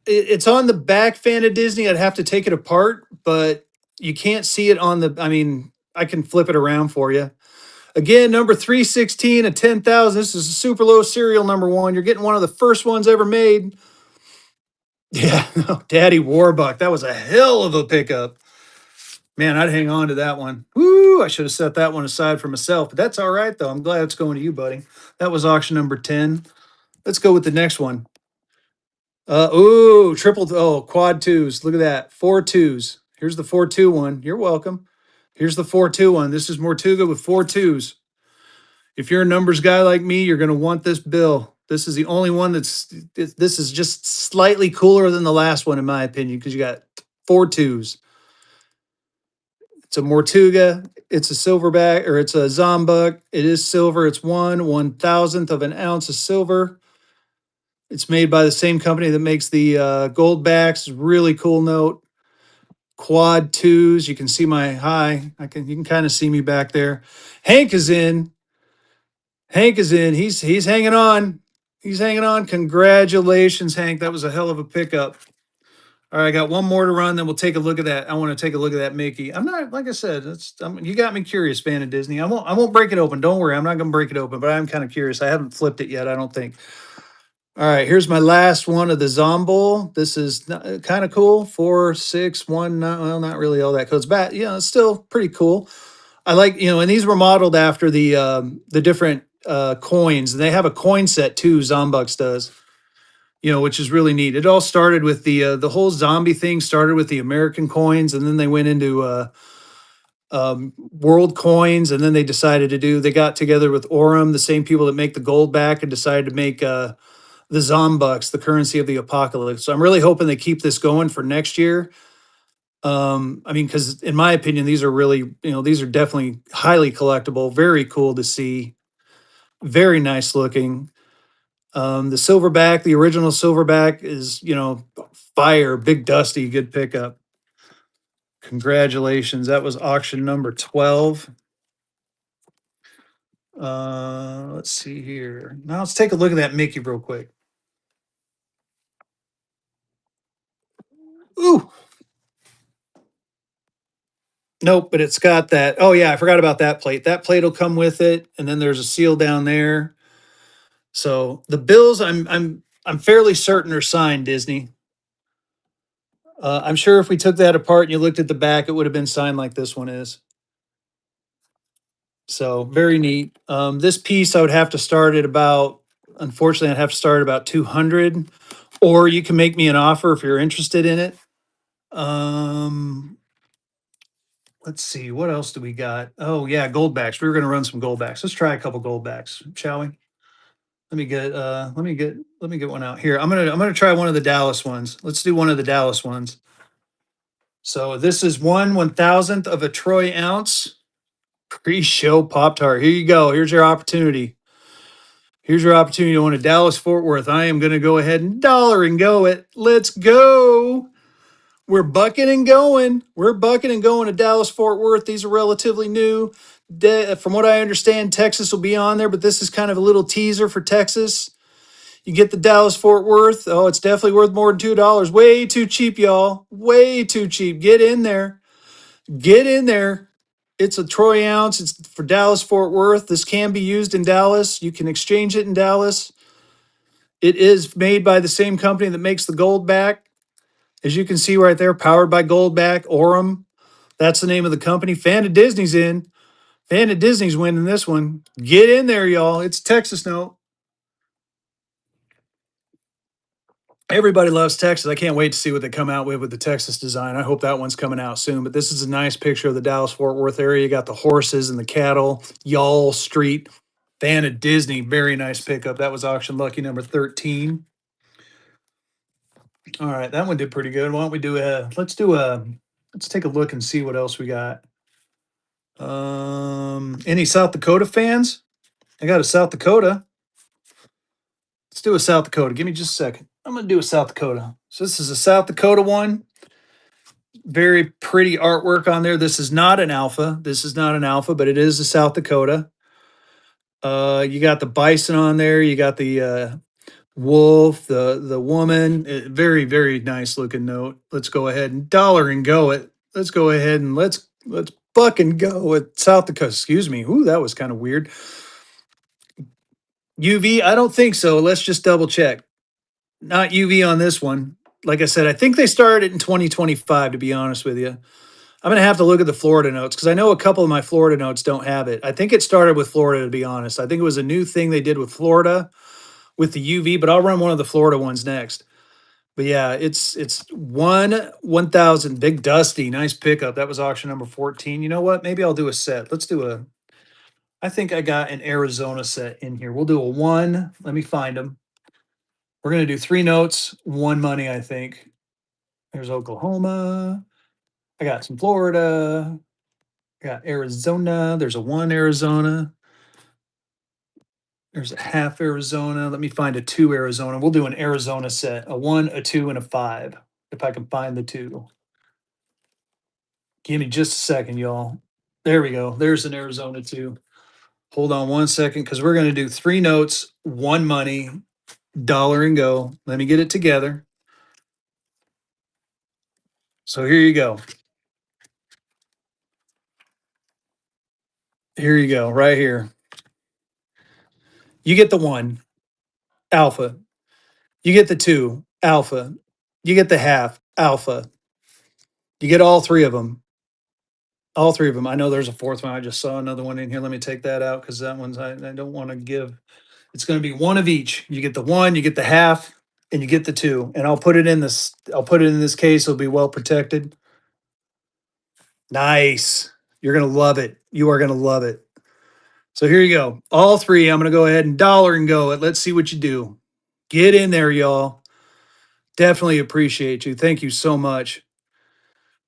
It's on the back, Fan of Disney. I'd have to take it apart, but you can't see it on the. I mean, I can flip it around for you. Again, number 316 of 10,000. This is a super low serial number 1. You're getting one of the first ones ever made. Yeah, no, Daddy Warbuck. That was a hell of a pickup. Man, I'd hang on to that one. Woo, I should have set that one aside for myself, but that's all right, though. I'm glad it's going to you, buddy. That was auction number 10. Let's go with the next one. Quad twos. Look at that. 4 twos. Here's the 4-2 one. You're welcome. Here's the 4-2 one. This is Mortuga with 4 twos. If you're a numbers guy like me, you're going to want this bill. This is the only one this is just slightly cooler than the last one, in my opinion, because you got 4 twos. It's a Mortuga. It's a silverback, or it's a Zombuk. It is silver. It's 1/1000th of an ounce of silver. It's made by the same company that makes the gold backs. Really cool note. Quad twos. You can see my high. You can kind of see me back there. Hank is in. Hank is in. He's hanging on. He's hanging on. Congratulations, Hank. That was a hell of a pickup. All right, I got one more to run, then we'll take a look at that. I want to take a look at that Mickey. I'm not, like I said, you got me curious, Fan of Disney. I won't break it open. Don't worry, I'm not gonna break it open, but I'm kind of curious. I haven't flipped it yet, I don't think. All right, here's my last one of the Zombowl. This is kind of cool. 4, 6, 1, well, not really all that. Goes back. Yeah, it's still pretty cool. I like, and these were modeled after the different coins. And they have a coin set too, Zombucks does, which is really neat. It all started with the whole zombie thing started with the American coins, and then they went into world coins, and then they got together with Orem, the same people that make the gold back, and decided to make the Zombucks, the currency of the apocalypse. So I'm really hoping they keep this going for next year. I mean, because in my opinion, these are really, these are definitely highly collectible, very cool to see, very nice looking. The silverback, the original silverback is, fire, big dusty, good pickup. Congratulations. That was auction number 12. Let's see here. Now let's take a look at that Mickey real quick. Ooh, nope, but it's got that. Oh yeah, I forgot about that plate. That plate will come with it, and then there's a seal down there. So the bills, I'm fairly certain are signed, Disney. I'm sure if we took that apart and you looked at the back, it would have been signed like this one is. So very neat. This piece I would have to start at about, unfortunately, I'd have to start at about 200, or you can make me an offer if you're interested in it. Um, let's see, what else do we got? Oh yeah, goldbacks. We were gonna run some goldbacks. Let's try a couple goldbacks, shall we? Let me get one out here. I'm gonna try one of the Dallas ones. Let's do one of the Dallas ones. So this is 1/1000th of a Troy ounce pre-show Pop Tart. Here you go. Here's your opportunity. Here's your opportunity to win a Dallas Fort Worth. I am gonna go ahead and dollar and go it. Let's go. We're bucking and going. We're bucking and going to Dallas Fort Worth. These are relatively new. From what I understand, Texas will be on there, but this is kind of a little teaser for Texas. You get the Dallas Fort Worth. Oh, it's definitely worth more than $2. Way too cheap, y'all. Way too cheap. Get in there. Get in there. It's a Troy ounce. It's for Dallas Fort Worth. This can be used in Dallas. You can exchange it in Dallas. It is made by the same company that makes the Goldback. As you can see right there, powered by Goldback, Orem. That's the name of the company. Fan of Disney's in. Fan of Disney's winning this one. Get in there, y'all. It's Texas note. Everybody loves Texas. I can't wait to see what they come out with the Texas design. I hope that one's coming out soon. But this is a nice picture of the Dallas Fort Worth area. You got the horses and the cattle, Y'all Street. Fan of Disney. Very nice pickup. That was auction lucky number 13. All right, that one did pretty good. Why don't we do let's take a look and see what else we got. Any South Dakota fans? I got a South Dakota. Let's do a South Dakota. Give me just a second. I'm gonna do a South Dakota. So this is a South Dakota one. Very pretty artwork on there. This is not an alpha. This is not an alpha, but it is a South Dakota. You got the bison on there. You got the wolf, the woman. Very very nice looking note. Let's go ahead and dollar and go it. Let's go ahead and let's buck and go with South Dakota. Excuse me. Ooh, that was kind of weird. UV? I don't think so. Let's just double check. Not UV on this one. Like I said, I think they started in 2025, to be honest with you. I'm going to have to look at the Florida notes because I know a couple of my Florida notes don't have it. I think it started with Florida, to be honest. I think it was a new thing they did with Florida with the UV, but I'll run one of the Florida ones next. But yeah, it's 1,000. Big Dusty. Nice pickup. That was auction number 14. You know what? Maybe I'll do a set. I think I got an Arizona set in here. We'll do a one. Let me find them. We're going to do three notes, one money, I think. There's Oklahoma. I got some Florida. I got Arizona. There's a one Arizona. There's a half Arizona. Let me find a two Arizona. We'll do an Arizona set, a one, a two, and a five, if I can find the two. Give me just a second, y'all. There we go. There's an Arizona two. Hold on one second, because we're going to do three notes, one money, dollar and go. Let me get it together. So here you go. Here you go, right here. You get the one, alpha. You get the two, alpha. You get the half, alpha. You get all three of them. All three of them. I know there's a fourth one. I just saw another one in here. Let me take that out because that one's, I don't want to give. It's going to be one of each. You get the one, you get the half, and you get the two. And I'll put it in this. I'll put it in this case. It'll be well protected. Nice. You're going to love it. You are going to love it. So here you go. All three. I'm going to go ahead and dollar and go it. Let's see what you do. Get in there, y'all. Definitely appreciate you. Thank you so much.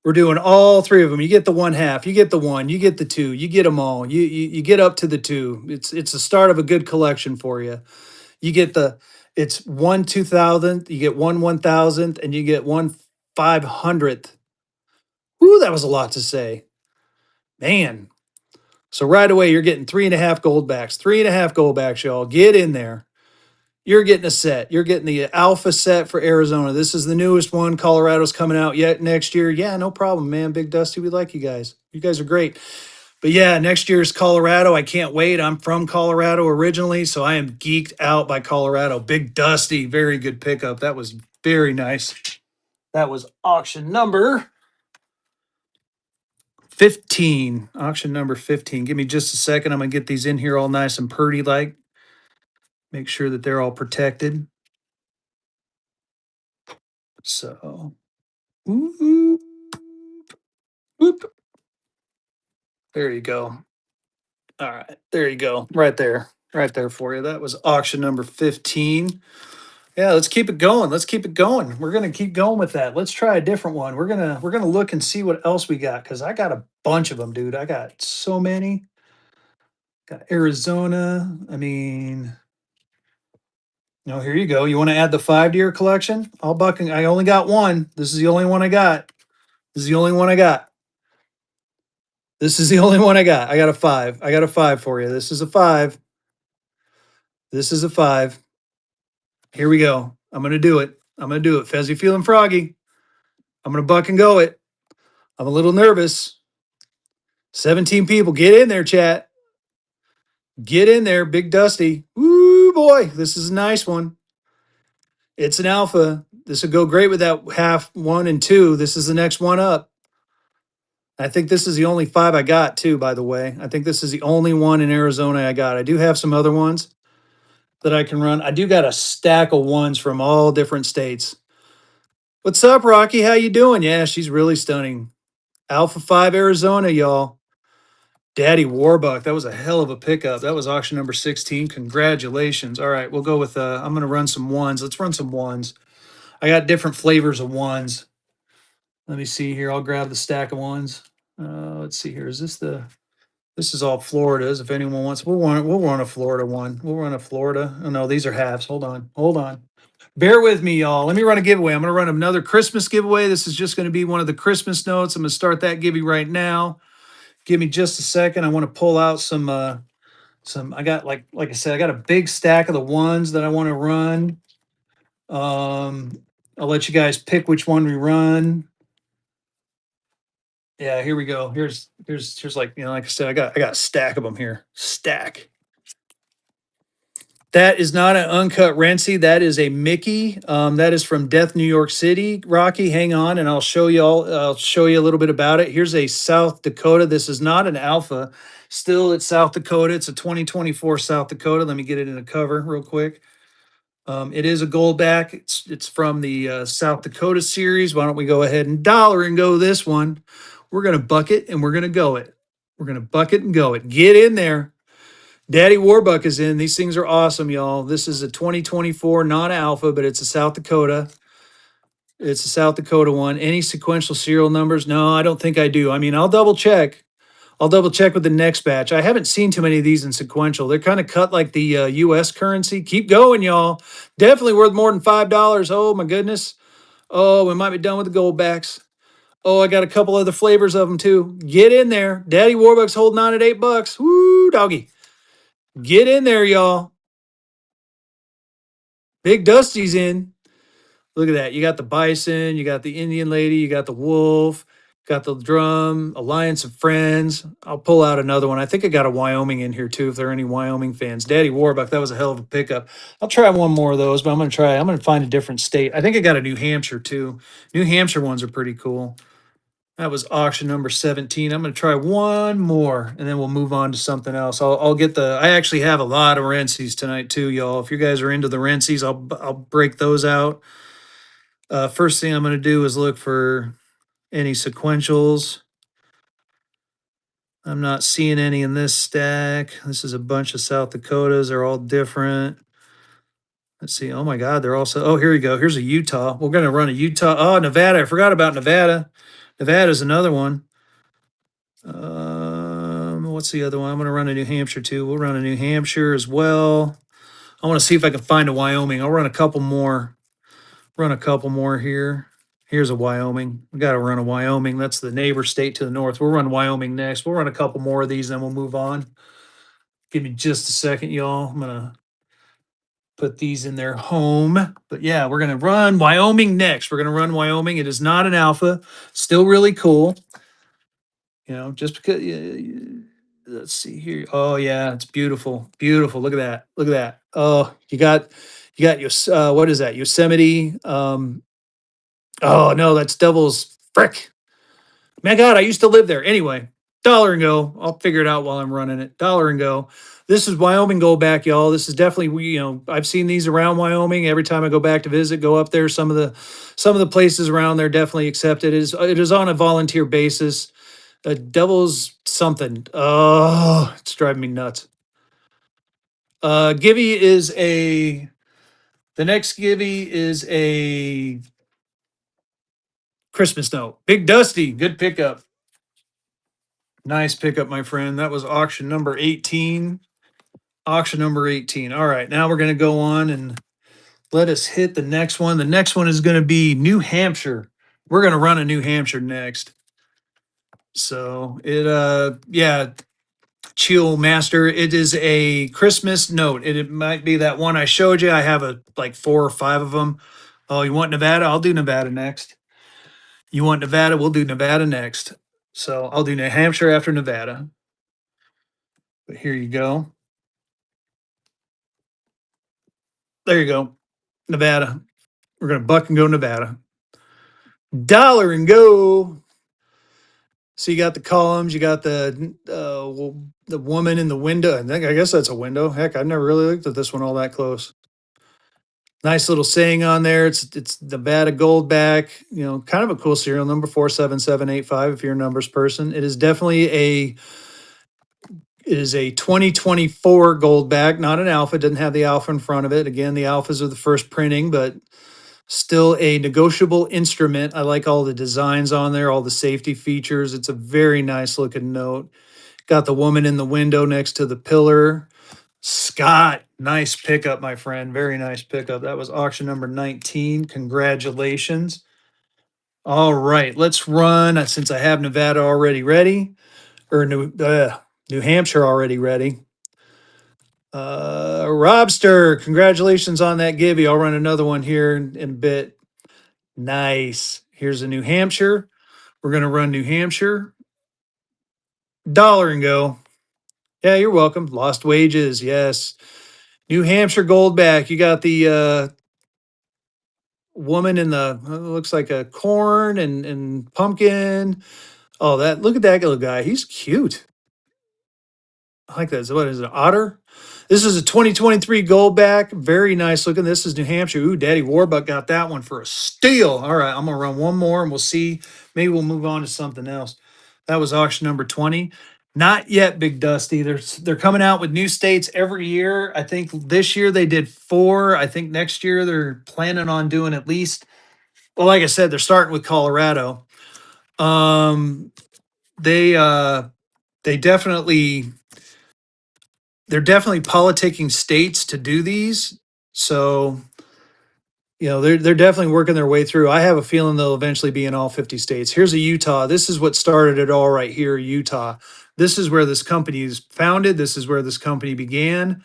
We're doing all three of them. You get the one half, you get the one, you get the two, you get them all. You get up to the two. It's the start of a good collection for you. You get it's one 2000th, you get one 1000th, and you get one 500th. Whoo, that was a lot to say. Man. So right away, you're getting 3.5 gold backs, 3.5 gold backs, y'all. Get in there. You're getting a set. You're getting the alpha set for Arizona. This is the newest one. Colorado's coming out yet next year. Yeah, no problem, man. Big Dusty, we like you guys. You guys are great. But yeah, next year's Colorado. I can't wait. I'm from Colorado originally, so I am geeked out by Colorado. Big Dusty, very good pickup. That was very nice. That was auction number 15. Auction number 15. Give me just a second. I'm going to get these in here all nice and purdy like. Make sure that they're all protected. So, whoop, whoop. There you go. All right, there you go. Right there for you. That was auction number 15. Yeah, let's keep it going. Let's keep it going. We're gonna keep going with that. Let's try a different one. We're gonna look and see what else we got because I got a bunch of them, dude. I got so many. Got Arizona. I mean, no, here you go. You want to add the 5 to your collection? I'll bucking. I only got one. This is the only one I got. This is the only one I got. This is the only one I got. I got a 5. I got a 5 for you. This is a 5. This is a 5. Here we go. I'm gonna do it. I'm gonna do it. Fezzy feeling froggy. I'm gonna buck and go it. I'm a little nervous. 17 people. Get in there, chat. Get in there, Big Dusty. Ooh boy, this is a nice one. It's an alpha. This would go great with that half 1 and 2. This is the next one up. I think this is the only 5 I got too, by the way. I think this is the only one in Arizona I got. I do have some other ones that I can run. I do got a stack of ones from all different states. What's up, Rocky? How you doing? Yeah, she's really stunning. Alpha 5 Arizona, y'all. Daddy Warbuck. That was a hell of a pickup. That was auction number 16. Congratulations. All right, we'll go with I'm gonna run some ones. Let's run some ones. I got different flavors of ones. Let me see here. I'll grab the stack of ones. Let's see here. Is this is all Floridas. If anyone wants, we'll run a Florida one. We'll run a Florida. Oh no, these are halves. Hold on. Hold on. Bear with me, y'all. Let me run a giveaway. I'm gonna run another Christmas giveaway. This is just gonna be one of the Christmas notes. I'm gonna start that giveaway right now. Give me just a second. I want to pull out some. I got like I said, I got a big stack of the ones that I want to run. I'll let you guys pick which one we run. Yeah, here we go. Here's like, like I said, I got a stack of them here. Stack. That is not an uncut Rentsy. That is a Mickey. That is from Death, New York City. Rocky, hang on, and I'll show you all. I'll show you a little bit about it. Here's a South Dakota. This is not an Alpha. Still, it's South Dakota. It's a 2024 South Dakota. Let me get it in a cover real quick. It is a goldback. It's from the South Dakota series. Why don't we go ahead and dollar and go this one? We're gonna bucket and we're gonna go it. We're gonna bucket and go it. Get in there. Daddy Warbuck is in. These things are awesome, y'all. This is a 2024 non-alpha, but it's a South Dakota. It's a South Dakota one. Any sequential serial numbers? No, I don't think I do. I mean, I'll double check. I'll double check with the next batch. I haven't seen too many of these in sequential. They're kind of cut like the U.S. currency. Keep going, y'all. Definitely worth more than $5. Oh my goodness. Oh, we might be done with the gold backs. Oh, I got a couple other flavors of them too. Get in there. Daddy Warbuck's holding on at $8. Woo, doggy. Get in there, y'all. Big Dusty's in. Look at that. You got the bison, you got the Indian lady, you got the wolf, got the drum, Alliance of Friends. I'll pull out another one. I think I got a Wyoming in here too, if there are any Wyoming fans. Daddy Warbuck, that was a hell of a pickup. I'll try one more of those, but I'm going to find a different state. I think I got a New Hampshire too. New Hampshire ones are pretty cool. That was auction number 17. I'm going to try one more and then we'll move on to something else. I'll get I actually have a lot of Rensies tonight too, y'all. If you guys are into the Rensies, I'll break those out. First thing I'm going to do is look for any sequentials. I'm not seeing any in this stack. This is a bunch of South Dakotas. They're all different. Let's see. Oh my God, they're also. Oh, here we go. Here's a Utah. We're going to run a Utah. Oh, Nevada. I forgot about Nevada. Nevada's another one. What's the other one? I'm going to run a New Hampshire too. We'll run a New Hampshire as well. I want to see if I can find a Wyoming. I'll run a couple more. Run a couple more here. Here's a Wyoming. We got to run a Wyoming. That's the neighbor state to the north. We'll run Wyoming next. We'll run a couple more of these, then we'll move on. Give me just a second, y'all. I'm gonna put these in their home. But yeah, we're gonna run Wyoming next. We're gonna run Wyoming. It is not an alpha. Still really cool. You know, just because. Let's see here. Oh yeah, it's beautiful, beautiful. Look at that. Look at that. Oh, you got your what is that? Yosemite. Oh no, that's Devil's Frick. My God, I used to live there. Anyway, dollar and go. I'll figure it out while I'm running it. Dollar and go. This is Wyoming Goldback, y'all. This is definitely I've seen these around Wyoming every time I go back to visit. Go up there. Some of the places around there definitely accept it. It is on a volunteer basis. Devil's something. Oh, it's driving me nuts. Gibby is a. The next Gibby is a Christmas note. Big Dusty, good pickup. Nice pickup, my friend. That was auction number 18. Auction number 18. All right, now we're going to go on and let us hit the next one. The next one is going to be New Hampshire. We're going to run a New Hampshire next. So yeah, Chill Master. It is a Christmas note. It might be that one I showed you. I have like 4 or 5 of them. Oh, you want Nevada? I'll do Nevada next. You want Nevada? We'll do Nevada next. So I'll do New Hampshire after Nevada. But here you go. There you go. Nevada. We're going to buck and go Nevada. Dollar and go. So you got the columns, you got the woman in the window. I guess that's a window. Heck, I've never really looked at this one all that close. Nice little saying on there. It's Nevada Goldback. Kind of a cool serial number 47785. If you're a numbers person, it is definitely a 2024 Goldback, not an alpha. It doesn't have the alpha in front of it. Again, the alphas are the first printing, but still a negotiable instrument. I like all the designs on there, all the safety features. It's a very nice looking note. Got the woman in the window next to the pillar. Scott, nice pickup, my friend. Very nice pickup. That was auction number 19. Congratulations. All right, let's run. Since I have Nevada already ready, or New Hampshire already ready. Robster, congratulations on that Gibby. I'll run another one here in a bit. Nice. Here's a New Hampshire. We're going to run New Hampshire. Dollar and go. Yeah, you're welcome. Lost wages. Yes. New Hampshire Goldback. You got the woman in the looks like a corn and pumpkin. Oh, look at that little guy. He's cute. I like that. So what is it? An otter? This is a 2023 Goldback. Very nice looking. This is New Hampshire. Ooh, Daddy Warbuck got that one for a steal. All right, I'm gonna run one more and we'll see. Maybe we'll move on to something else. That was auction number 20. Not yet, Big Dusty. They're coming out with new states every year. I think this year they did 4. I think next year they're planning on doing at least. Well, like I said, they're starting with Colorado. They they definitely they're definitely politicking states to do these. So, they're definitely working their way through. I have a feeling they'll eventually be in all 50 states. Here's a Utah. This is what started it all right here, Utah. This is where this company is founded. This is where this company began.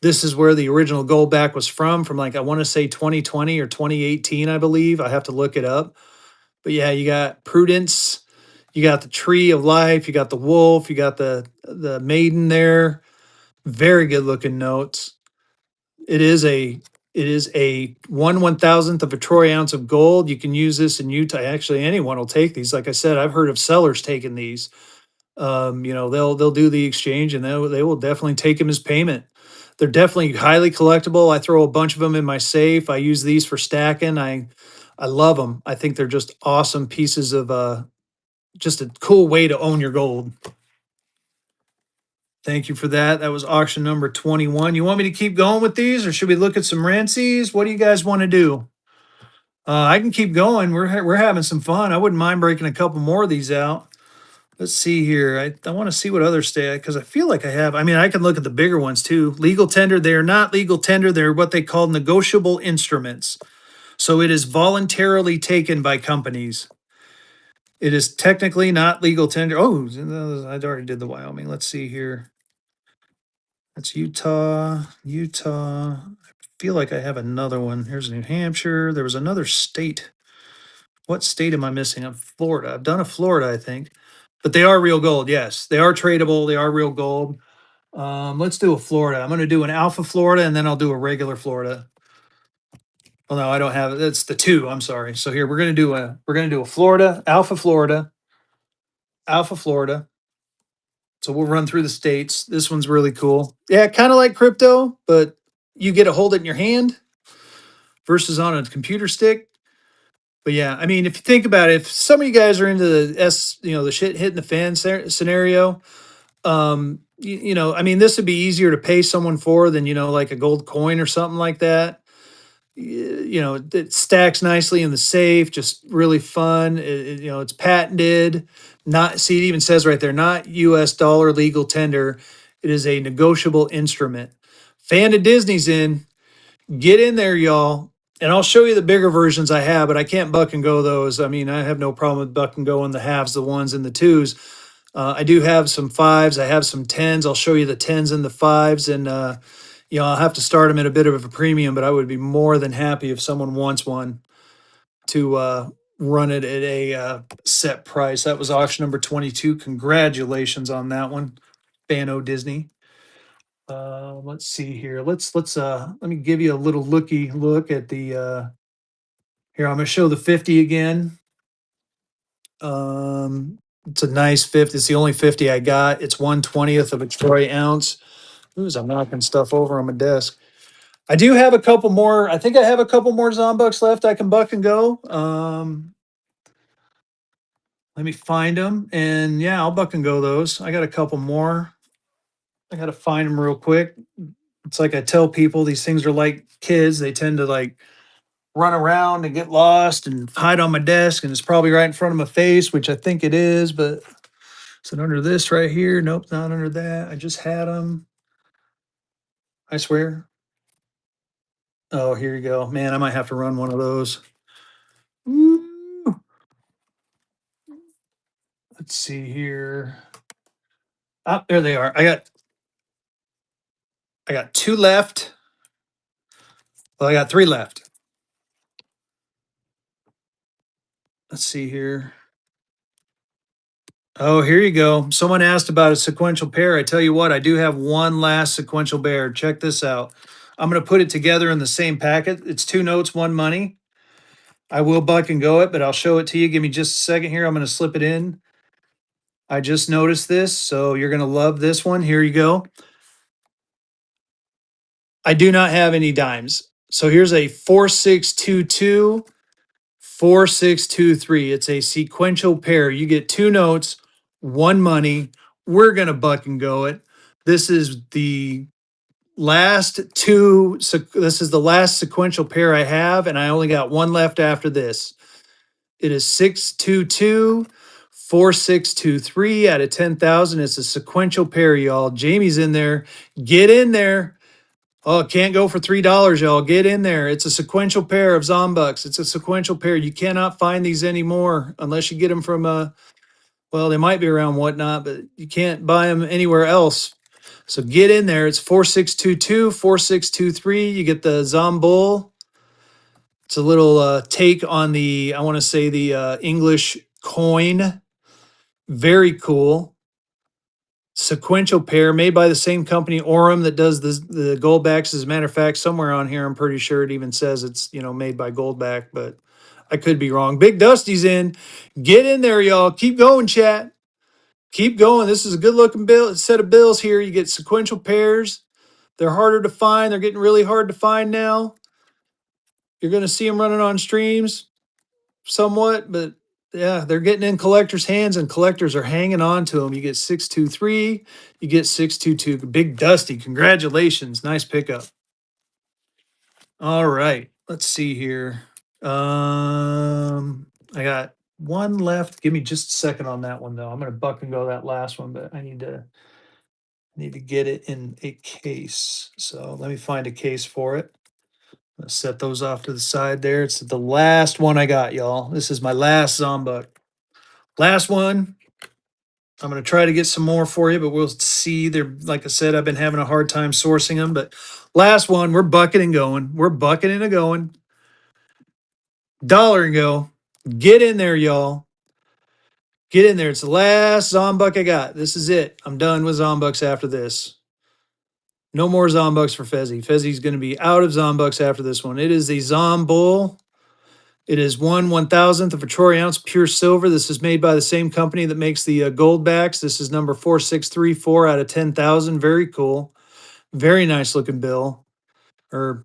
This is where the original Goldback was from like I want to say 2020 or 2018, I believe. I have to look it up. But yeah, you got Prudence, you got the Tree of Life, you got the wolf, you got the maiden there. Very good looking notes. It is a 1/1000th of a troy ounce of gold. You can use this in Utah. Actually, anyone will take these. Like I said, I've heard of sellers taking these. They'll do the exchange and they will definitely take them as payment. They're definitely highly collectible. I throw a bunch of them in my safe. I use these for stacking. I love them. I think they're just awesome pieces of just a cool way to own your gold. Thank you for that. That was auction number 21. You want me to keep going with these or should we look at some Rancies? What do you guys want to do? I can keep going. We're having some fun. I wouldn't mind breaking a couple more of these out. Let's see here. I want to see what other state, because I feel like I have. I mean, I can look at the bigger ones too. Legal tender, they are not legal tender. They're what they call negotiable instruments. So it is voluntarily taken by companies. It is technically not legal tender. Oh, I already did the Wyoming. Let's see here. That's Utah. Utah. I feel like I have another one. Here's New Hampshire. There was another state. What state am I missing? I'm Florida. I've done a Florida, I think. But they are real gold. Yes, they are tradable. They are real gold. Let's do a Florida. I'm going to do an Alpha Florida, and then I'll do a regular Florida. Well, no, I don't have it. That's the two. I'm sorry. So here we're gonna do a Florida, Alpha Florida, Alpha Florida. So we'll run through the states. This one's really cool. Yeah, kind of like crypto, but you get to hold it in your hand versus on a computer stick. But yeah, I mean, if you think about it, if some of you guys are into the shit hitting the fan scenario, I mean, this would be easier to pay someone for than, like a gold coin or something like that. It stacks nicely in the safe, just really fun. It's patented. Not, see, it even says right there, not US dollar legal tender. It is a negotiable instrument. Fan of Disney's in. Get in there, y'all. And I'll show you the bigger versions I have, but I can't buck and go those. I mean, I have no problem with buck and go in the halves, the ones and the twos. I do have some fives. I have some tens. I'll show you the tens and the fives. And, I'll have to start them at a bit of a premium, but I would be more than happy if someone wants one to run it at a set price. That was auction number 22. Congratulations on that one, Fano Disney. Let's see here. Let me give you a little look at the here. I'm gonna show the 50 again. It's a nice 50. It's the only 50 I got. It's 1/20th of a troy ounce. Ooh, as I'm knocking stuff over on my desk. I do have a couple more. I think I have a couple more Zombucks left. I can buck and go. Let me find them, and yeah, I'll buck and go those. I got a couple more. I got to find them real quick. It's like I tell people, these things are like kids. They tend to like run around and get lost and hide on my desk, and it's probably right in front of my face, which I think it is. But is it under this right here? Nope, not under that. I just had them. I swear. Oh, here you go. Man, I might have to run one of those. Ooh. Let's see here. Ah, there they are. I got two left. Well, I got three left. Let's see here. Oh, here you go. Someone asked about a sequential pair. I tell you what, I do have one last sequential pair. Check this out. I'm going to put it together in the same packet. It's 2 notes, 1 money. I will buck and go it, but I'll show it to you. Give me just a second here. I'm going to slip it in. I just noticed this, so you're going to love this one. Here you go. I do not have any dimes. So here's a 4622, 4623. It's a sequential pair. You get 2 notes, 1 money. We're going to buck and go it. This is the this is the last sequential pair I have, and I only got one left after this. It is 622, 4623 out of 10,000. It's a sequential pair, y'all. Jamie's in there. Get in there. Oh, it can't go for $3, y'all. Get in there. It's a sequential pair of Zombucks. It's a sequential pair. You cannot find these anymore unless you get them from well, they might be around Whatnot, but you can't buy them anywhere else. So get in there. It's 4622, 4623. You get the Zombull. It's a little take on I want to say the English coin. Very cool. Sequential pair made by the same company, Aurum, that does the Goldbacks. As a matter of fact, somewhere on here, I'm pretty sure it even says it's, made by Goldback, but I could be wrong. Big Dusty's in. Get in there, y'all. Keep going, chat. Keep going. This is a good looking set of bills here. You get sequential pairs. They're harder to find. They're getting really hard to find now. You're going to see them running on streams somewhat, but yeah, they're getting in collectors' hands, and collectors are hanging on to them. You get 623, you get 622. Big Dusty, congratulations. Nice pickup. All right, let's see here. I got one left. Give me just a second on that one though. I'm gonna buck and go that last one, but I need to get it in a case. So let me find a case for it. I'm gonna set those off to the side there. It's the last one I got, y'all. This is my last Zombuck. Last one. I'm gonna try to get some more for you, but we'll see. They're like I said, I've been having a hard time sourcing them. But last one, we're bucking and going. We're bucking and a going. Dollar and go. Get in there, y'all. Get in there. It's the last Zombuck I got. This is it. I'm done with Zombucks after this. No more Zombucks for Fezzy. Fezzy's going to be out of Zombucks after this one. It is the Zombull. It is 1/1000th of a troy ounce pure silver. This is made by the same company that makes the gold backs. This is number 4634 out of 10,000. Very cool. Very nice looking bill or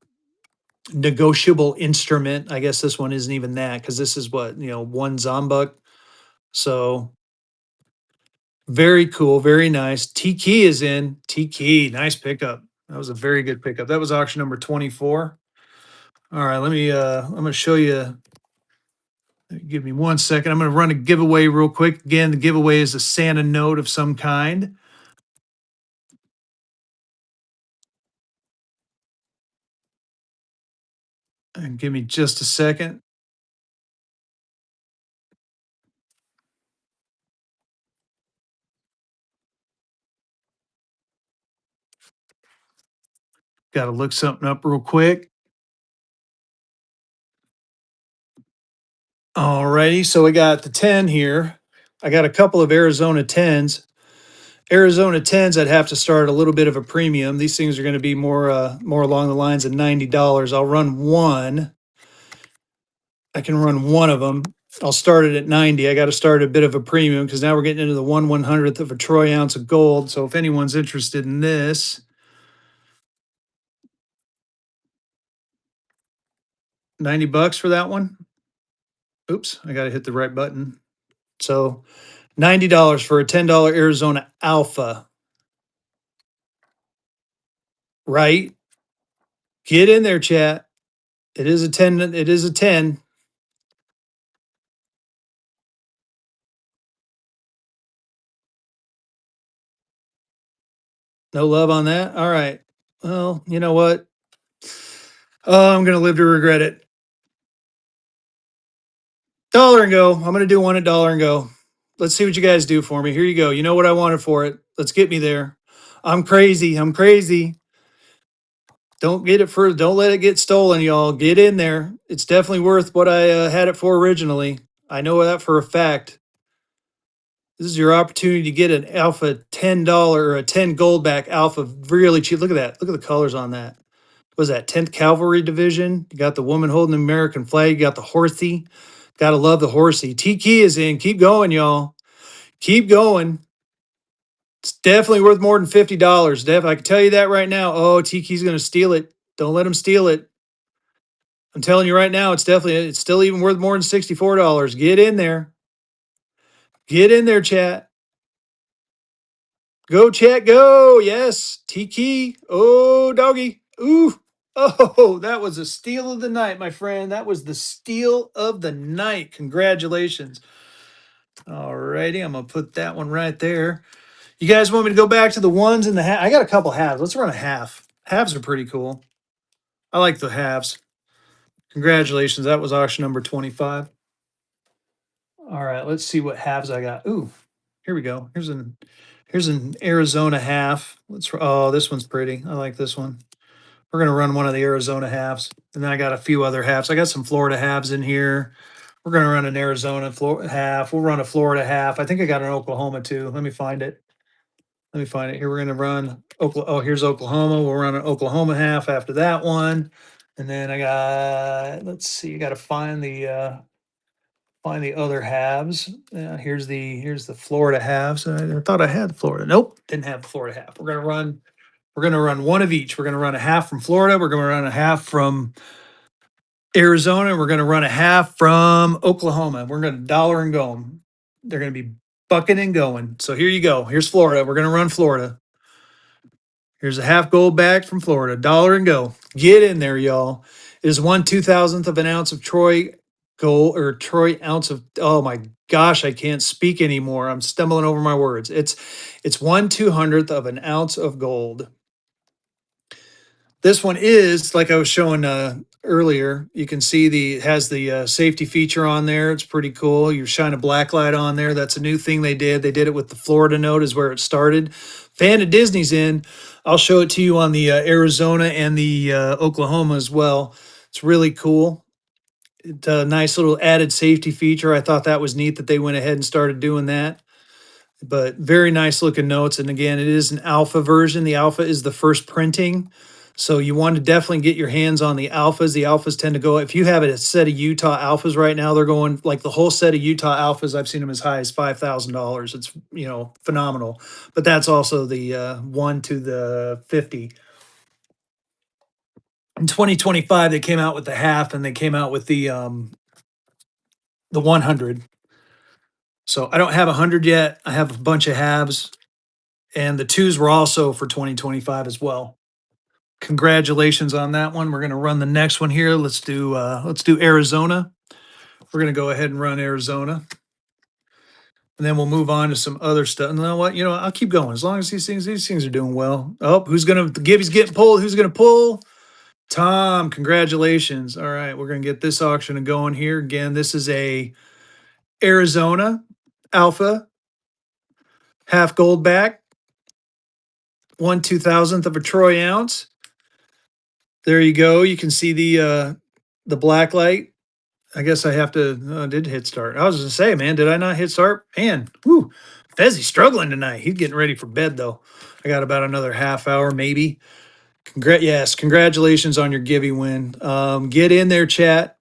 negotiable instrument. I guess this one isn't even that because this is what, one Zombuck. So very cool. Very nice. T Key is in. T Key. Nice pickup. That was a very good pickup. That was auction number 24. All right, I'm gonna show you. Give me 1 second. I'm gonna run a giveaway real quick. Again, the giveaway is a Santa note of some kind. And give me just a second. Gotta look something up real quick. Alrighty, so we got the 10 here. I got a couple of Arizona 10s. Arizona 10s, I'd have to start a little bit of a premium. These things are going to be more along the lines of $90. I'll run one. I can run one of them. I'll start it at 90. I got to start a bit of a premium because now we're getting into the 1/100th of a troy ounce of gold. So if anyone's interested in this, 90 bucks for that one. Oops, I got to hit the right button. So $90 for a $10 Arizona Alpha. Right? Get in there, chat. It is a 10. It is a 10. No love on that. All right. Well, you know what? Oh, I'm gonna live to regret it. Dollar and go. I'm gonna do one at dollar and go. Let's see what you guys do for me. Here you go. You know what I wanted for it. Let's get me there. I'm crazy. I'm crazy. Don't get it for. Don't let it get stolen, y'all. Get in there. It's definitely worth what I had it for originally. I know that for a fact. This is your opportunity to get an alpha $10 or a 10 gold back alpha really cheap. Look at that. Look at the colors on that. Was that 10th Cavalry Division? You got the woman holding the American flag. You got the horsey. Gotta love the horsey. T Key is in. Keep going, y'all. Keep going. It's definitely worth more than $50. I can tell you that right now. Oh, T Key's gonna steal it. Don't let him steal it. I'm telling you right now, it's still even worth more than $64. Get in there. Get in there, chat. Go, chat, go. Yes. T Key. Oh, doggy. Ooh. Oh, that was a steal of the night, my friend. That was the steal of the night. Congratulations. All righty. I'm going to put that one right there. You guys want me to go back to the ones and the half? I got a couple halves. Let's run a half. Halves are pretty cool. I like the halves. Congratulations. That was auction number 25. All right. Let's see what halves I got. Ooh, here we go. Here's an Arizona half. Oh, this one's pretty. I like this one. We're gonna run one of the Arizona halves, and then I got a few other halves. I got some Florida halves in here. We're gonna run an Arizona half. We'll run a Florida half. I think I got an Oklahoma too. Let me find it. Let me find it. Here we're gonna run Oklahoma. Oh, here's Oklahoma. We'll run an Oklahoma half after that one, and then I got. Let's see. I got to find the other halves. Here's the Florida halves. I thought I had Florida. Nope, didn't have the Florida half. We're gonna run one of each. We're gonna run a half from Florida. We're gonna run a half from Arizona. And we're gonna run a half from Oklahoma. We're gonna dollar and go 'em. They're gonna be bucking and going. So here you go. Here's Florida. We're gonna run Florida. Here's a half gold back from Florida. Dollar and go. Get in there, y'all. It is 1/2000th of an ounce of troy gold or troy ounce of, oh my gosh, I can't speak anymore. I'm stumbling over my words. It's 1/200th of an ounce of gold. This one is like I was showing earlier. You can see the it has the safety feature on there. It's pretty cool. You shine a black light on there. That's a new thing they did. They did it with the Florida note, is where it started. Fan of Disney's in. I'll show it to you on the Arizona and the Oklahoma as well. It's really cool. It's a nice little added safety feature. I thought that was neat that they went ahead and started doing that. But very nice looking notes. And again, it is an alpha version. The alpha is the first printing. So you want to definitely get your hands on the alphas. The alphas tend to go, if you have a set of Utah alphas right now, they're going like the whole set of Utah alphas. I've seen them as high as $5,000. It's, phenomenal. But that's also the 1 to the 50. In 2025, they came out with the half and they came out with the 100. So I don't have 100 yet. I have a bunch of halves, and the twos were also for 2025 as well. Congratulations on that one. We're going to run the next one here. Let's do Arizona. We're going to go ahead and run Arizona, and then we'll move on to some other stuff. And you know what? I'll keep going as long as these things are doing well. Oh, who's going to Gibby's getting pulled? Who's going to pull? Tom, congratulations. All right, we're going to get this auction going here. Again, this is a Arizona Alpha half gold back, 1/2000th of a troy ounce. There you go. You can see the black light. I guess I have to. Oh, I did hit start. I was gonna say, man, did I not hit start? Man, whoo, Fezzy struggling tonight. He's getting ready for bed though. I got about another half hour, maybe. Yes, congratulations on your Givy win. Get in there, chat.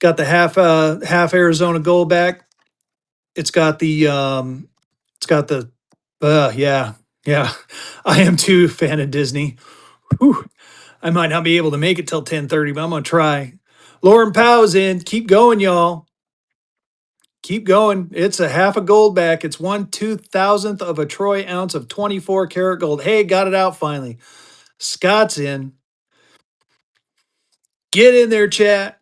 Got the half Arizona gold back. It's got the yeah, yeah. I am too fan of Disney. Whew. I might not be able to make it till 10:30, but I'm gonna try. Lauren Powell's in. Keep going, y'all. Keep going. It's a half a gold back. It's 1/2000th of a troy ounce of 24 karat gold. Hey, got it out finally. Scott's in. Get in there, chat.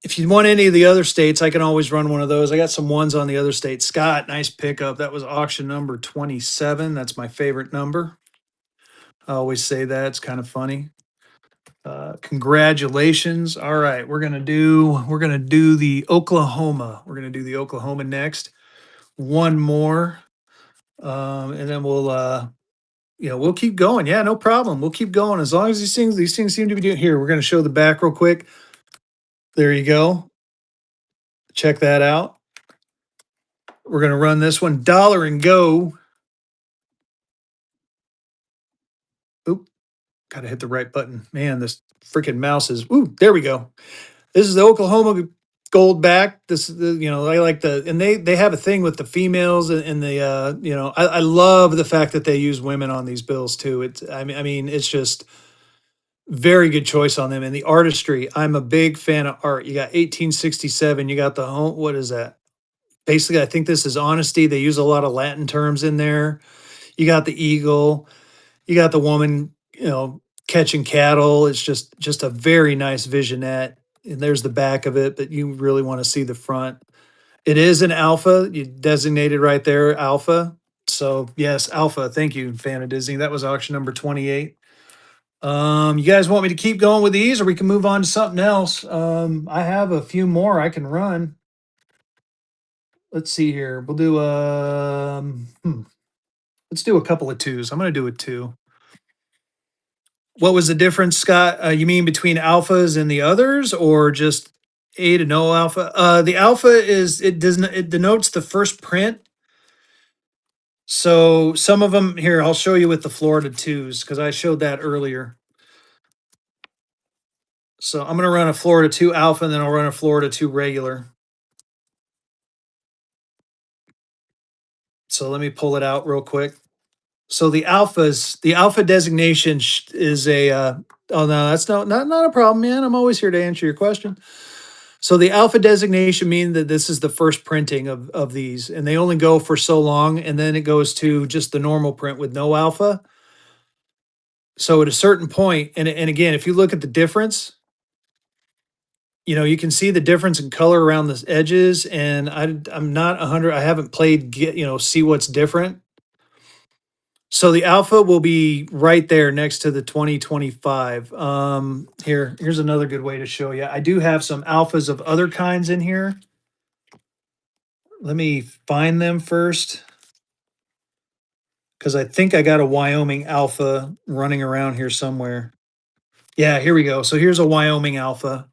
If you want any of the other states, I can always run one of those. I got some ones on the other states. Scott, nice pickup. That was auction number 27. That's my favorite number. I always say that. It's kind of funny. Congratulations. All right, we're gonna do the Oklahoma. We're gonna do the Oklahoma next. One more, and then we'll keep going. Yeah, no problem. We'll keep going as long as these things seem to be doing. Here, we're gonna show the back real quick. There you go. Check that out. We're gonna run this one dollar and go. Oop, gotta hit the right button. Man, this freaking mouse is. Ooh, there we go. This is the Oklahoma gold back. This is I like and they have a thing with the females and the I love the fact that they use women on these bills too. I mean it's just very good choice on them, and the artistry. I'm a big fan of art. You got 1867. You got the home. What is that? Basically, I think this is honesty. They use a lot of Latin terms in there. You got the eagle. You got the woman, catching cattle. It's just a very nice visionette. And there's the back of it, but you really want to see the front. It is an alpha. You designated right there, alpha. So yes, alpha. Thank you, fan of Disney. That was auction number 28. You guys want me to keep going with these, or we can move on to something else? I have a few more I can run. Let's see here. We'll do let's do a couple of twos. I'm gonna do a two. What was the difference, Scott? You mean between alphas and the others, or just A to no alpha? The alpha it denotes the first print. So some of them here, I'll show you with the Florida twos because I showed that earlier. So I'm going to run a Florida 2 alpha, and then I'll run a Florida 2 regular. So let me pull it out real quick. So the alpha designation is a oh no, that's not a problem, man. I'm always here to answer your question. So the alpha designation means that this is the first printing of these, and they only go for so long, and then it goes to just the normal print with no alpha. So at a certain point, and again, if you look at the difference, You can see the difference in color around the edges, and I'm not 100. I haven't played see what's different. So the alpha will be right there next to the 2025. Here's another good way to show you. I do have some alphas of other kinds in here. Let me find them first, because I think I got a Wyoming alpha running around here somewhere. Yeah, here we go. So here's a Wyoming alpha.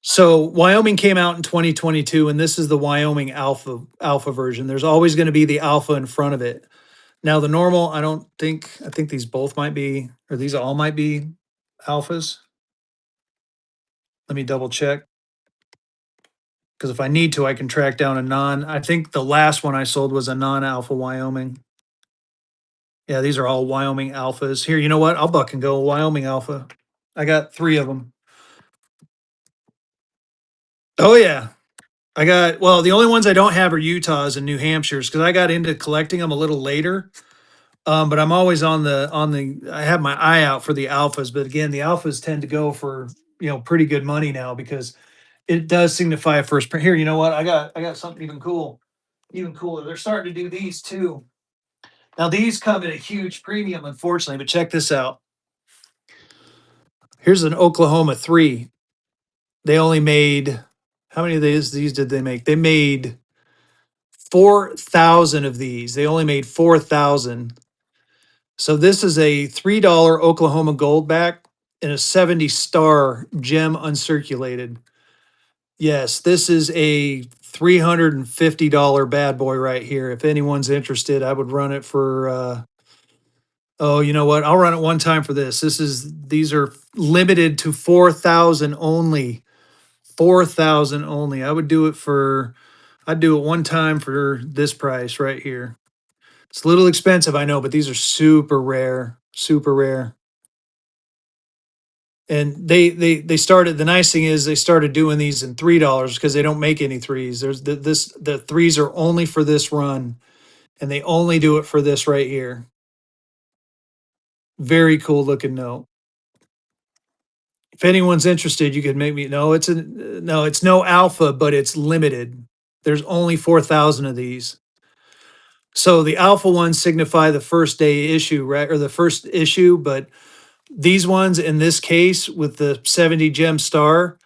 So Wyoming came out in 2022, and this is the Wyoming alpha version. There's always going to be the alpha in front of it. Now the normal, I think these both might be, or these all might be alphas. Let me double check, because if I need to, I can track down a non. I think the last one I sold was a non-alpha Wyoming. Yeah, these are all Wyoming alphas. Here, you know what? I'll buck and go Wyoming alpha. I got 3 of them. Oh yeah, well, the only ones I don't have are Utahs and New Hampshires, because I got into collecting them a little later. But I'm always I have my eye out for the alphas. But again, the alphas tend to go for pretty good money now, because it does signify a first print. Here, you know what? I got something even cooler. They're starting to do these too. Now these come at a huge premium, unfortunately. But check this out. Here's an Oklahoma 3. They only made, how many of these did they make? They made 4,000 of these. They only made 4,000. So this is a $3 Oklahoma Goldback and a 70 star gem uncirculated. Yes, this is a $350 bad boy right here. If anyone's interested, I would run it for oh, you know what? I'll run it one time for this. These are limited to 4,000 only. 4,000 only. I'd do it one time for this price right here. It's a little expensive, I know, but these are super rare, super rare. And they started, the nice thing is they started doing these in $3, because they don't make any threes. The threes are only for this run, and they only do it for this right here. Very cool looking note. If anyone's interested, you could make me it's no alpha, but it's limited. There's only 4,000 of these. So the alpha ones signify the first day issue, right? Or the first issue, but these ones in this case with the 70 gem star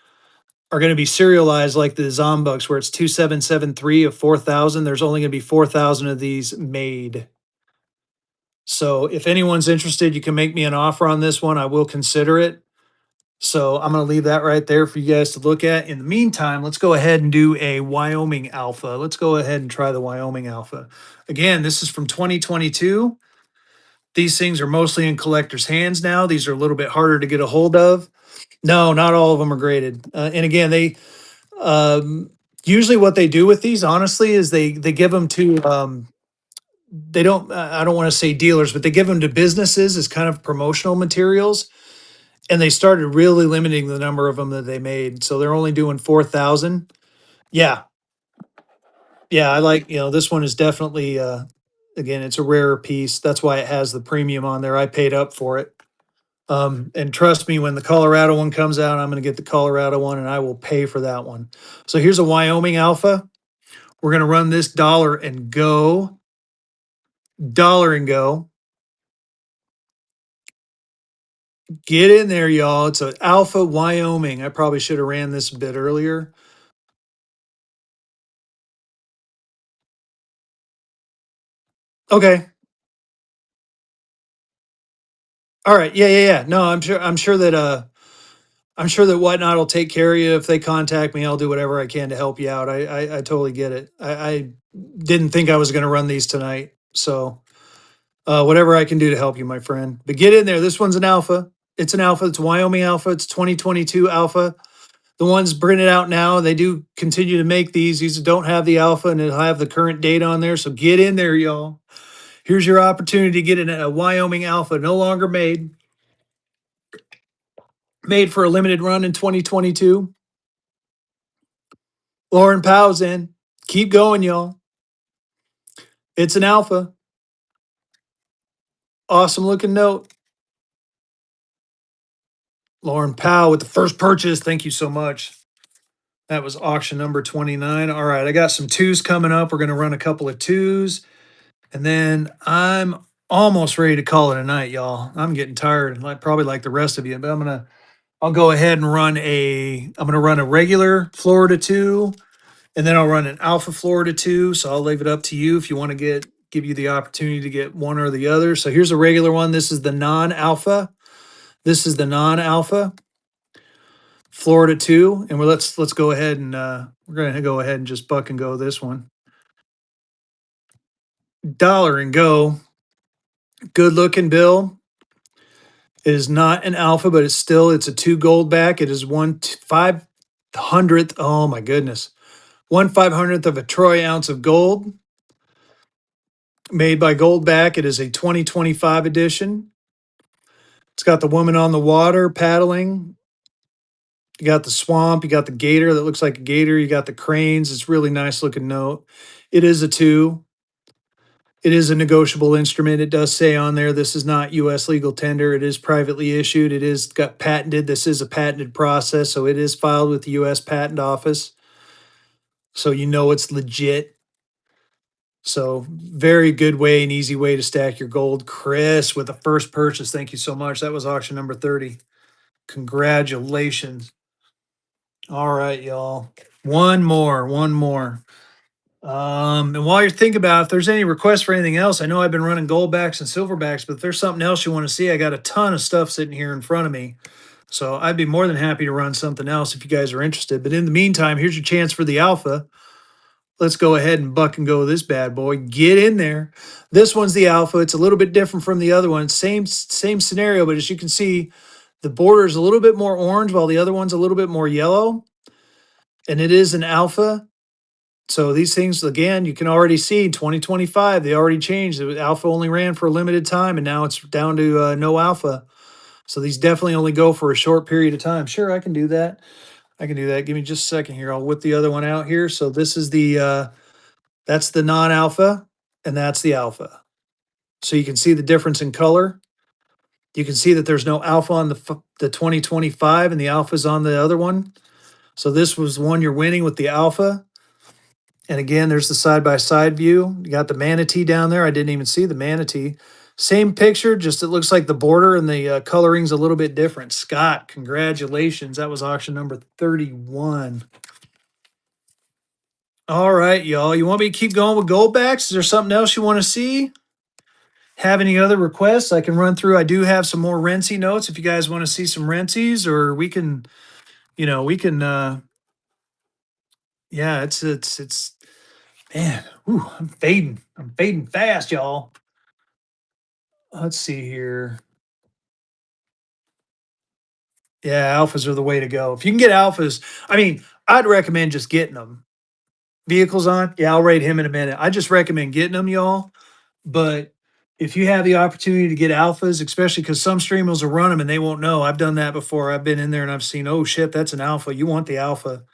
are going to be serialized like the Zombucks, where it's 2773 of 4,000. There's only going to be 4,000 of these made. So if anyone's interested, you can make me an offer on this one. I will consider it. So I'm going to leave that right there for you guys to look at. In the meantime, let's go ahead and do a Wyoming alpha. Let's go ahead and try the Wyoming alpha. Again, this is from 2022. These things are mostly in collectors' hands now. These are a little bit harder to get a hold of. No, not all of them are graded. And again, they usually what they do with these, honestly, is they give them to they don't I don't want to say dealers, but they give them to businesses as kind of promotional materials. And they started really limiting the number of them that they made, so they're only doing 4,000. Yeah, yeah, I like this one is definitely again, it's a rarer piece. That's why it has the premium on there. I paid up for it. And trust me, when the Colorado one comes out, I'm going to get the Colorado one, and I will pay for that one. So here's a Wyoming alpha. We're going to run this dollar and go. Dollar and go. Get in there, y'all. It's an alpha Wyoming. I probably should have ran this a bit earlier. Okay. All right. Yeah, yeah, yeah. No, I'm sure that Whatnot will take care of you. If they contact me, I'll do whatever I can to help you out. I totally get it. I didn't think I was going to run these tonight. So whatever I can do to help you, my friend. But get in there. This one's an alpha. It's an alpha. It's Wyoming alpha. It's 2022 alpha. The ones printed out now, they do continue to make these. These don't have the alpha, and it'll have the current date on there. So get in there, y'all. Here's your opportunity to get in a Wyoming alpha, no longer made for a limited run in 2022. Lauren Powell's in. Keep going, y'all. It's an alpha. Awesome looking note. Lauren Powell with the first purchase. Thank you so much. That was auction number 29. All right, I got some twos coming up. We're going to run a couple of twos. And then I'm almost ready to call it a night, y'all. I'm getting tired, like probably like the rest of you, but I'll go ahead and I'm gonna run a regular Florida 2, and then I'll run an alpha Florida 2. So I'll leave it up to you if you want to give you the opportunity to get one or the other. So here's a regular one. This is the non-alpha. This is the non-alpha Florida 2. And let's go ahead and we're gonna go ahead and just buck and go this one. Dollar and go. Good looking bill. It is not an alpha, but it's a 2 gold back. It is 1/500th. Oh my goodness. 1/500th of a troy ounce of gold made by Goldback. It is a 2025 edition. It's got the woman on the water paddling. You got the swamp. You got the gator that looks like a gator. You got the cranes. It's really nice looking note. It is a 2. It is a negotiable instrument. It does say on there this is not U.S. legal tender. It is privately issued. It is got patented. This is a patented process, so it is filed with the U.S. Patent Office. So you know it's legit. So very good way and easy way to stack your gold. Chris with the first purchase. Thank you so much. That was auction number 30. Congratulations. All right, y'all. One more. And while you're thinking about if there's any requests for anything else, I know I've been running goldbacks and silverbacks, but if there's something else you want to see, I got a ton of stuff sitting here in front of me. So I'd be more than happy to run something else if you guys are interested. But in the meantime, here's your chance for the alpha. Let's go ahead and buck and go this bad boy. Get in there. This one's the alpha. It's a little bit different from the other one. Same scenario, but as you can see, the border is a little bit more orange while the other one's a little bit more yellow. And it is an alpha. So these things, again, you can already see 2025, they already changed. The alpha only ran for a limited time, and now it's down to no alpha. So these definitely only go for a short period of time. Sure, I can do that. I can do that. Give me just a second here. I'll whip the other one out here. So this is that's the non-alpha, and that's the alpha. So you can see the difference in color. You can see that there's no alpha on the 2025, and the alpha's on the other one. So this was the one you're winning with the alpha. And again, there's the side-by-side view. You got the manatee down there. I didn't even see the manatee. Same picture, just it looks like the border and the coloring's a little bit different. Scott, congratulations. That was auction number 31. All right, y'all. You want me to keep going with goldbacks? Is there something else you want to see? Have any other requests I can run through? I do have some more Rentsy notes if you guys want to see some Rentsies, or we can, yeah, it's man, I'm fading. I'm fading fast, y'all. Let's see here. Yeah, alphas are the way to go. If you can get alphas, I mean, I'd recommend just getting them. Vehicles on, yeah, I'll rate him in a minute. I just recommend getting them, y'all. But if you have the opportunity to get alphas, especially because some streamers will run them and they won't know. I've done that before. I've been in there and I've seen, oh shit, that's an alpha. You want the alpha.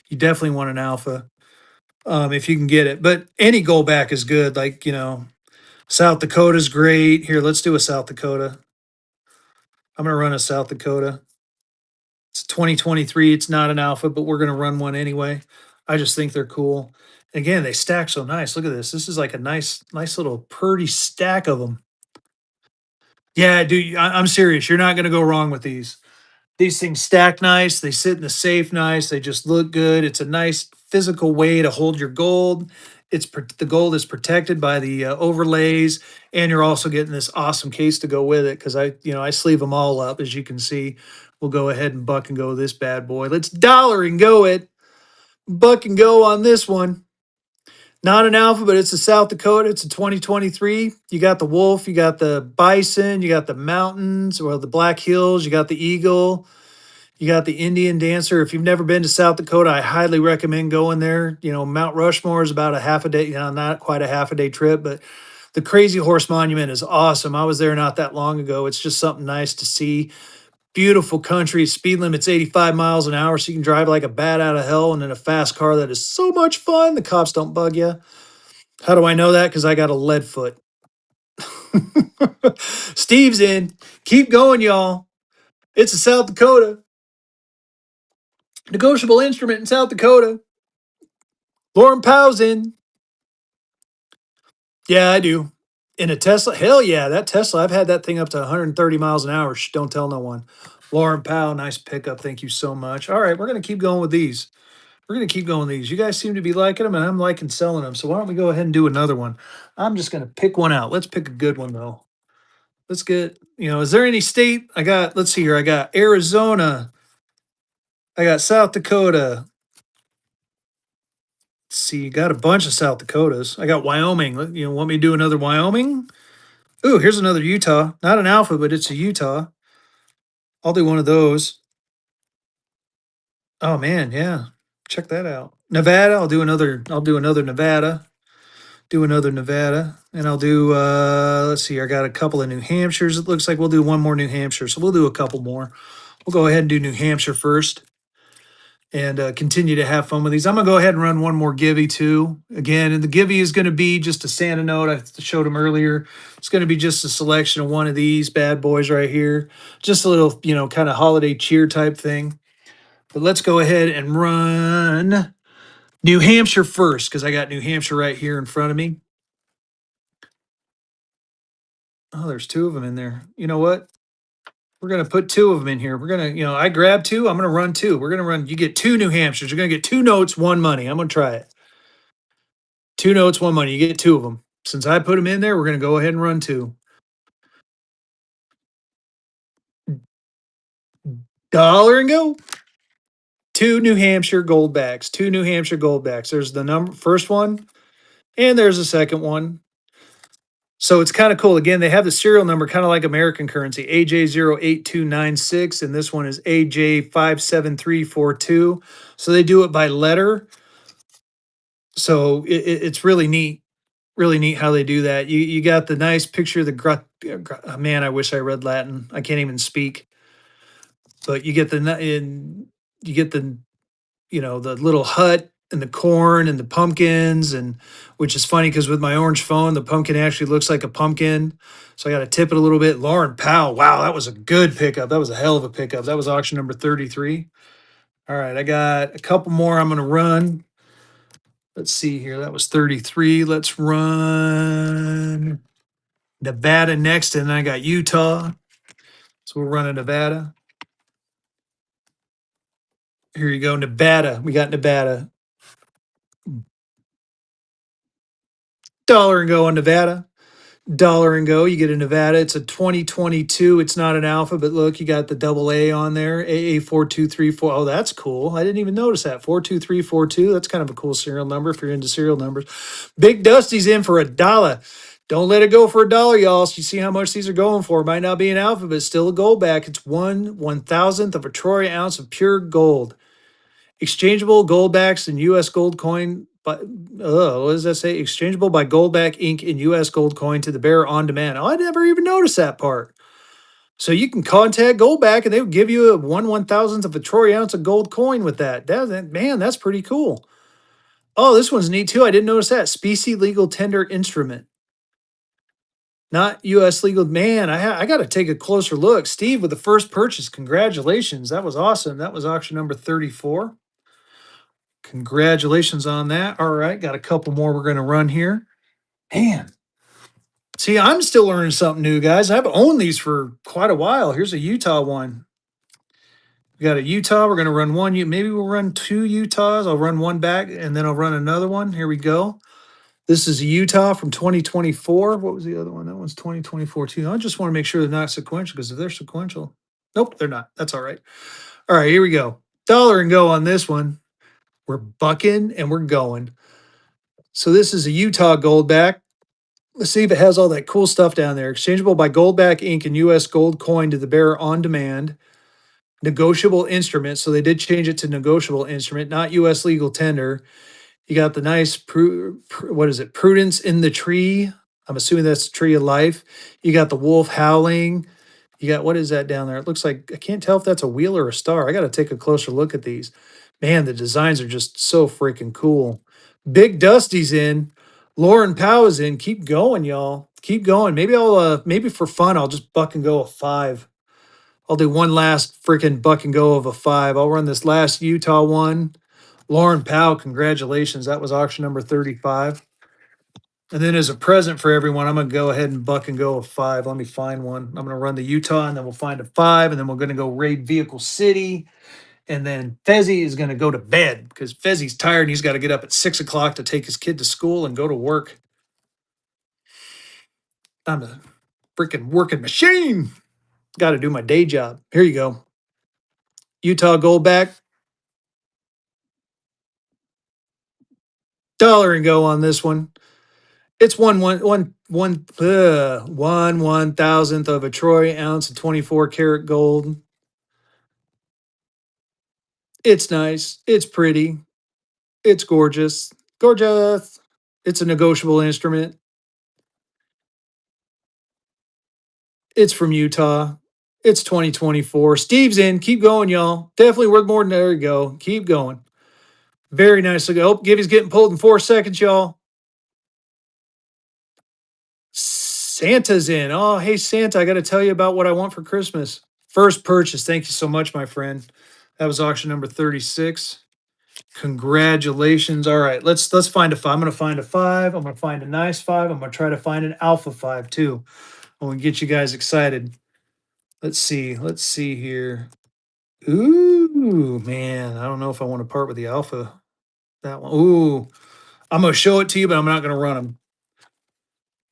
You definitely want an alpha if you can get it. But any go back is good. Like, South Dakota's great. Here, let's do a South Dakota. I'm going to run a South Dakota. It's 2023. It's not an alpha, but we're going to run one anyway. I just think they're cool. Again, they stack so nice. Look at this. This is like a nice little purdy stack of them. Yeah, dude, I'm serious. You're not going to go wrong with these. These things stack nice. They sit in the safe nice. They just look good. It's a nice physical way to hold your gold. The gold is protected by the overlays, and you're also getting this awesome case to go with it because I sleeve them all up as you can see. We'll go ahead and buck and go this bad boy. Let's dollar and go it. Buck and go on this one. Not an alpha, but it's a South Dakota. It's a 2023. You got the wolf, you got the bison, you got the mountains, well, the Black Hills, you got the eagle, you got the Indian dancer. If you've never been to South Dakota, I highly recommend going there. Mount Rushmore is about a half a day, not quite a half a day trip, but the Crazy Horse Monument is awesome. I was there not that long ago. It's just something nice to see. Beautiful country. Speed limit's 85 miles an hour, so you can drive like a bat out of hell and in a fast car that is so much fun. The cops don't bug you. How do I know that? Because I got a lead foot. Steve's in. Keep going, y'all. It's a South Dakota negotiable instrument in South Dakota. Lauren Powell's in. Yeah, I do. In a Tesla? Hell yeah, that Tesla. I've had that thing up to 130 miles an hour. Shh, don't tell no one. Lauren Powell, nice pickup. Thank you so much. All right, we're going to keep going with these. We're going to keep going with these. You guys seem to be liking them, and I'm liking selling them. So why don't we go ahead and do another one? I'm just going to pick one out. Let's pick a good one, though. Let's get, is there any state? Let's see here. I got Arizona. I got South Dakota. Let's see, got a bunch of South Dakotas. I got Wyoming. Want me to do another Wyoming? Ooh, here's another Utah. Not an alpha, but it's a Utah. I'll do one of those. Oh man, yeah. Check that out. Nevada, I'll do another Nevada. Do another Nevada. And I'll do let's see, I got a couple of New Hampshires. It looks like we'll do one more New Hampshire. So we'll do a couple more. We'll go ahead and do New Hampshire first and continue to have fun with these. I'm gonna go ahead and run one more Givey too. Again, and the Givey is gonna be just a Santa note. I showed them earlier. It's gonna be just a selection of one of these bad boys right here. Just a little, kind of holiday cheer type thing. But let's go ahead and run New Hampshire first because I got New Hampshire right here in front of me. Oh, there's two of them in there. You know what? We're going to put two of them in here. We're going to, I grabbed two. I'm going to run two. We're going to run, you get two New Hampshires. You're going to get two notes, one money. I'm going to try it. Two notes, one money. You get two of them. Since I put them in there, we're going to go ahead and run two. Dollar and go. Two New Hampshire goldbacks. Two New Hampshire goldbacks. There's the number first one, and there's the second one. So it's kind of cool. Again, they have the serial number kind of like American currency, AJ08296, and this one is AJ57342. So they do it by letter. So it's really neat how they do that. You got the nice picture of the man. I wish I read Latin. I can't even speak. But you get the the little hut and the corn and the pumpkins, and which is funny because with my orange phone, the pumpkin actually looks like a pumpkin. So I got to tip it a little bit. Lauren Powell, wow, that was a good pickup. That was a hell of a pickup. That was auction number 33. All right, I got a couple more I'm going to run. Let's see here. That was 33. Let's run Nevada next, and I got Utah. So we're running Nevada. Here you go, Nevada. We got Nevada. Dollar and go on Nevada. Dollar and go. You get a Nevada. It's a 2022. It's not an alpha, but look, you got the double A on there. AA4234. Oh, that's cool. I didn't even notice that. 42342. That's kind of a cool serial number if you're into serial numbers. Big Dusty's in for $1. Don't let it go for $1, y'all. So you see how much these are going for. It might not be an alpha, but it's still a gold back. It's 1/1000th of a troy ounce of pure gold. Exchangeable goldbacks and U.S. gold coin. But what does that say? Exchangeable by Goldback Inc. in U.S. gold coin to the bearer on demand. Oh, I never even noticed that part. So you can contact Goldback and they would give you a 1/1000th of a troy ounce of gold coin with that. Man, that's pretty cool. Oh, this one's neat too. I didn't notice that. Specie legal tender instrument. Not U.S. legal. Man, I got to take a closer look. Steve with the first purchase. Congratulations. That was awesome. That was auction number 34. Congratulations on that. All right, got a couple more we're going to run here. Man, see, I'm still learning something new, guys. I've owned these for quite a while. Here's a Utah one. We got a Utah. We're going to run one. Maybe we'll run two Utahs. I'll run one back and then I'll run another one. Here we go. This is a Utah from 2024. What was the other one? That one's 2024 too. I just want to make sure they're not sequential because if they're sequential, nope, they're not. That's all right. All right, here we go. Dollar and go on this one. We're bucking and we're going. So this is a Utah Goldback. Let's see if it has all that cool stuff down there. Exchangeable by Goldback Inc. and U.S. gold coin to the bearer on demand. Negotiable instrument. So they did change it to negotiable instrument, not U.S. legal tender. You got the nice, what is it? Prudence in the tree. I'm assuming that's the tree of life. You got the wolf howling. You got, what is that down there? It looks like, I can't tell if that's a wheel or a star. I got to take a closer look at these. Man, the designs are just so freaking cool. Big Dusty's in. Lauren Powell is in. Keep going, y'all. Keep going. Maybe maybe for fun, I'll just buck and go a 5. I'll do one last freaking buck and go of a 5. I'll run this last Utah one. Lauren Powell, congratulations. That was auction number 35. And then as a present for everyone, I'm going to go ahead and buck and go a 5. Let me find one. I'm going to run the Utah and then we'll find a 5. And then we're going to go raid Vehicle City. And then Fezzy is going to go to bed because Fezzy's tired and he's got to get up at 6 o'clock to take his kid to school and go to work. I'm a freaking working machine. Got to do my day job. Here you go. Utah Goldback. Dollar and go on this one. It's one thousandth of a troy ounce of 24 karat gold. It's nice. It's pretty. It's gorgeous. Gorgeous. It's a negotiable instrument. It's from Utah. It's 2024. Steve's in. Keep going, y'all. Definitely worth more than there you go. Keep going. Very nice. Oh, Gibby's getting pulled in 4 seconds, y'all. Santa's in. Oh, hey, Santa, I got to tell you about what I want for Christmas. First purchase. Thank you so much, my friend. That was auction number 36. Congratulations. All right, let's find a 5. I'm going to find a 5. I'm going to find a nice 5. I'm going to try to find an alpha 5 too. I want to get you guys excited. Let's see. Let's see here. Ooh, man. I don't know if I want to part with the alpha. That one. Ooh. I'm going to show it to you, but I'm not going to run them.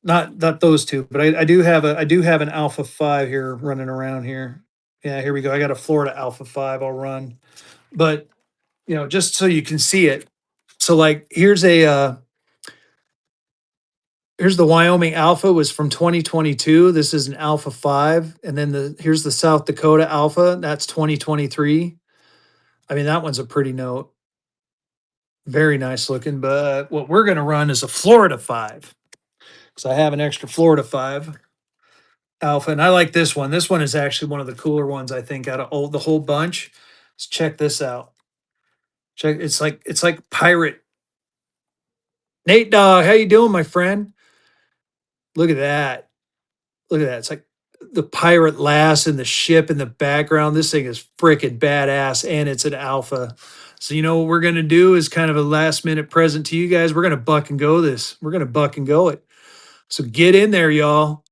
Not those two, but I do have an alpha 5 here running around here. Yeah, here we go. I got a Florida alpha 5 I'll run. But, just so you can see it. So like here's the Wyoming Alpha was from 2022. This is an Alpha 5. And then here's the South Dakota Alpha. That's 2023. I mean, that one's a pretty note. Very nice looking. But what we're going to run is a Florida 5. Because I have an extra Florida 5 Alpha. And I like this one. This one is actually one of the cooler ones, I think, out of the whole bunch. Let's check this out. Check. It's like pirate. Nate Dog, how you doing, my friend? Look at that. Look at that. It's like the pirate lass and the ship in the background. This thing is freaking badass, and it's an alpha. So you know what we're gonna do is kind of a last minute present to you guys. We're gonna buck and go this. We're gonna buck and go it. So get in there, y'all.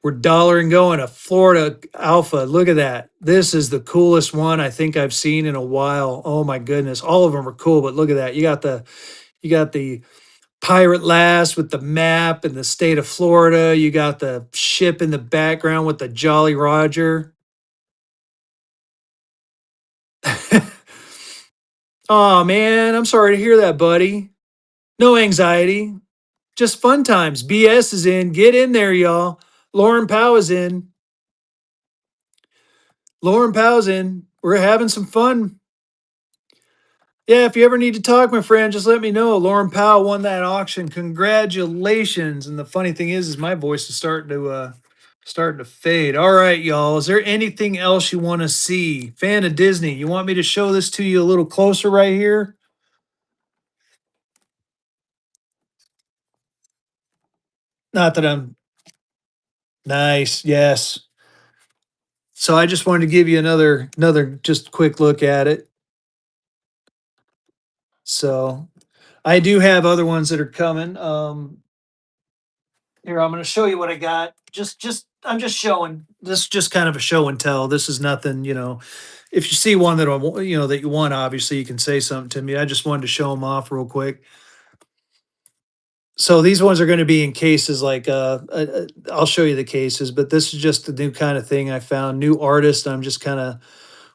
We're dollar and going a Florida Alpha. Look at that. This is the coolest one I think I've seen in a while. Oh my goodness. All of them are cool, but look at that. You got the pirate lass with the map and the state of Florida. You got the ship in the background with the Jolly Roger. Oh man, I'm sorry to hear that, buddy. No anxiety. Just fun times. BS is in. Get in there, y'all. Lauren Powell is in. Lauren Powell's in. We're having some fun. Yeah, if you ever need to talk, my friend, just let me know. Lauren Powell won that auction. Congratulations. And the funny thing is my voice is starting to fade. All right, y'all. Is there anything else you want to see? Fan of Disney, you want me to show this to you a little closer right here? Not that I'm nice. Yes. So I just wanted to give you another just quick look at it. So I do have other ones that are coming. Here, I'm going to show you what I got. I'm just showing. This is just kind of a show and tell. This is nothing, If you see one that that you want, obviously you can say something to me. I just wanted to show them off real quick. So these ones are going to be in cases like I'll show you the cases, but this is just the new kind of thing I found. New artist. I'm just kind of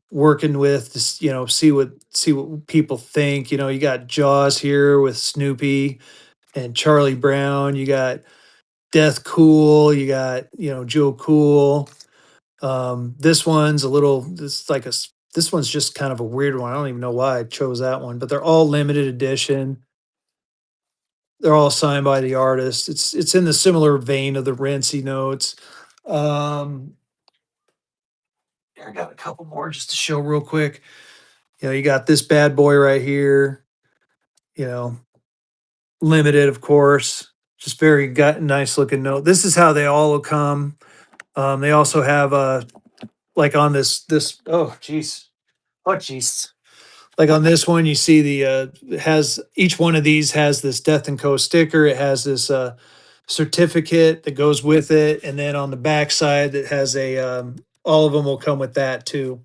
working with this, see what people think. You got Jaws here with Snoopy and Charlie Brown. You got Death Cool. You got, Joe Cool. This one's this one's just kind of a weird one. I don't even know why I chose that one, but they're all limited edition. They're all signed by the artist. It's in the similar vein of the Renzi notes. Um, I got a couple more just to show real quick. You got this bad boy right here. You know, limited, of course. Just very nice looking note. This is how they all will come. They also have like on this. Oh, jeez. Oh, jeez. Like on this one, you see it has each one of these has this Death and Co sticker. It has this certificate that goes with it, and then on the back side, it has all of them will come with that too.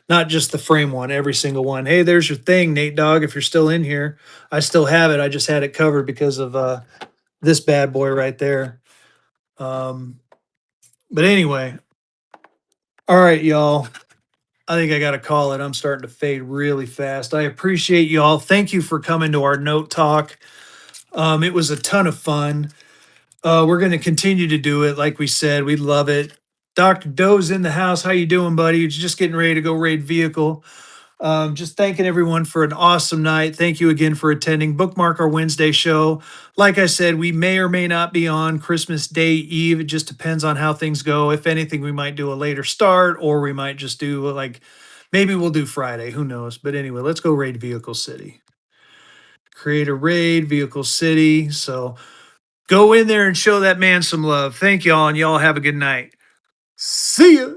Not just the frame one, every single one. Hey, there's your thing, Nate Dogg. If you're still in here, I still have it. I just had it covered because of this bad boy right there. Um, but anyway, all right, y'all. I think I got to call it. I'm starting to fade really fast. I appreciate y'all. Thank you for coming to our note talk. It was a ton of fun. We're going to continue to do it. Like we said, we love it. Dr. Doe's in the house. How you doing, buddy? He's just getting ready to go raid vehicle. Just thanking everyone for an awesome night. Thank you again for attending. Bookmark our Wednesday show. Like I said, we may or may not be on Christmas Day Eve. It just depends on how things go. If anything, we might do a later start, or we might just do like maybe we'll do Friday. Who knows? But anyway, let's go raid Vehicle City. Create a raid, Vehicle City. So go in there and show that man some love. Thank y'all, and y'all have a good night. See ya.